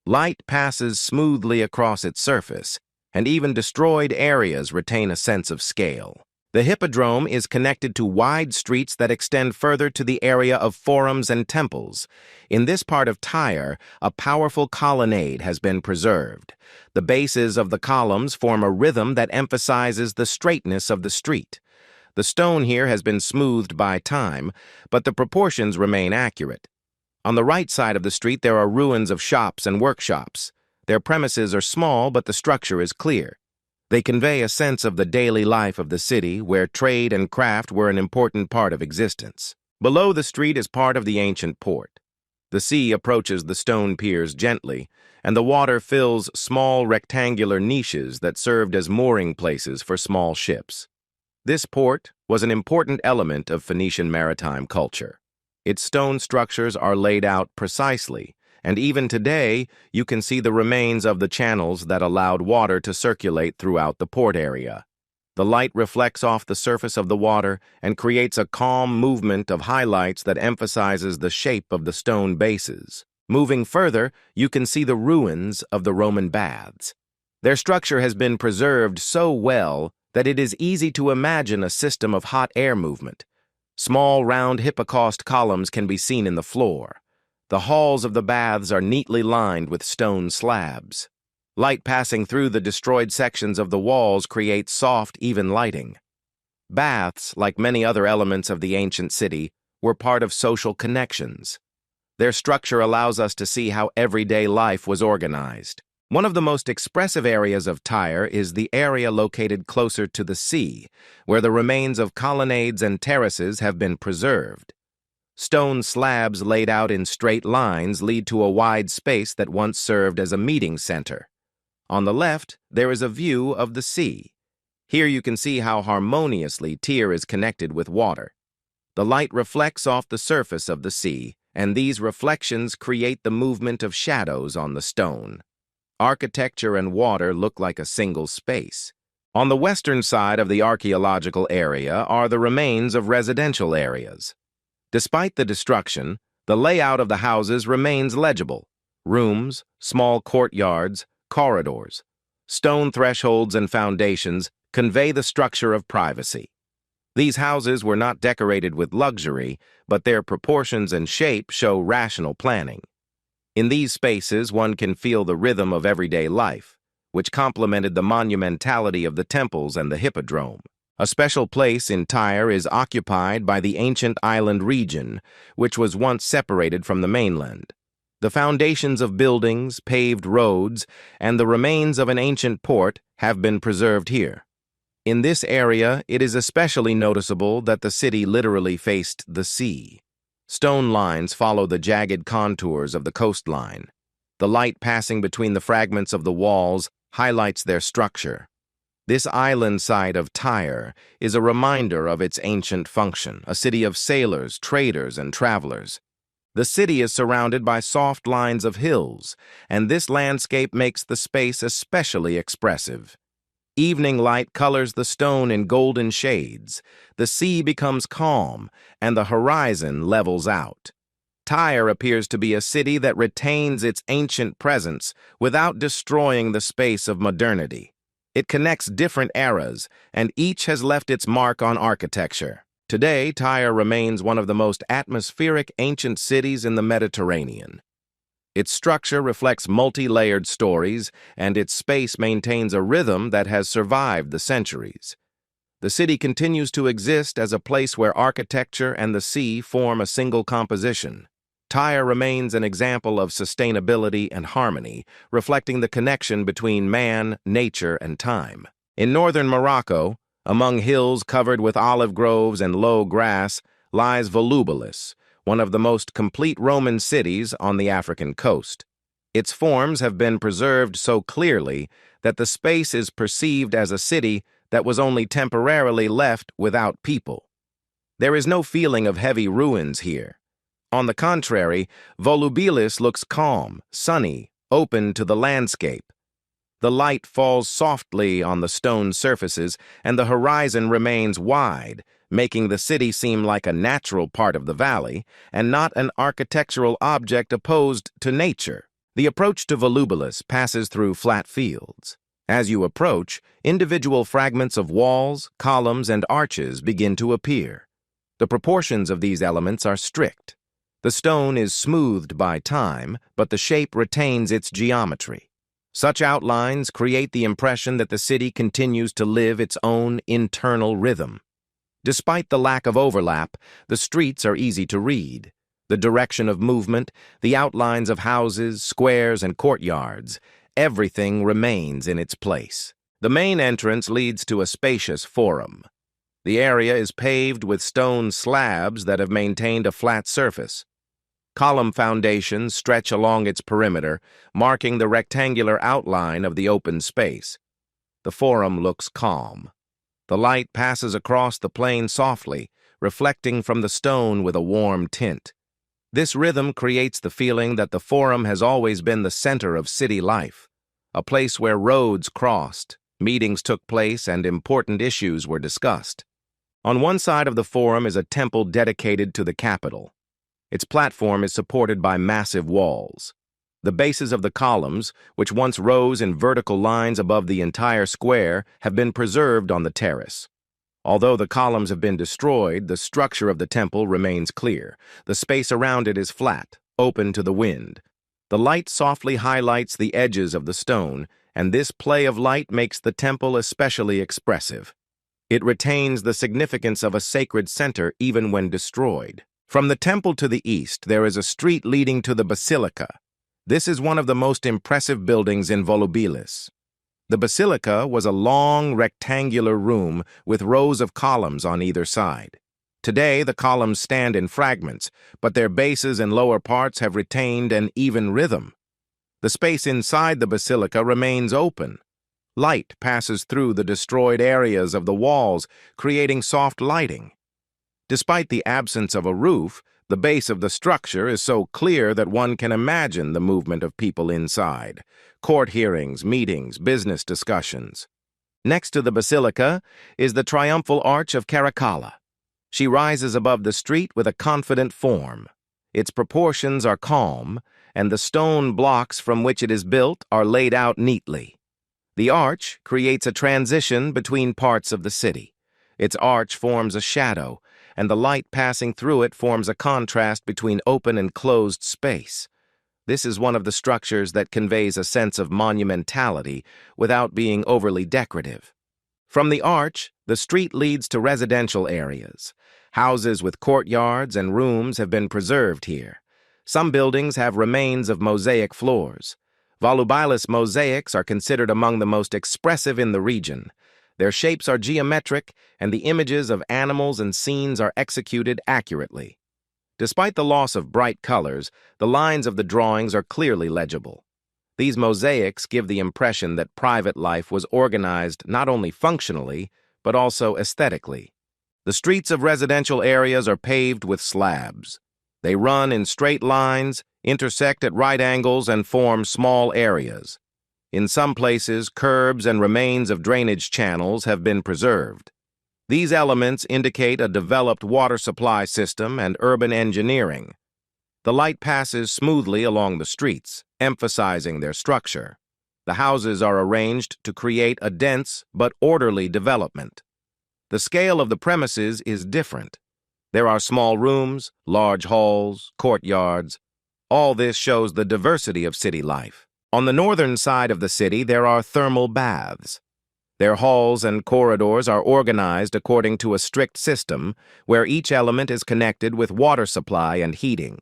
Light passes smoothly across its surface, and even destroyed areas retain a sense of scale. The hippodrome is connected to wide streets that extend further to the area of forums and temples. In this part of Tyre, a powerful colonnade has been preserved. The bases of the columns form a rhythm that emphasizes the straightness of the street. The stone here has been smoothed by time, but the proportions remain accurate. On the right side of the street there are ruins of shops and workshops. Their premises are small, but the structure is clear. They convey a sense of the daily life of the city, where trade and craft were an important part of existence. Below the street is part of the ancient port. The sea approaches the stone piers gently, and the water fills small rectangular niches that served as mooring places for small ships. This port was an important element of Phoenician maritime culture. Its stone structures are laid out precisely, and even today, you can see the remains of the channels that allowed water to circulate throughout the port area. The light reflects off the surface of the water and creates a calm movement of highlights that emphasizes the shape of the stone bases. Moving further, you can see the ruins of the Roman baths. Their structure has been preserved so well that it is easy to imagine a system of hot air movement. Small, round hypocaust columns can be seen in the floor. The halls of the baths are neatly lined with stone slabs. Light passing through the destroyed sections of the walls creates soft, even lighting. Baths, like many other elements of the ancient city, were part of social connections. Their structure allows us to see how everyday life was organized. One of the most expressive areas of Tyre is the area located closer to the sea, where the remains of colonnades and terraces have been preserved. Stone slabs laid out in straight lines lead to a wide space that once served as a meeting center. On the left, there is a view of the sea. Here you can see how harmoniously Tyre is connected with water. The light reflects off the surface of the sea, and these reflections create the movement of shadows on the stone. Architecture and water look like a single space. On the western side of the archaeological area are the remains of residential areas. Despite the destruction, the layout of the houses remains legible. Rooms, small courtyards, corridors, stone thresholds and foundations convey the structure of privacy. These houses were not decorated with luxury, but their proportions and shape show rational planning. In these spaces, one can feel the rhythm of everyday life, which complemented the monumentality of the temples and the hippodrome. A special place in Tyre is occupied by the ancient island region, which was once separated from the mainland. The foundations of buildings, paved roads, and the remains of an ancient port have been preserved here. In this area, it is especially noticeable that the city literally faced the sea. Stone lines follow the jagged contours of the coastline. The light passing between the fragments of the walls highlights their structure. This island side of Tyre is a reminder of its ancient function, a city of sailors, traders, and travelers. The city is surrounded by soft lines of hills, and this landscape makes the space especially expressive. Evening light colors the stone in golden shades. The sea becomes calm, and the horizon levels out. Tyre appears to be a city that retains its ancient presence without destroying the space of modernity. It connects different eras, and each has left its mark on architecture. Today, Tyre remains one of the most atmospheric ancient cities in the Mediterranean. Its structure reflects multi-layered stories, and its space maintains a rhythm that has survived the centuries. The city continues to exist as a place where architecture and the sea form a single composition. Tyre remains an example of sustainability and harmony, reflecting the connection between man, nature, and time. In northern Morocco, among hills covered with olive groves and low grass, lies Volubilis, one of the most complete Roman cities on the African coast. Its forms have been preserved so clearly that the space is perceived as a city that was only temporarily left without people. There is no feeling of heavy ruins here. On the contrary, Volubilis looks calm, sunny, open to the landscape. The light falls softly on the stone surfaces, and the horizon remains wide, making the city seem like a natural part of the valley and not an architectural object opposed to nature. The approach to Volubilis passes through flat fields. As you approach, individual fragments of walls, columns, and arches begin to appear. The proportions of these elements are strict. The stone is smoothed by time, but the shape retains its geometry. Such outlines create the impression that the city continues to live its own internal rhythm. Despite the lack of overlap, the streets are easy to read. The direction of movement, the outlines of houses, squares, and courtyards, everything remains in its place. The main entrance leads to a spacious forum. The area is paved with stone slabs that have maintained a flat surface. Column foundations stretch along its perimeter, marking the rectangular outline of the open space. The forum looks calm. The light passes across the plain softly, reflecting from the stone with a warm tint. This rhythm creates the feeling that the forum has always been the center of city life, a place where roads crossed, meetings took place, and important issues were discussed. On one side of the forum is a temple dedicated to the capital. Its platform is supported by massive walls. The bases of the columns, which once rose in vertical lines above the entire square, have been preserved on the terrace. Although the columns have been destroyed, the structure of the temple remains clear. The space around it is flat, open to the wind. The light softly highlights the edges of the stone, and this play of light makes the temple especially expressive. It retains the significance of a sacred center even when destroyed. From the temple to the east, there is a street leading to the basilica. This is one of the most impressive buildings in Volubilis. The basilica was a long, rectangular room with rows of columns on either side. Today, the columns stand in fragments, but their bases and lower parts have retained an even rhythm. The space inside the basilica remains open. Light passes through the destroyed areas of the walls, creating soft lighting. Despite the absence of a roof, the base of the structure is so clear that one can imagine the movement of people inside. Court hearings, meetings, business discussions. Next to the basilica is the triumphal arch of Caracalla. She rises above the street with a confident form. Its proportions are calm, and the stone blocks from which it is built are laid out neatly. The arch creates a transition between parts of the city. Its arch forms a shadow, and the light passing through it forms a contrast between open and closed space. This is one of the structures that conveys a sense of monumentality without being overly decorative. From the arch, the street leads to residential areas. Houses with courtyards and rooms have been preserved here. Some buildings have remains of mosaic floors. Volubilis mosaics are considered among the most expressive in the region. Their shapes are geometric, and the images of animals and scenes are executed accurately. Despite the loss of bright colors, the lines of the drawings are clearly legible. These mosaics give the impression that private life was organized not only functionally, but also aesthetically. The streets of residential areas are paved with slabs. They run in straight lines, intersect at right angles, and form small areas. In some places, curbs and remains of drainage channels have been preserved. These elements indicate a developed water supply system and urban engineering. The light passes smoothly along the streets, emphasizing their structure. The houses are arranged to create a dense but orderly development. The scale of the premises is different. There are small rooms, large halls, courtyards. All this shows the diversity of city life. On the northern side of the city, there are thermal baths. Their halls and corridors are organized according to a strict system where each element is connected with water supply and heating.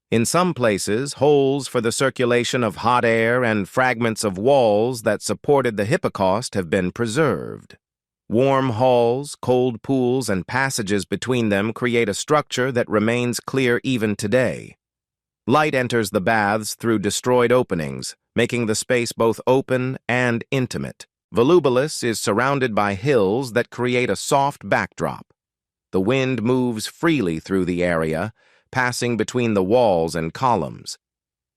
In some places, holes for the circulation of hot air and fragments of walls that supported the hypocaust have been preserved. Warm halls, cold pools, and passages between them create a structure that remains clear even today. Light enters the baths through destroyed openings, making the space both open and intimate. Volubilis is surrounded by hills that create a soft backdrop. The wind moves freely through the area, passing between the walls and columns.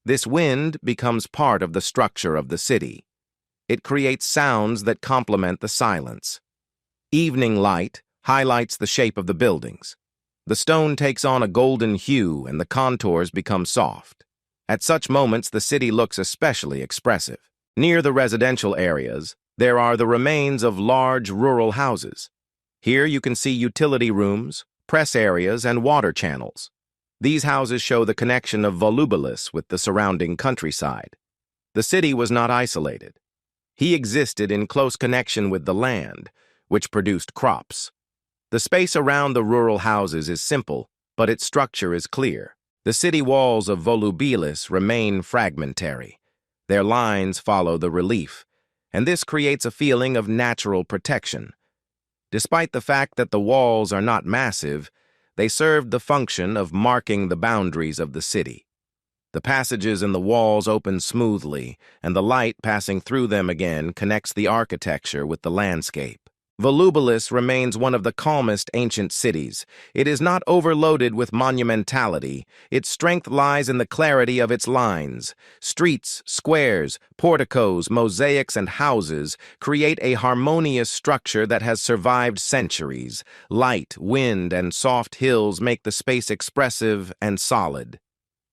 This wind becomes part of the structure of the city. It creates sounds that complement the silence. Evening light highlights the shape of the buildings. The stone takes on a golden hue and the contours become soft. At such moments, the city looks especially expressive. Near the residential areas, there are the remains of large rural houses. Here you can see utility rooms, press areas, and water channels. These houses show the connection of Volubilis with the surrounding countryside. The city was not isolated. He existed in close connection with the land, which produced crops. The space around the rural houses is simple, but its structure is clear. The city walls of Volubilis remain fragmentary. Their lines follow the relief, and this creates a feeling of natural protection. Despite the fact that the walls are not massive, they served the function of marking the boundaries of the city. The passages in the walls open smoothly, and the light passing through them again connects the architecture with the landscape. Volubilis remains one of the calmest ancient cities. It is not overloaded with monumentality. Its strength lies in the clarity of its lines. Streets, squares, porticos, mosaics, and houses create a harmonious structure that has survived centuries. Light, wind, and soft hills make the space expressive and solid.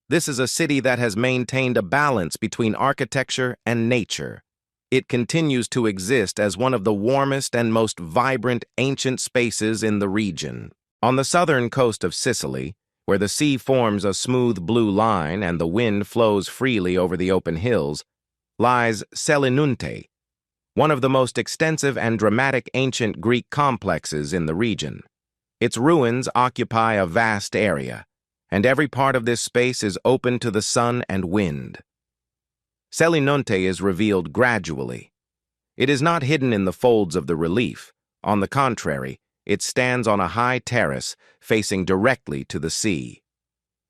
This is a city that has maintained a balance between architecture and nature. It continues to exist as one of the warmest and most vibrant ancient spaces in the region. On the southern coast of Sicily, where the sea forms a smooth blue line and the wind flows freely over the open hills, lies Selinunte, one of the most extensive and dramatic ancient Greek complexes in the region. Its ruins occupy a vast area, and every part of this space is open to the sun and wind. Selinunte is revealed gradually. It is not hidden in the folds of the relief. On the contrary, it stands on a high terrace facing directly to the sea.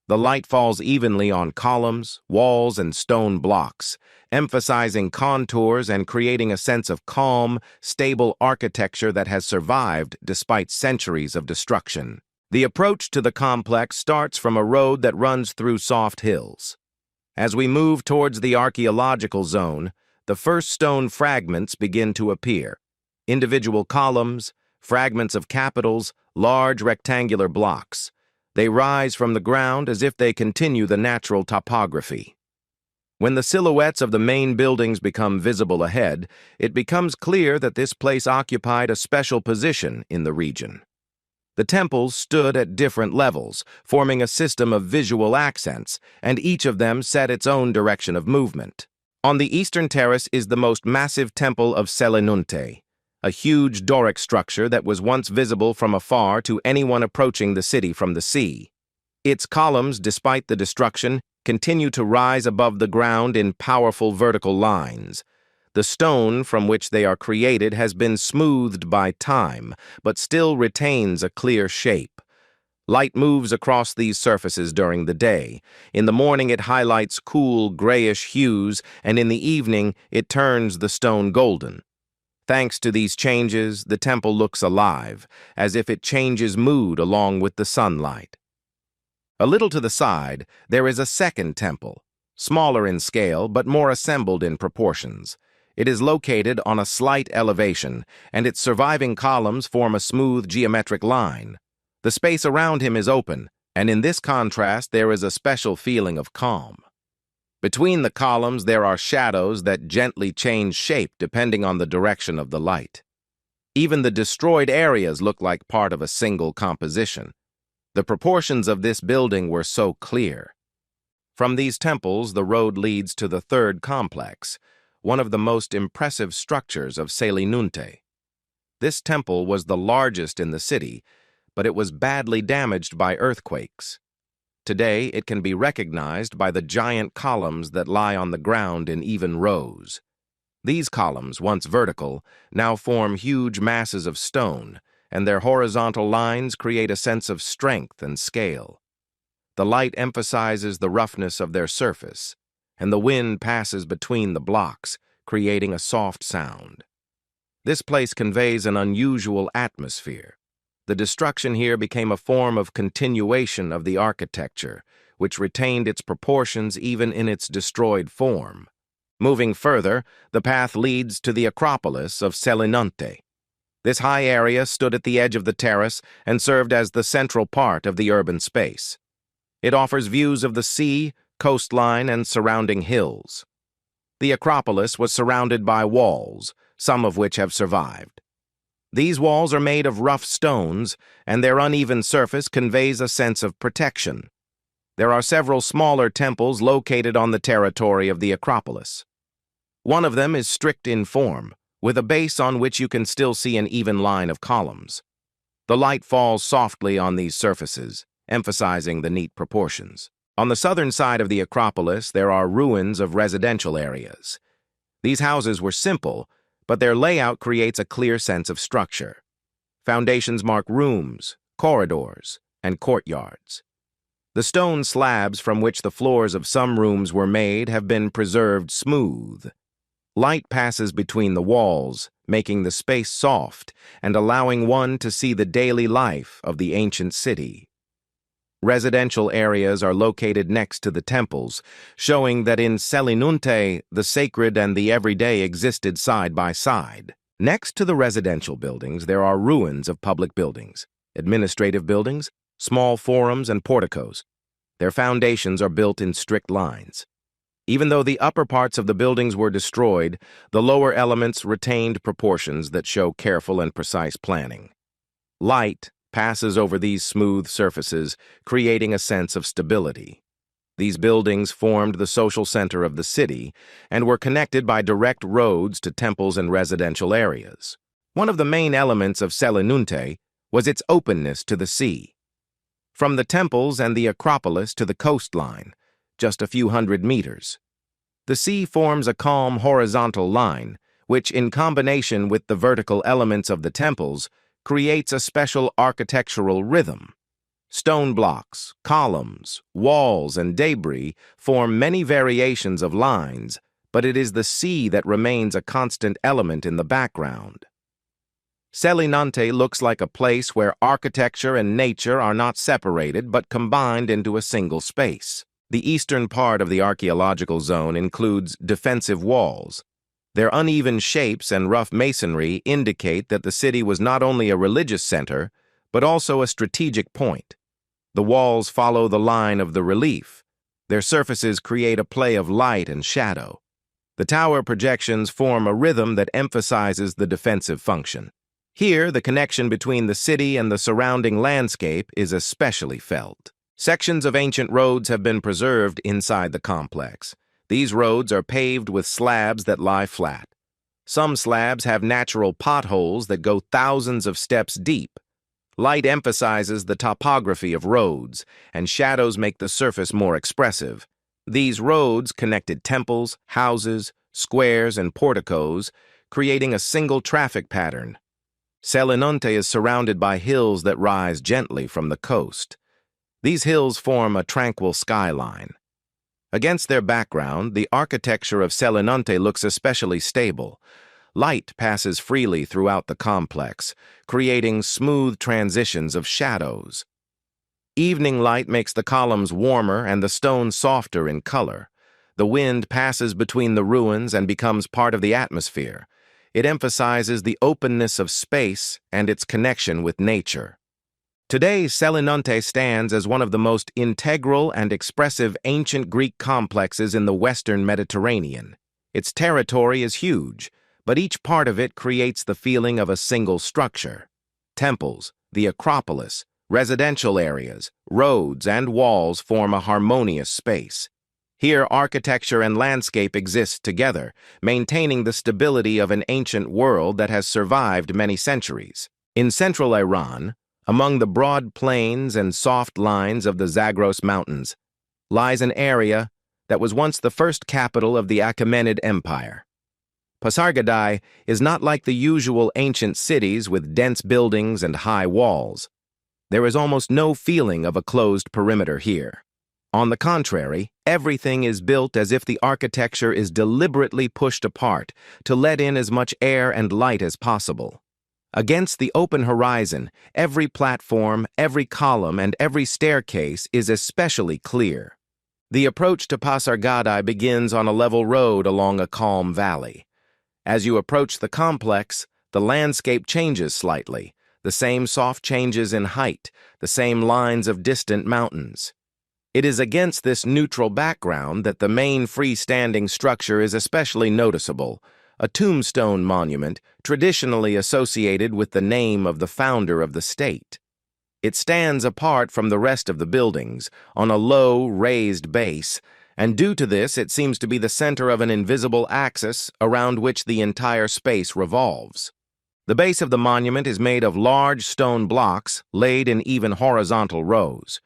The light falls evenly on columns, walls, and stone blocks, emphasizing contours and creating a sense of calm, stable architecture that has survived despite centuries of destruction. The approach to the complex starts from a road that runs through soft hills. As we move towards the archaeological zone, the first stone fragments begin to appear. Individual columns, fragments of capitals, large rectangular blocks. They rise from the ground as if they continue the natural topography. When the silhouettes of the main buildings become visible ahead, it becomes clear that this place occupied a special position in the region. The temples stood at different levels, forming a system of visual accents, and each of them set its own direction of movement. On the eastern terrace is the most massive temple of Selinunte, a huge Doric structure that was once visible from afar to anyone approaching the city from the sea. Its columns, despite the destruction, continue to rise above the ground in powerful vertical lines. The stone from which they are created has been smoothed by time, but still retains a clear shape. Light moves across these surfaces during the day. In the morning it highlights cool, grayish hues, and in the evening it turns the stone golden. Thanks to these changes, the temple looks alive, as if it changes mood along with the sunlight. A little to the side, there is a second temple, smaller in scale but more assembled in proportions. It is located on a slight elevation, and its surviving columns form a smooth geometric line. The space around him is open, and in this contrast there is a special feeling of calm. Between the columns there are shadows that gently change shape depending on the direction of the light. Even the destroyed areas look like part of a single composition. The proportions of this building were so clear. From these temples the road leads to the third complex, one of the most impressive structures of Selinunte. This temple was the largest in the city, but it was badly damaged by earthquakes. Today, it can be recognized by the giant columns that lie on the ground in even rows. These columns, once vertical, now form huge masses of stone, and their horizontal lines create a sense of strength and scale. The light emphasizes the roughness of their surface, and the wind passes between the blocks, creating a soft sound. This place conveys an unusual atmosphere. The destruction here became a form of continuation of the architecture, which retained its proportions even in its destroyed form. Moving further, the path leads to the Acropolis of Selinunte. This high area stood at the edge of the terrace and served as the central part of the urban space. It offers views of the sea, coastline, and surrounding hills. The Acropolis was surrounded by walls, some of which have survived. These walls are made of rough stones, and their uneven surface conveys a sense of protection. There are several smaller temples located on the territory of the Acropolis. One of them is strict in form, with a base on which you can still see an even line of columns. The light falls softly on these surfaces, emphasizing the neat proportions. On the southern side of the Acropolis, there are ruins of residential areas. These houses were simple, but their layout creates a clear sense of structure. Foundations mark rooms, corridors, and courtyards. The stone slabs from which the floors of some rooms were made have been preserved smooth. Light passes between the walls, making the space soft and allowing one to see the daily life of the ancient city. Residential areas are located next to the temples, showing that in Selinunte, the sacred and the everyday existed side by side. Next to the residential buildings, there are ruins of public buildings, administrative buildings, small forums, and porticos. Their foundations are built in strict lines. Even though the upper parts of the buildings were destroyed, the lower elements retained proportions that show careful and precise planning. Light passes over these smooth surfaces, creating a sense of stability. These buildings formed the social center of the city and were connected by direct roads to temples and residential areas. One of the main elements of Selinunte was its openness to the sea. From the temples and the Acropolis to the coastline, just a few hundred meters. The sea forms a calm horizontal line, which, in combination with the vertical elements of the temples, creates a special architectural rhythm. Stone blocks, columns, walls, and debris form many variations of lines, but it is the sea that remains a constant element in the background. Selinunte looks like a place where architecture and nature are not separated but combined into a single space. The eastern part of the archaeological zone includes defensive walls. Their uneven shapes and rough masonry indicate that the city was not only a religious center, but also a strategic point. The walls follow the line of the relief. Their surfaces create a play of light and shadow. The tower projections form a rhythm that emphasizes the defensive function. Here, the connection between the city and the surrounding landscape is especially felt. Sections of ancient roads have been preserved inside the complex. These roads are paved with slabs that lie flat. Some slabs have natural potholes that go thousands of steps deep. Light emphasizes the topography of roads, and shadows make the surface more expressive. These roads connected temples, houses, squares, and porticos, creating a single traffic pattern. Selinunte is surrounded by hills that rise gently from the coast. These hills form a tranquil skyline. Against their background, the architecture of Selinunte looks especially stable. Light passes freely throughout the complex, creating smooth transitions of shadows. Evening light makes the columns warmer and the stone softer in color. The wind passes between the ruins and becomes part of the atmosphere. It emphasizes the openness of space and its connection with nature. Today, Selinunte stands as one of the most integral and expressive ancient Greek complexes in the Western Mediterranean. Its territory is huge, but each part of it creates the feeling of a single structure. Temples, the Acropolis, residential areas, roads, and walls form a harmonious space. Here, architecture and landscape exist together, maintaining the stability of an ancient world that has survived many centuries. In central Iran, among the broad plains and soft lines of the Zagros Mountains, lies an area that was once the first capital of the Achaemenid Empire. Pasargadae is not like the usual ancient cities with dense buildings and high walls. There is almost no feeling of a closed perimeter here. On the contrary, everything is built as if the architecture is deliberately pushed apart to let in as much air and light as possible. Against the open horizon, every platform, every column, and every staircase is especially clear. The approach to Pasargadae begins on a level road along a calm valley. As you approach the complex, the landscape changes slightly, the same soft changes in height, the same lines of distant mountains. It is against this neutral background that the main freestanding structure is especially noticeable, a tombstone monument traditionally associated with the name of the founder of the state. It stands apart from the rest of the buildings, on a low, raised base, and due to this it seems to be the center of an invisible axis around which the entire space revolves. The base of the monument is made of large stone blocks laid in even horizontal rows.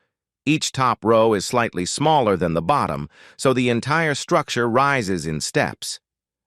Each top row is slightly smaller than the bottom, so the entire structure rises in steps.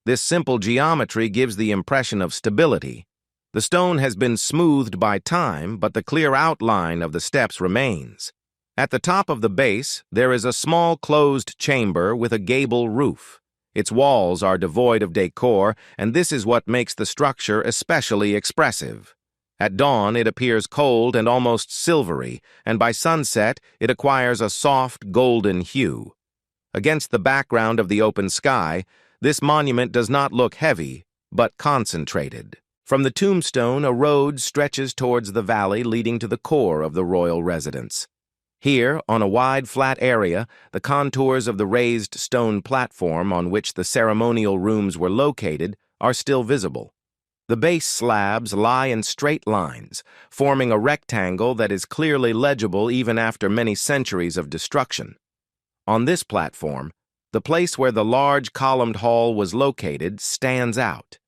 This simple geometry gives the impression of stability. The stone has been smoothed by time, but the clear outline of the steps remains. At the top of the base, there is a small closed chamber with a gable roof. Its walls are devoid of decor, and this is what makes the structure especially expressive. At dawn, it appears cold and almost silvery, and by sunset, it acquires a soft, golden hue. Against the background of the open sky, this monument does not look heavy, but concentrated. From the tombstone, a road stretches towards the valley leading to the core of the royal residence. Here, on a wide, flat area, the contours of the raised stone platform on which the ceremonial rooms were located are still visible. The base slabs lie in straight lines, forming a rectangle that is clearly legible even after many centuries of destruction. On this platform, the place where the large columned hall was located stands out.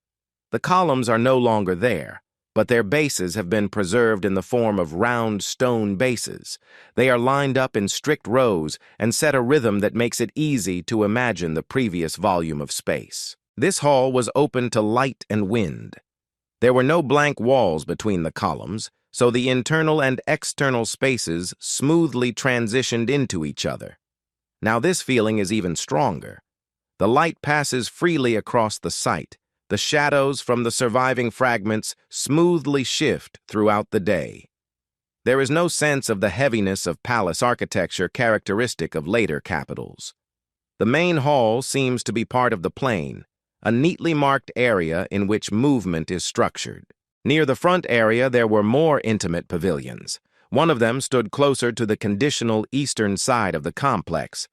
The columns are no longer there, but their bases have been preserved in the form of round stone bases. They are lined up in strict rows and set a rhythm that makes it easy to imagine the previous volume of space. This hall was open to light and wind. There were no blank walls between the columns, so the internal and external spaces smoothly transitioned into each other. Now this feeling is even stronger. The light passes freely across the site. The shadows from the surviving fragments smoothly shift throughout the day. There is no sense of the heaviness of palace architecture characteristic of later capitals. The main hall seems to be part of the plain, a neatly marked area in which movement is structured. Near the front area there were more intimate pavilions. One of them stood closer to the conditional eastern side of the complex.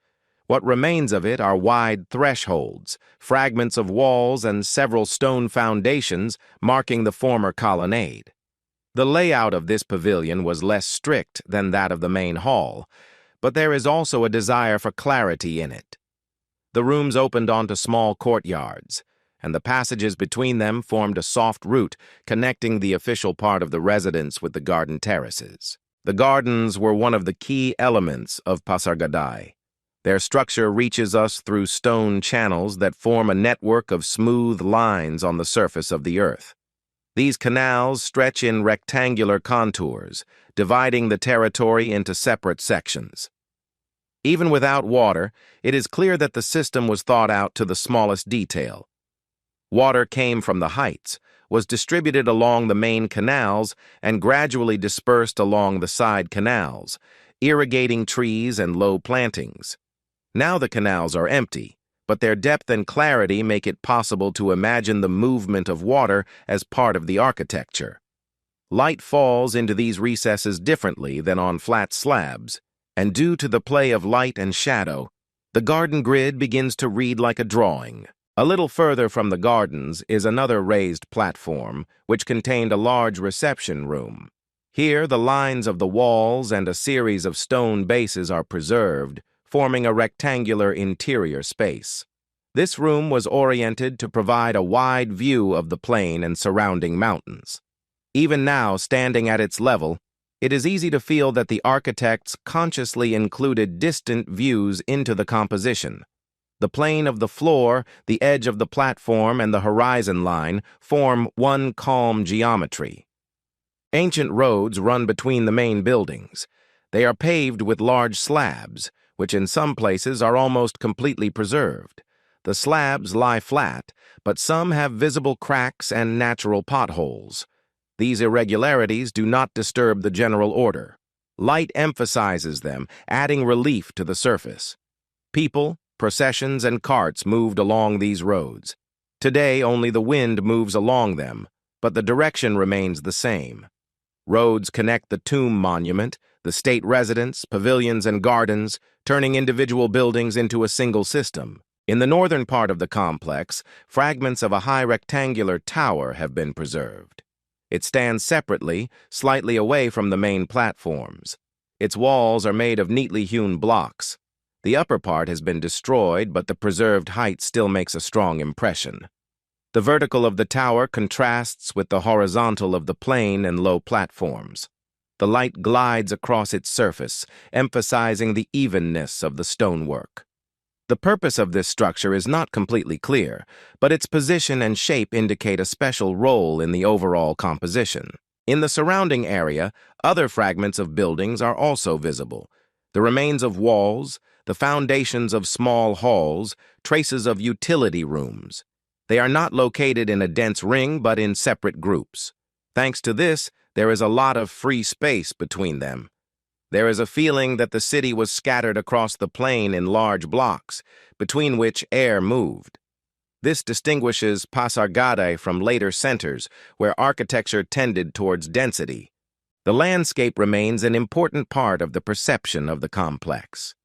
What remains of it are wide thresholds, fragments of walls, and several stone foundations marking the former colonnade. The layout of this pavilion was less strict than that of the main hall, but there is also a desire for clarity in it. The rooms opened onto small courtyards, and the passages between them formed a soft route connecting the official part of the residence with the garden terraces. The gardens were one of the key elements of Pasargadae. Their structure reaches us through stone channels that form a network of smooth lines on the surface of the earth. These canals stretch in rectangular contours, dividing the territory into separate sections. Even without water, it is clear that the system was thought out to the smallest detail. Water came from the heights, was distributed along the main canals, and gradually dispersed along the side canals, irrigating trees and low plantings. Now the canals are empty, but their depth and clarity make it possible to imagine the movement of water as part of the architecture. Light falls into these recesses differently than on flat slabs, and due to the play of light and shadow, the garden grid begins to read like a drawing. A little further from the gardens is another raised platform, which contained a large reception room. Here, the lines of the walls and a series of stone bases are preserved, forming a rectangular interior space. This room was oriented to provide a wide view of the plain and surrounding mountains. Even now, standing at its level, it is easy to feel that the architects consciously included distant views into the composition. The plane of the floor, the edge of the platform, and the horizon line form one calm geometry. Ancient roads run between the main buildings. They are paved with large slabs, which in some places are almost completely preserved. The slabs lie flat, but some have visible cracks and natural potholes. These irregularities do not disturb the general order. Light emphasizes them, adding relief to the surface. People, processions, and carts moved along these roads. Today, only the wind moves along them, but the direction remains the same. Roads connect the tomb monument, the state residence, pavilions, and gardens, turning individual buildings into a single system. In the northern part of the complex, fragments of a high rectangular tower have been preserved. It stands separately, slightly away from the main platforms. Its walls are made of neatly hewn blocks. The upper part has been destroyed, but the preserved height still makes a strong impression. The vertical of the tower contrasts with the horizontal of the plain and low platforms. The light glides across its surface, emphasizing the evenness of the stonework. The purpose of this structure is not completely clear, but its position and shape indicate a special role in the overall composition. In the surrounding area, other fragments of buildings are also visible. The remains of walls, the foundations of small halls, traces of utility rooms. They are not located in a dense ring, but in separate groups. Thanks to this, there is a lot of free space between them. There is a feeling that the city was scattered across the plain in large blocks, between which air moved. This distinguishes Pasargadae from later centers, where architecture tended towards density. The landscape remains an important part of the perception of the complex.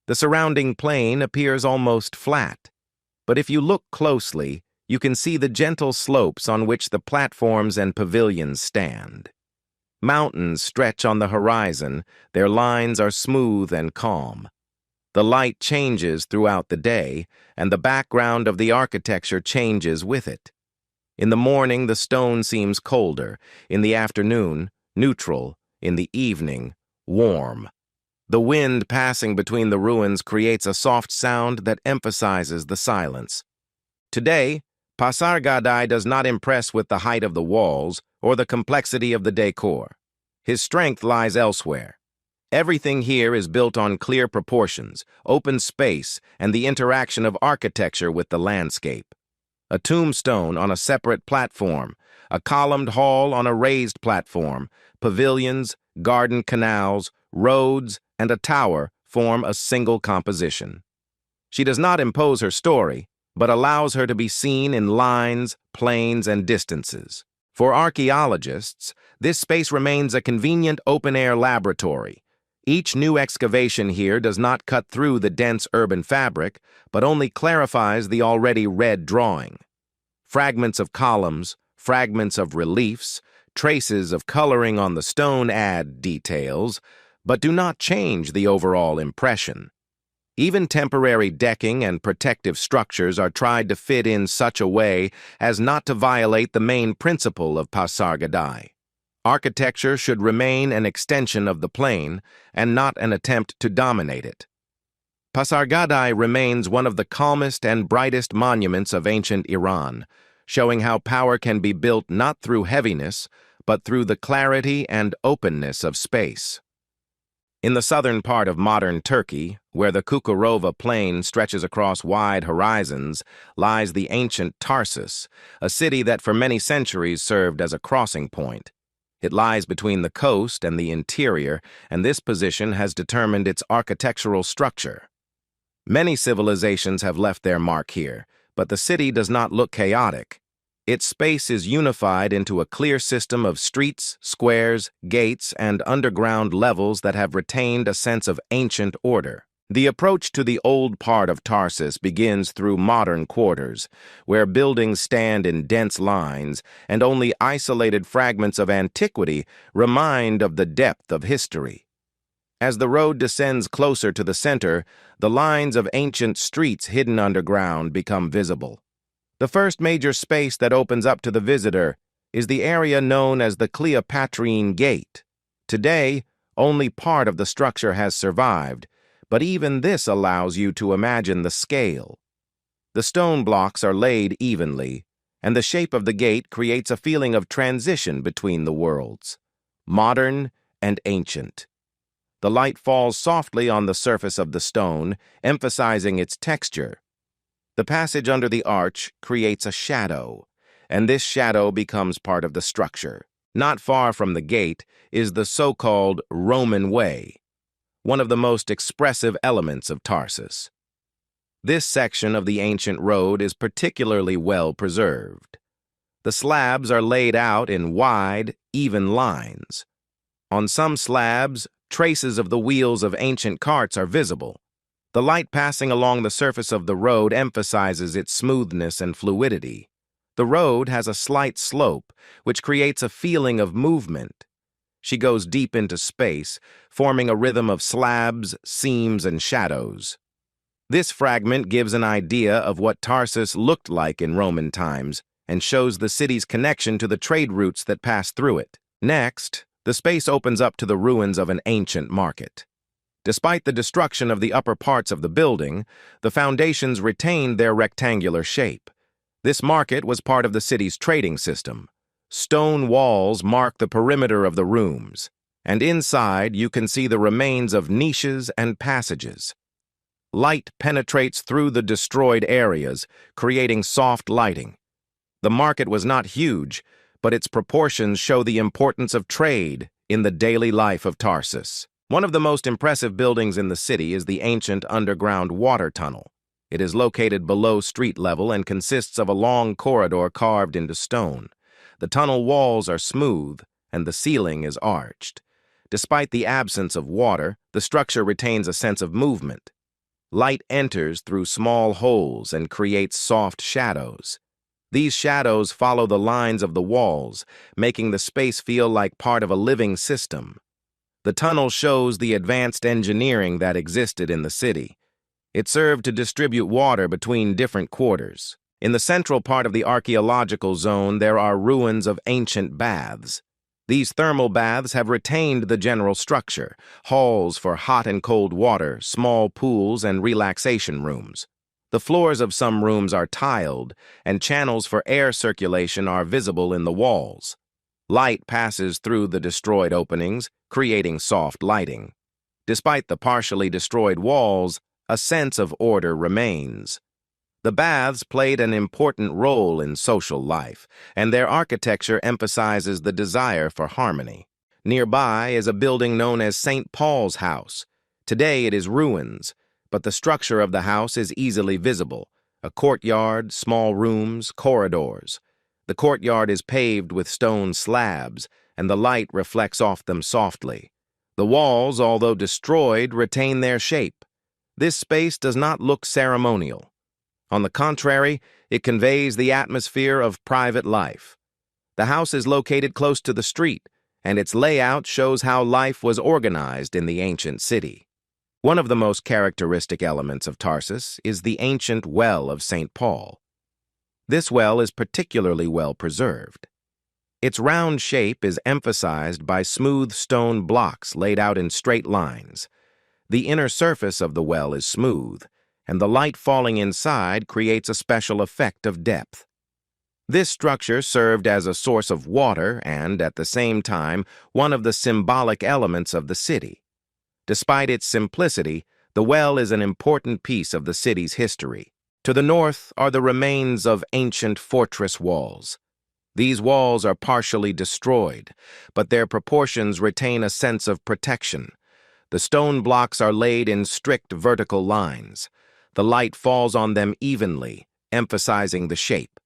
The surrounding plain appears almost flat, but if you look closely, you can see the gentle slopes on which the platforms and pavilions stand. Mountains stretch on the horizon, their lines are smooth and calm. The light changes throughout the day, and the background of the architecture changes with it. In the morning, the stone seems colder. In the afternoon, neutral. In the evening, warm. The wind passing between the ruins creates a soft sound that emphasizes the silence. Today, Pasargadae does not impress with the height of the walls or the complexity of the decor. His strength lies elsewhere. Everything here is built on clear proportions, open space, and the interaction of architecture with the landscape. A tombstone on a separate platform, a columned hall on a raised platform, pavilions, garden canals, roads, and a tower form a single composition. She does not impose her story, but allows her to be seen in lines, planes, and distances. For archaeologists, this space remains a convenient open-air laboratory. Each new excavation here does not cut through the dense urban fabric, but only clarifies the already read drawing. Fragments of columns, fragments of reliefs, traces of coloring on the stone add details, but do not change the overall impression. Even temporary decking and protective structures are tried to fit in such a way as not to violate the main principle of Pasargadae. Architecture should remain an extension of the plain and not an attempt to dominate it. Pasargadae remains one of the calmest and brightest monuments of ancient Iran, showing how power can be built not through heaviness, but through the clarity and openness of space. In the southern part of modern Turkey, where the Çukurova Plain stretches across wide horizons, lies the ancient Tarsus, a city that for many centuries served as a crossing point. It lies between the coast and the interior, and this position has determined its architectural structure. Many civilizations have left their mark here, but the city does not look chaotic. Its space is unified into a clear system of streets, squares, gates, and underground levels that have retained a sense of ancient order. The approach to the old part of Tarsus begins through modern quarters, where buildings stand in dense lines, and only isolated fragments of antiquity remind of the depth of history. As the road descends closer to the center, the lines of ancient streets hidden underground become visible. The first major space that opens up to the visitor is the area known as the Cleopatrine Gate. Today, only part of the structure has survived, but even this allows you to imagine the scale. The stone blocks are laid evenly, and the shape of the gate creates a feeling of transition between the worlds, modern and ancient. The light falls softly on the surface of the stone, emphasizing its texture. The passage under the arch creates a shadow, and this shadow becomes part of the structure. Not far from the gate is the so-called Roman Way, one of the most expressive elements of Tarsus. This section of the ancient road is particularly well preserved. The slabs are laid out in wide, even lines. On some slabs, Traces of the wheels of ancient carts are visible. The light passing along the surface of the road emphasizes its smoothness and fluidity. The road has a slight slope, which creates a feeling of movement. She goes deep into space, forming a rhythm of slabs, seams, and shadows. This fragment gives an idea of what Tarsus looked like in Roman times and shows the city's connection to the trade routes that pass through it. Next, the space opens up to the ruins of an ancient market. Despite the destruction of the upper parts of the building, the foundations retained their rectangular shape. This market was part of the city's trading system. Stone walls mark the perimeter of the rooms, and inside you can see the remains of niches and passages. Light penetrates through the destroyed areas, creating soft lighting. The market was not huge, but its proportions show the importance of trade in the daily life of Tarsus. One of the most impressive buildings in the city is the ancient underground water tunnel. It is located below street level and consists of a long corridor carved into stone. The tunnel walls are smooth, and the ceiling is arched. Despite the absence of water, the structure retains a sense of movement. Light enters through small holes and creates soft shadows. These shadows follow the lines of the walls, making the space feel like part of a living system. The tunnel shows the advanced engineering that existed in the city. It served to distribute water between different quarters. In the central part of the archaeological zone, there are ruins of ancient baths. These thermal baths have retained the general structure: halls for hot and cold water, small pools, and relaxation rooms. The floors of some rooms are tiled, and channels for air circulation are visible in the walls. Light passes through the destroyed openings, creating soft lighting. Despite the partially destroyed walls, a sense of order remains. The baths played an important role in social life, and their architecture emphasizes the desire for harmony. Nearby is a building known as St. Paul's House. Today it is ruins, but the structure of the house is easily visible: a courtyard, small rooms, corridors. The courtyard is paved with stone slabs, and the light reflects off them softly. The walls, although destroyed, retain their shape. This space does not look ceremonial. On the contrary, it conveys the atmosphere of private life. The house is located close to the street, and its layout shows how life was organized in the ancient city. One of the most characteristic elements of Tarsus is the ancient well of St. Paul. This well is particularly well preserved. Its round shape is emphasized by smooth stone blocks laid out in straight lines. The inner surface of the well is smooth, and the light falling inside creates a special effect of depth. This structure served as a source of water and, at the same time, one of the symbolic elements of the city. Despite its simplicity, the well is an important piece of the city's history. To the north are the remains of ancient fortress walls. These walls are partially destroyed, but their proportions retain a sense of protection. The stone blocks are laid in strict vertical lines. The light falls on them evenly, emphasizing the shape.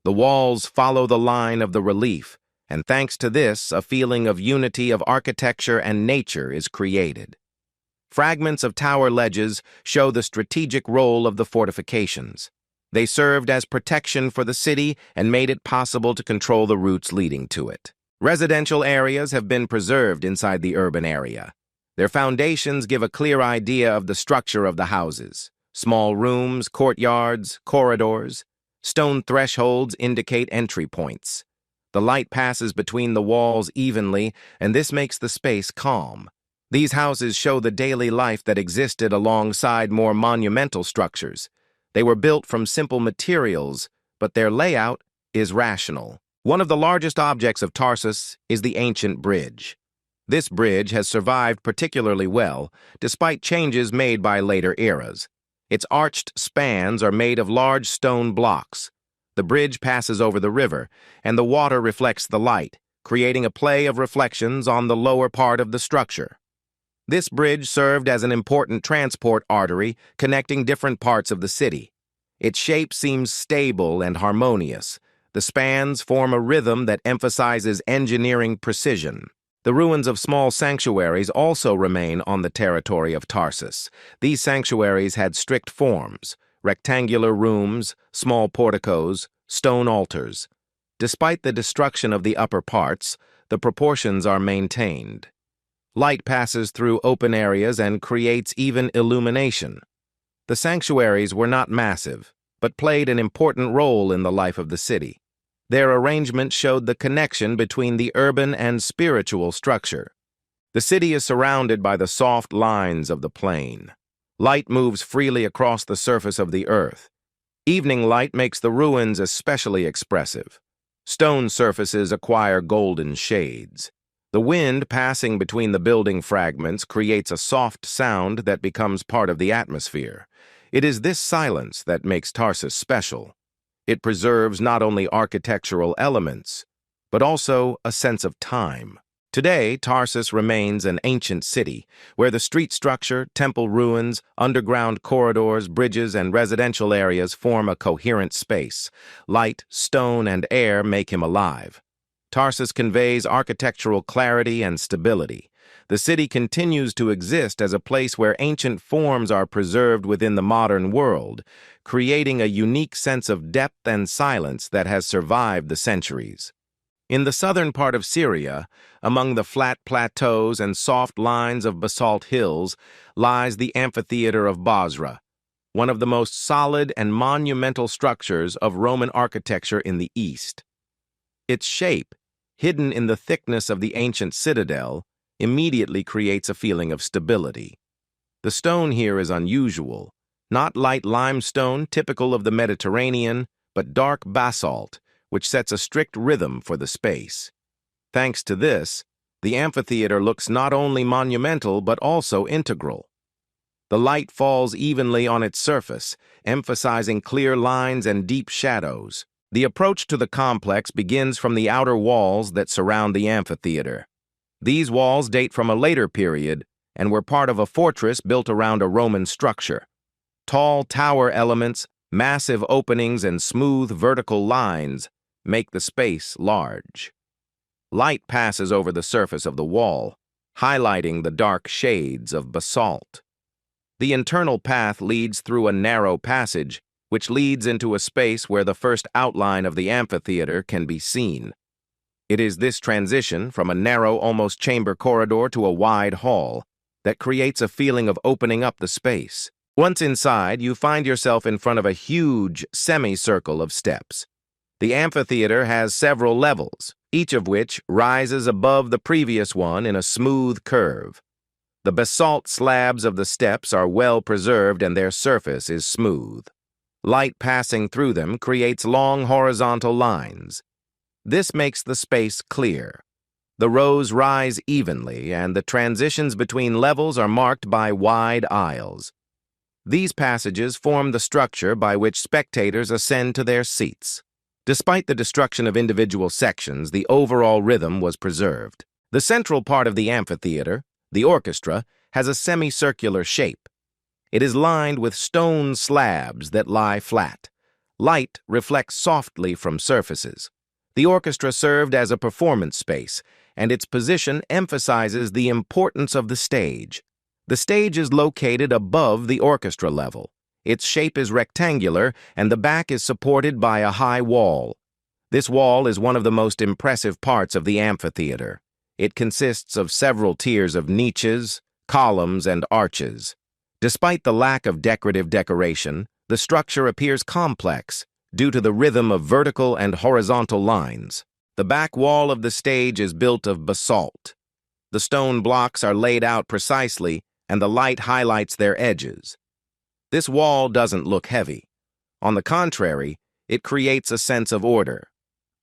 The walls follow the line of the relief, and thanks to this, a feeling of unity of architecture and nature is created. Fragments of tower ledges show the strategic role of the fortifications. They served as protection for the city and made it possible to control the routes leading to it. Residential areas have been preserved inside the urban area. Their foundations give a clear idea of the structure of the houses. Small rooms, courtyards, corridors. Stone thresholds indicate entry points. The light passes between the walls evenly, and this makes the space calm. These houses show the daily life that existed alongside more monumental structures. They were built from simple materials, but their layout is rational. One of the largest objects of Tarsus is the ancient bridge. This bridge has survived particularly well, despite changes made by later eras. Its arched spans are made of large stone blocks. The bridge passes over the river, and the water reflects the light, creating a play of reflections on the lower part of the structure. This bridge served as an important transport artery connecting different parts of the city. Its shape seems stable and harmonious. The spans form a rhythm that emphasizes engineering precision. The ruins of small sanctuaries also remain on the territory of Tarsus. These sanctuaries had strict forms: rectangular rooms, small porticos, stone altars. Despite the destruction of the upper parts, the proportions are maintained. Light passes through open areas and creates even illumination. The sanctuaries were not massive, but played an important role in the life of the city. Their arrangement showed the connection between the urban and spiritual structure. The city is surrounded by the soft lines of the plain. Light moves freely across the surface of the earth. Evening light makes the ruins especially expressive. Stone surfaces acquire golden shades. The wind passing between the building fragments creates a soft sound that becomes part of the atmosphere. It is this silence that makes Tarsus special. It preserves not only architectural elements, but also a sense of time. Today, Tarsus remains an ancient city, where the street structure, temple ruins, underground corridors, bridges, and residential areas form a coherent space. Light, stone, and air make him alive. Tarsus conveys architectural clarity and stability. The city continues to exist as a place where ancient forms are preserved within the modern world, creating a unique sense of depth and silence that has survived the centuries. In the southern part of Syria, among the flat plateaus and soft lines of basalt hills, lies the amphitheater of Bosra, one of the most solid and monumental structures of Roman architecture in the East. Its shape, hidden in the thickness of the ancient citadel, immediately creates a feeling of stability. The stone here is unusual, not light limestone typical of the Mediterranean, but dark basalt, which sets a strict rhythm for the space. Thanks to this, the amphitheater looks not only monumental but also integral. The light falls evenly on its surface, emphasizing clear lines and deep shadows. The approach to the complex begins from the outer walls that surround the amphitheater. These walls date from a later period and were part of a fortress built around a Roman structure. Tall tower elements, massive openings, and smooth vertical lines make the space large. Light passes over the surface of the wall, highlighting the dark shades of basalt. The internal path leads through a narrow passage, which leads into a space where the first outline of the amphitheater can be seen. It is this transition from a narrow, almost chamber corridor to a wide hall that creates a feeling of opening up the space. Once inside, you find yourself in front of a huge semicircle of steps. The amphitheater has several levels, each of which rises above the previous one in a smooth curve. The basalt slabs of the steps are well preserved and their surface is smooth. Light passing through them creates long horizontal lines. This makes the space clear. The rows rise evenly, and the transitions between levels are marked by wide aisles. These passages form the structure by which spectators ascend to their seats. Despite the destruction of individual sections, the overall rhythm was preserved. The central part of the amphitheater, the orchestra, has a semicircular shape. It is lined with stone slabs that lie flat. Light reflects softly from surfaces. The orchestra served as a performance space, and its position emphasizes the importance of the stage. The stage is located above the orchestra level. Its shape is rectangular, and the back is supported by a high wall. This wall is one of the most impressive parts of the amphitheater. It consists of several tiers of niches, columns, and arches. Despite the lack of decorative decoration, the structure appears complex due to the rhythm of vertical and horizontal lines. The back wall of the stage is built of basalt. The stone blocks are laid out precisely, and the light highlights their edges. This wall doesn't look heavy. On the contrary, it creates a sense of order.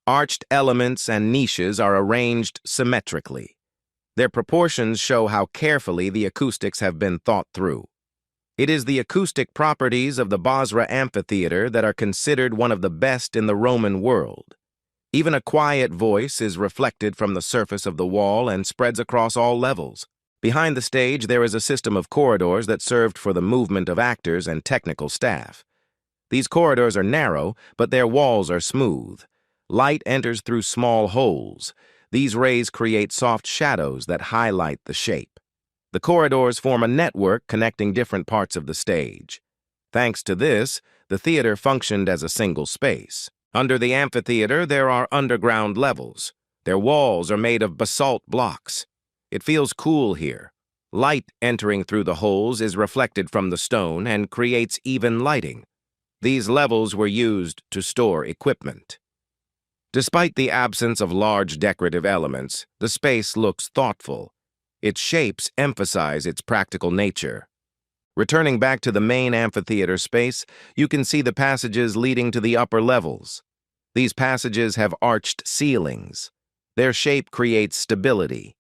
Arched elements and niches are arranged symmetrically. Their proportions show how carefully the acoustics have been thought through. It is the acoustic properties of the Bosra amphitheater that are considered one of the best in the Roman world. Even a quiet voice is reflected from the surface of the wall and spreads across all levels. Behind the stage, there is a system of corridors that served for the movement of actors and technical staff. These corridors are narrow, but their walls are smooth. Light enters through small holes. These rays create soft shadows that highlight the shape. The corridors form a network connecting different parts of the stage. Thanks to this, the theater functioned as a single space. Under the amphitheater, there are underground levels. Their walls are made of basalt blocks. It feels cool here. Light entering through the holes is reflected from the stone and creates even lighting. These levels were used to store equipment. Despite the absence of large decorative elements, the space looks thoughtful. Its shapes emphasize its practical nature. Returning back to the main amphitheater space, you can see the passages leading to the upper levels. These passages have arched ceilings. Their shape creates stability.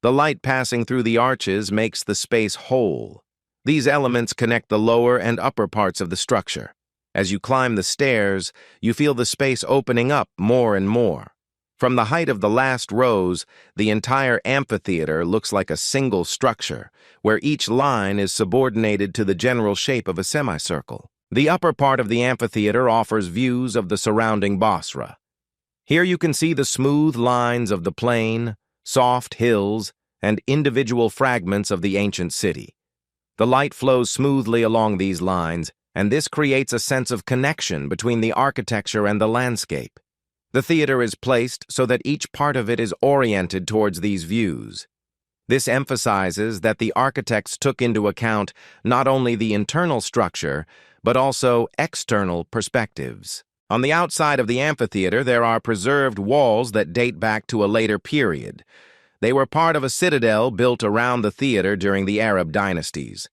The light passing through the arches makes the space whole. These elements connect the lower and upper parts of the structure. As you climb the stairs, you feel the space opening up more and more. From the height of the last rows, the entire amphitheater looks like a single structure, where each line is subordinated to the general shape of a semicircle. The upper part of the amphitheater offers views of the surrounding Basra. Here you can see the smooth lines of the plain, soft hills, and individual fragments of the ancient city. The light flows smoothly along these lines, and this creates a sense of connection between the architecture and the landscape. The theater is placed so that each part of it is oriented towards these views. This emphasizes that the architects took into account not only the internal structure, but also external perspectives. On the outside of the amphitheater, there are preserved walls that date back to a later period. They were part of a citadel built around the theater during the Arab dynasties.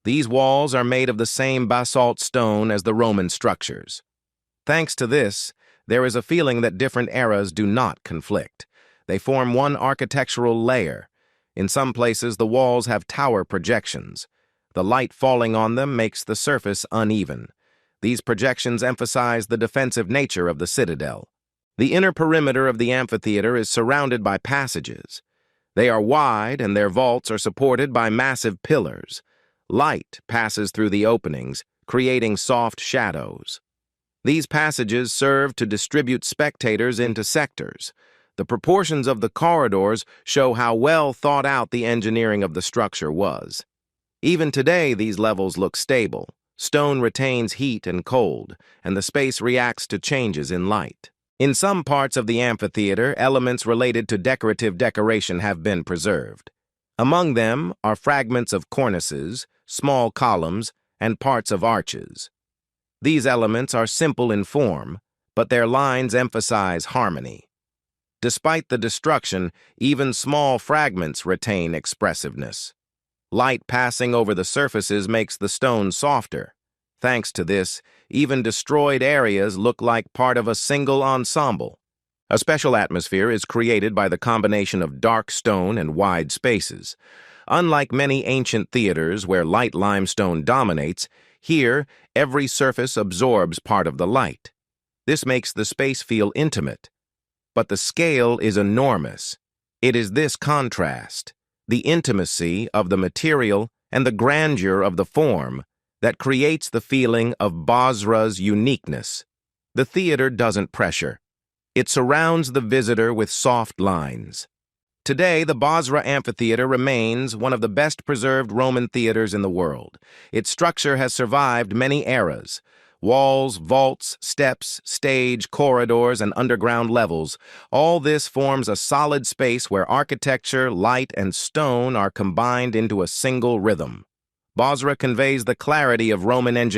These walls are made of the same basalt stone as the Roman structures. Thanks to this, there is a feeling that different eras do not conflict. They form one architectural layer. In some places, the walls have tower projections. The light falling on them makes the surface uneven. These projections emphasize the defensive nature of the citadel. The inner perimeter of the amphitheater is surrounded by passages. They are wide, and their vaults are supported by massive pillars. Light passes through the openings, creating soft shadows. These passages serve to distribute spectators into sectors. The proportions of the corridors show how well thought out the engineering of the structure was. Even today, these levels look stable. Stone retains heat and cold, and the space reacts to changes in light. In some parts of the amphitheater, elements related to decorative decoration have been preserved. Among them are fragments of cornices, small columns, and parts of arches. These elements are simple in form, but their lines emphasize harmony. Despite the destruction, even small fragments retain expressiveness. Light passing over the surfaces makes the stone softer. Thanks to this, even destroyed areas look like part of a single ensemble. A special atmosphere is created by the combination of dark stone and wide spaces. Unlike many ancient theaters where light limestone dominates, here, every surface absorbs part of the light. This makes the space feel intimate. But the scale is enormous. It is this contrast, the intimacy of the material and the grandeur of the form, that creates the feeling of Basra's uniqueness. The theater doesn't pressure. It surrounds the visitor with soft lines. Today, the Basra Amphitheater remains one of the best-preserved Roman theaters in the world. Its structure has survived many eras. Walls, vaults, steps, stage, corridors, and underground levels. All this forms a solid space where architecture, light, and stone are combined into a single rhythm. Basra conveys the clarity of Roman engineering.